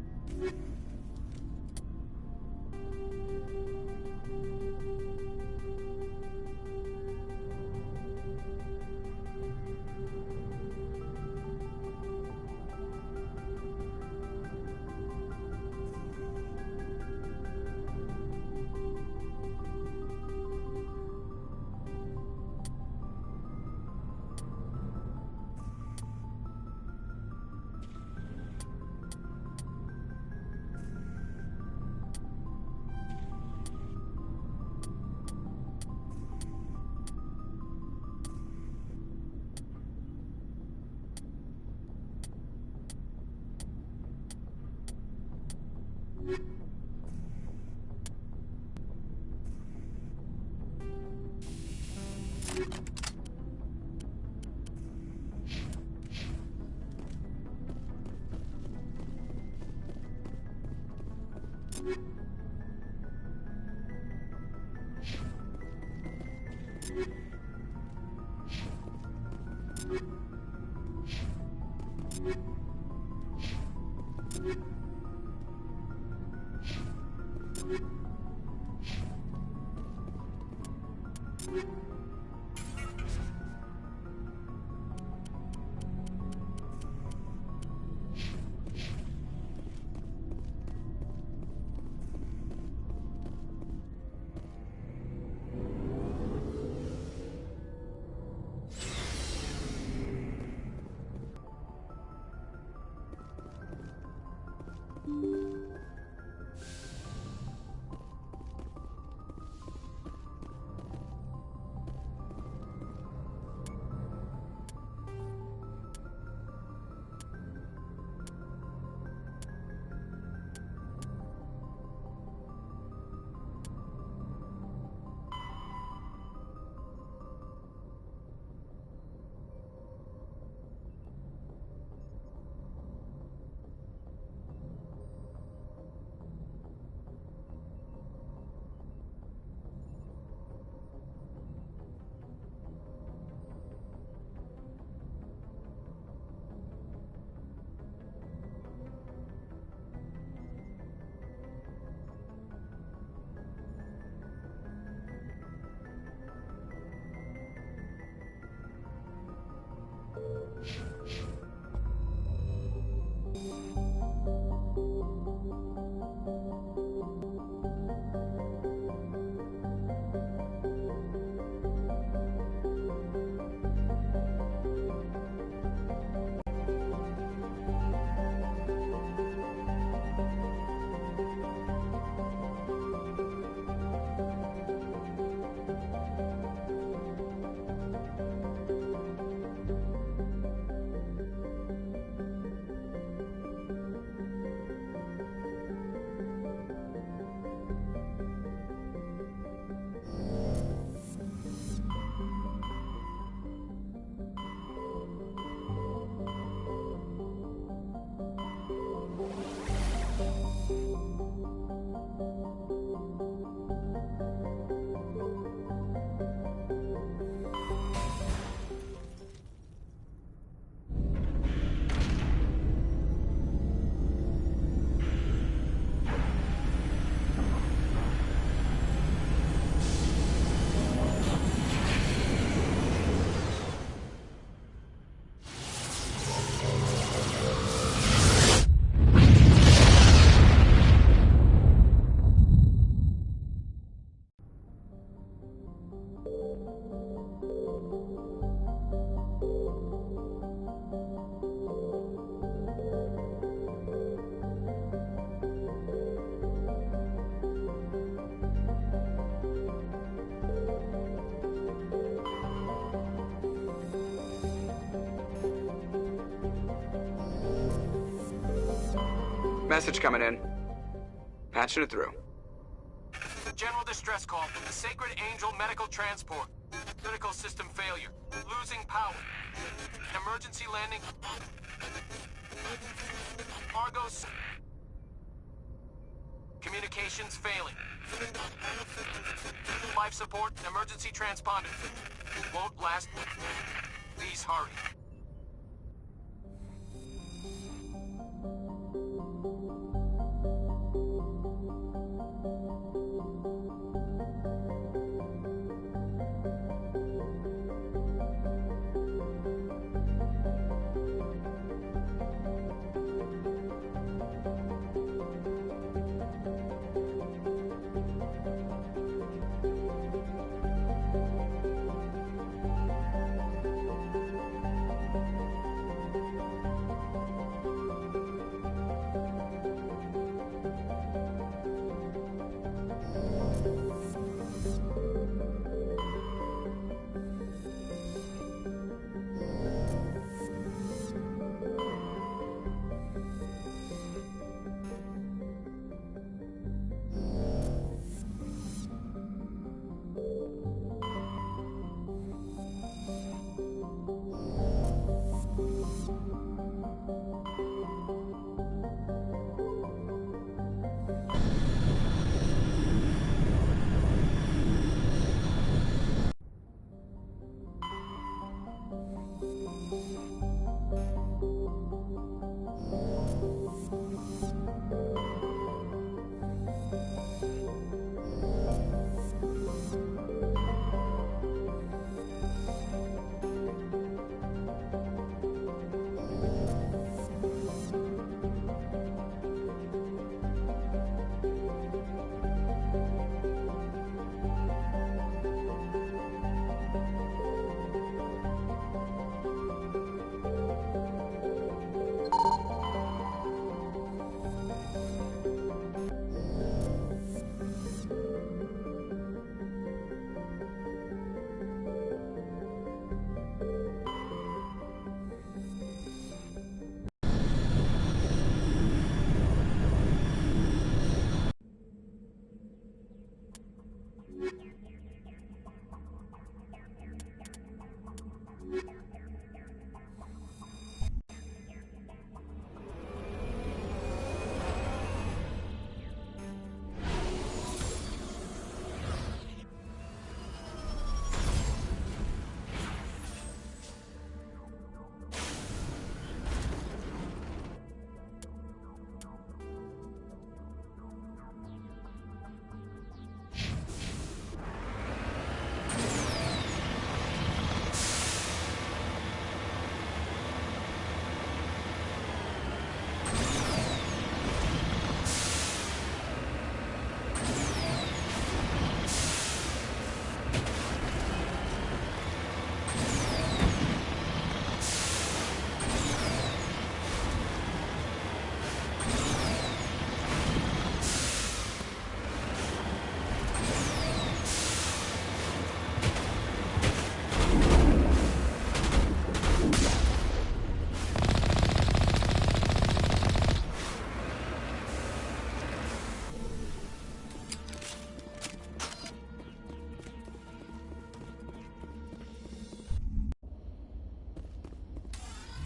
message coming in. Patching it through. General distress call from the Sacred Angel Medical Transport. Critical system failure. Losing power. Emergency landing. Argos. Communications failing. Life support, emergency transponder. Won't last. Please hurry.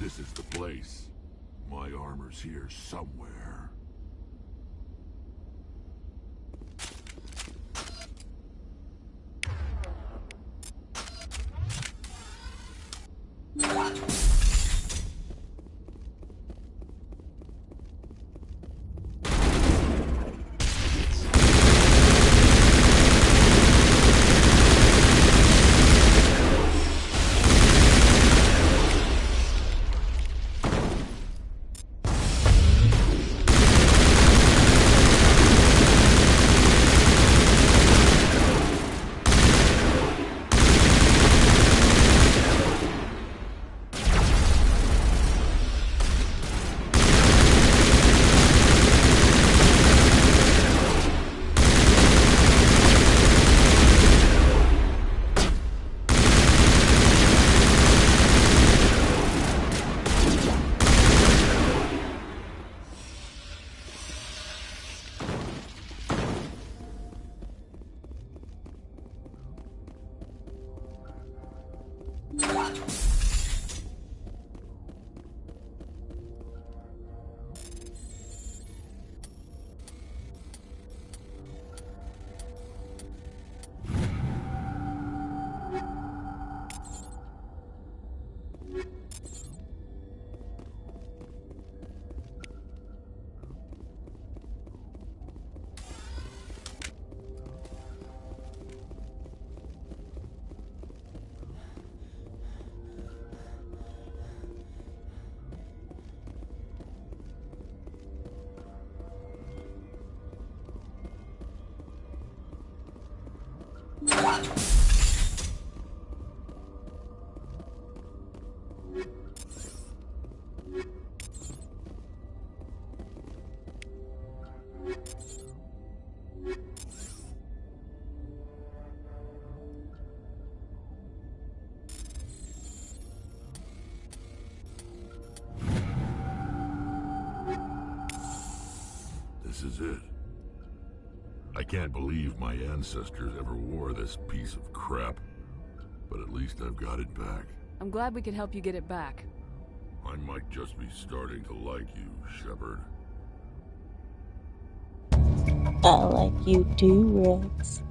This is the place. My armor's here somewhere. This is it. I can't believe my ancestors ever wore this piece of crap. But at least I've got it back. I'm glad we could help you get it back. I might just be starting to like you, Shepard. I like you too, Rex.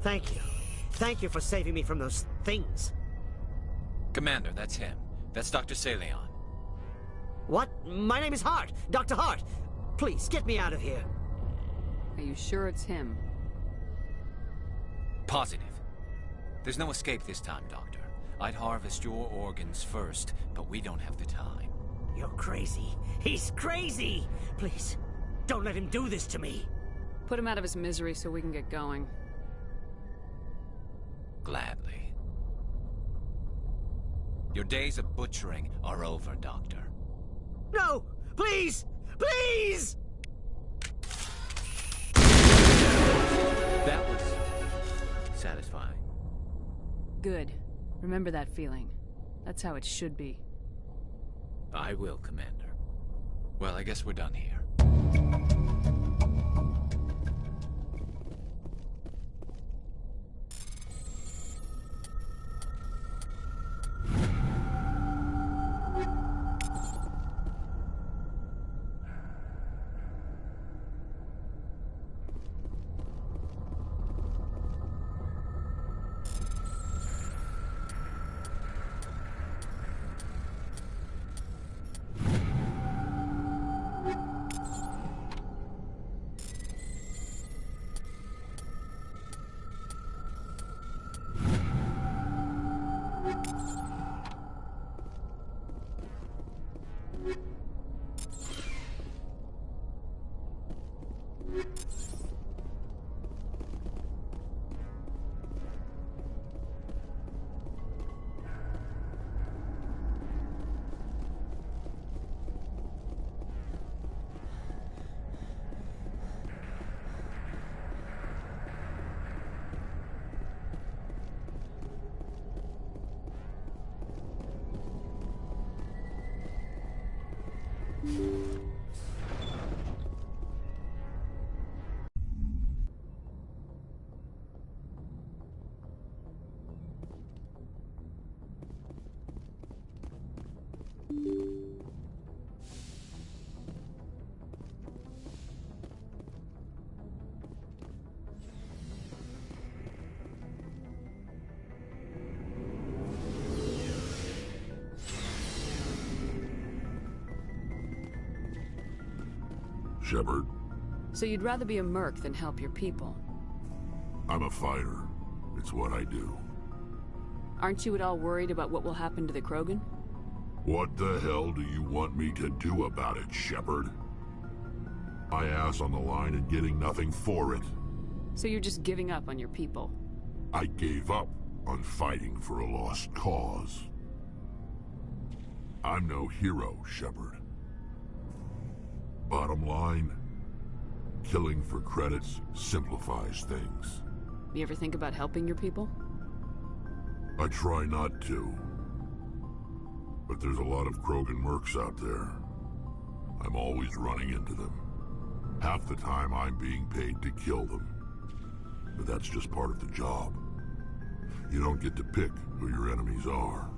Thank you. Thank you for saving me from those things. Commander, that's him. That's Dr. Saleon. What? My name is Hart. Dr. Hart. Please, get me out of here. Are you sure it's him? Positive. There's no escape this time, Doctor. I'd harvest your organs first, but we don't have the time. You're crazy. He's crazy! Please, don't let him do this to me. Put him out of his misery so we can get going. Gladly. Your days of butchering are over, Doctor. No! Please! Please! That was satisfying. Good. Remember that feeling. That's how it should be. I will, Commander. Well, I guess we're done here. Shepard, So you'd rather be a merc than help your people? I'm a fighter. It's what I do. Aren't you at all worried about what will happen to the Krogan? What the hell do you want me to do about it, Shepard? My ass on the line and getting nothing for it. So you're just giving up on your people? I gave up on fighting for a lost cause. I'm no hero, Shepard. Bottom line, killing for credits simplifies things. You ever think about helping your people? I try not to. But there's a lot of Krogan mercs out there. I'm always running into them. Half the time I'm being paid to kill them. But that's just part of the job. You don't get to pick who your enemies are.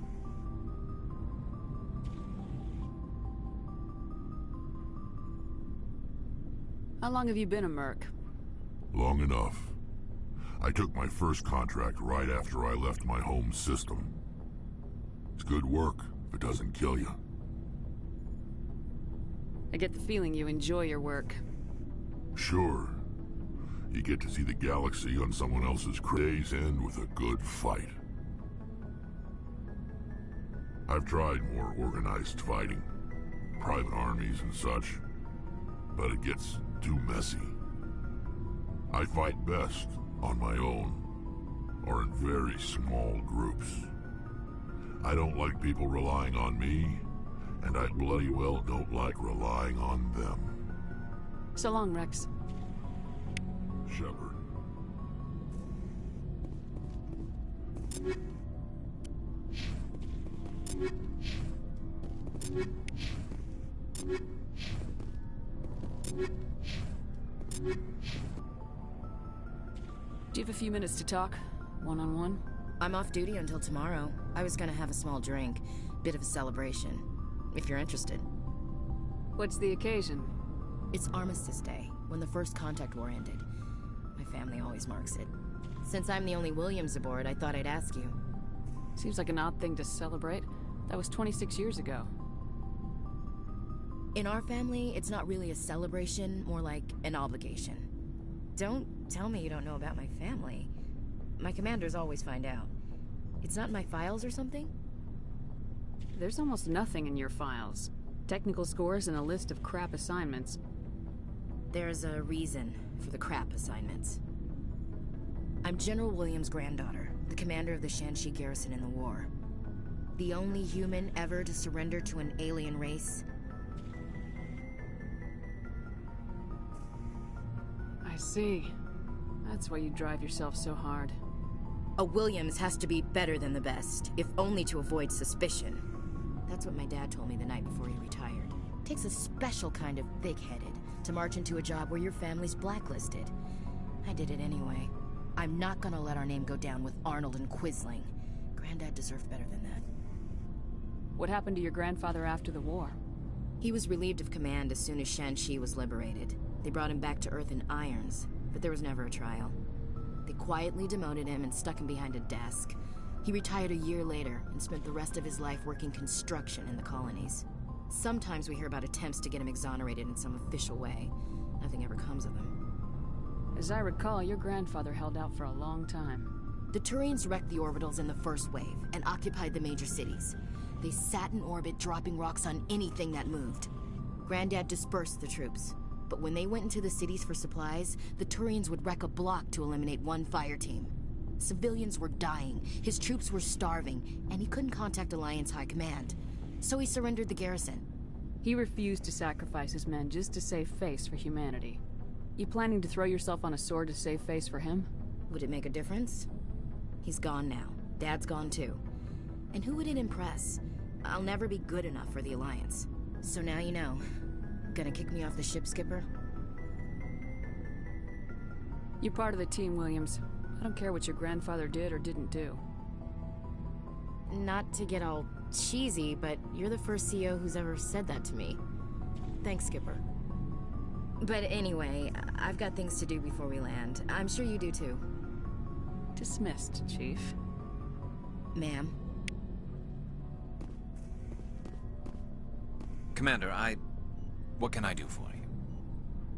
How long have you been a merc? Long enough. I took my first contract right after I left my home system. It's good work if it doesn't kill you. I get the feeling you enjoy your work. Sure. You get to see the galaxy on someone else's days end with a good fight. I've tried more organized fighting, private armies and such, but it gets too messy. I fight best on my own, or in very small groups. I don't like people relying on me, and I bloody well don't like relying on them. So long, Rex. Shepard. Do you have a few minutes to talk? One-on-one? I'm off duty until tomorrow. I was gonna have a small drink. Bit of a celebration. If you're interested. What's the occasion? It's Armistice Day, when the First Contact War ended. My family always marks it. Since I'm the only Williams aboard, I thought I'd ask you. Seems like an odd thing to celebrate. That was 26 years ago. In our family, it's not really a celebration, more like an obligation. Don't tell me you don't know about my family. My commanders always find out. It's not in my files or something? There's almost nothing in your files. Technical scores and a list of crap assignments. There's a reason for the crap assignments. I'm General Williams' granddaughter, the commander of the Shanxi garrison in the war. The only human ever to surrender to an alien race. see. That's why you drive yourself so hard. A Williams has to be better than the best, if only to avoid suspicion. That's what my dad told me the night before he retired. It takes a special kind of thick-headed to march into a job where your family's blacklisted. I did it anyway. I'm not gonna let our name go down with Arnold and Quisling. Granddad deserved better than that. What happened to your grandfather after the war? He was relieved of command as soon as Shanxi was liberated. They brought him back to Earth in irons, but there was never a trial. They quietly demoted him and stuck him behind a desk. He retired a year later and spent the rest of his life working construction in the colonies. Sometimes we hear about attempts to get him exonerated in some official way. Nothing ever comes of them. As I recall, your grandfather held out for a long time. The Turians wrecked the orbitals in the first wave and occupied the major cities. They sat in orbit, dropping rocks on anything that moved. Granddad dispersed the troops, but when they went into the cities for supplies, the Turians would wreck a block to eliminate one fire team. Civilians were dying, his troops were starving, and he couldn't contact Alliance High Command. So he surrendered the garrison. He refused to sacrifice his men just to save face for humanity. You planning to throw yourself on a sword to save face for him? Would it make a difference? He's gone now. Dad's gone too. And who would it impress? I'll never be good enough for the Alliance. So now you know. Gonna kick me off the ship, Skipper? You're part of the team, Williams. I don't care what your grandfather did or didn't do. Not to get all cheesy, but you're the first CEO who's ever said that to me. Thanks, Skipper. But anyway, I've got things to do before we land. I'm sure you do too. Dismissed, Chief. Ma'am. Commander, what can I do for you?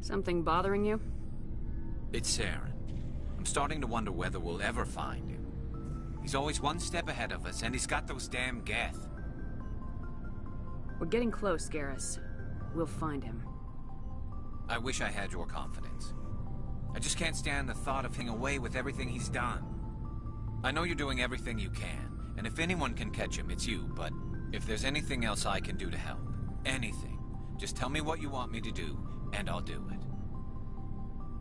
Something bothering you? It's Saren. I'm starting to wonder whether we'll ever find him. He's always one step ahead of us, and he's got those damn Geth. We're getting close, Garrus. We'll find him. I wish I had your confidence. I just can't stand the thought of him away with everything he's done. I know you're doing everything you can, and if anyone can catch him, it's you, but if there's anything else I can do to help, anything, just tell me what you want me to do, and I'll do it.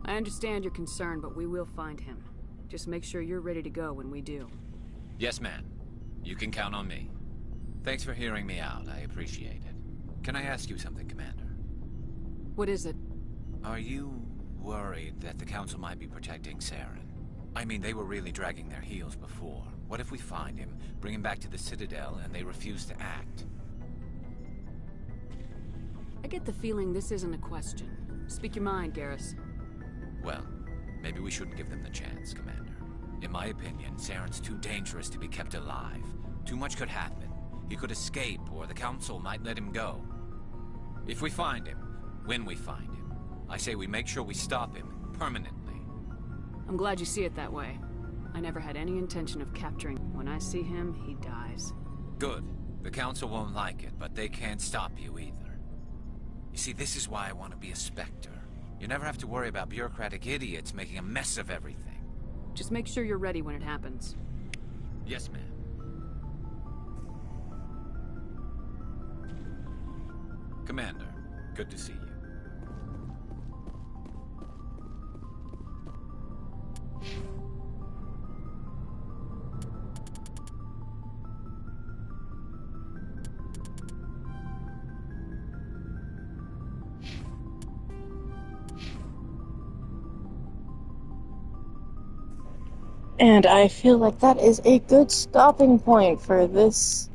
I understand your concern, but we will find him. Just make sure you're ready to go when we do. Yes, ma'am. You can count on me. Thanks for hearing me out. I appreciate it. Can I ask you something, Commander? What is it? Are you worried that the Council might be protecting Saren? I mean, they were really dragging their heels before. What if we find him, bring him back to the Citadel, and they refuse to act? I get the feeling this isn't a question. Speak your mind, Garrus. Well, maybe we shouldn't give them the chance, Commander. In my opinion, Saren's too dangerous to be kept alive. Too much could happen. He could escape, or the Council might let him go. If we find him, when we find him, I say we make sure we stop him permanently. I'm glad you see it that way. I never had any intention of capturing him. When I see him, he dies. Good. The Council won't like it, but they can't stop you either. You see, this is why I want to be a Spectre. You never have to worry about bureaucratic idiots making a mess of everything. Just make sure you're ready when it happens. Yes, ma'am. Commander, good to see you. And I feel like that is a good stopping point for this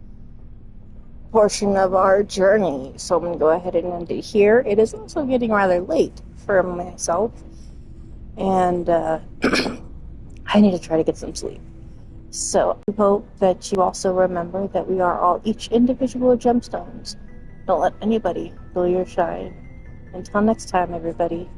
portion of our journey. So I'm going to go ahead and end it here. It is also getting rather late for myself. And I need to try to get some sleep. So I hope that you also remember that we are all each individual gemstones. Don't let anybody steal your shine. Until next time, everybody.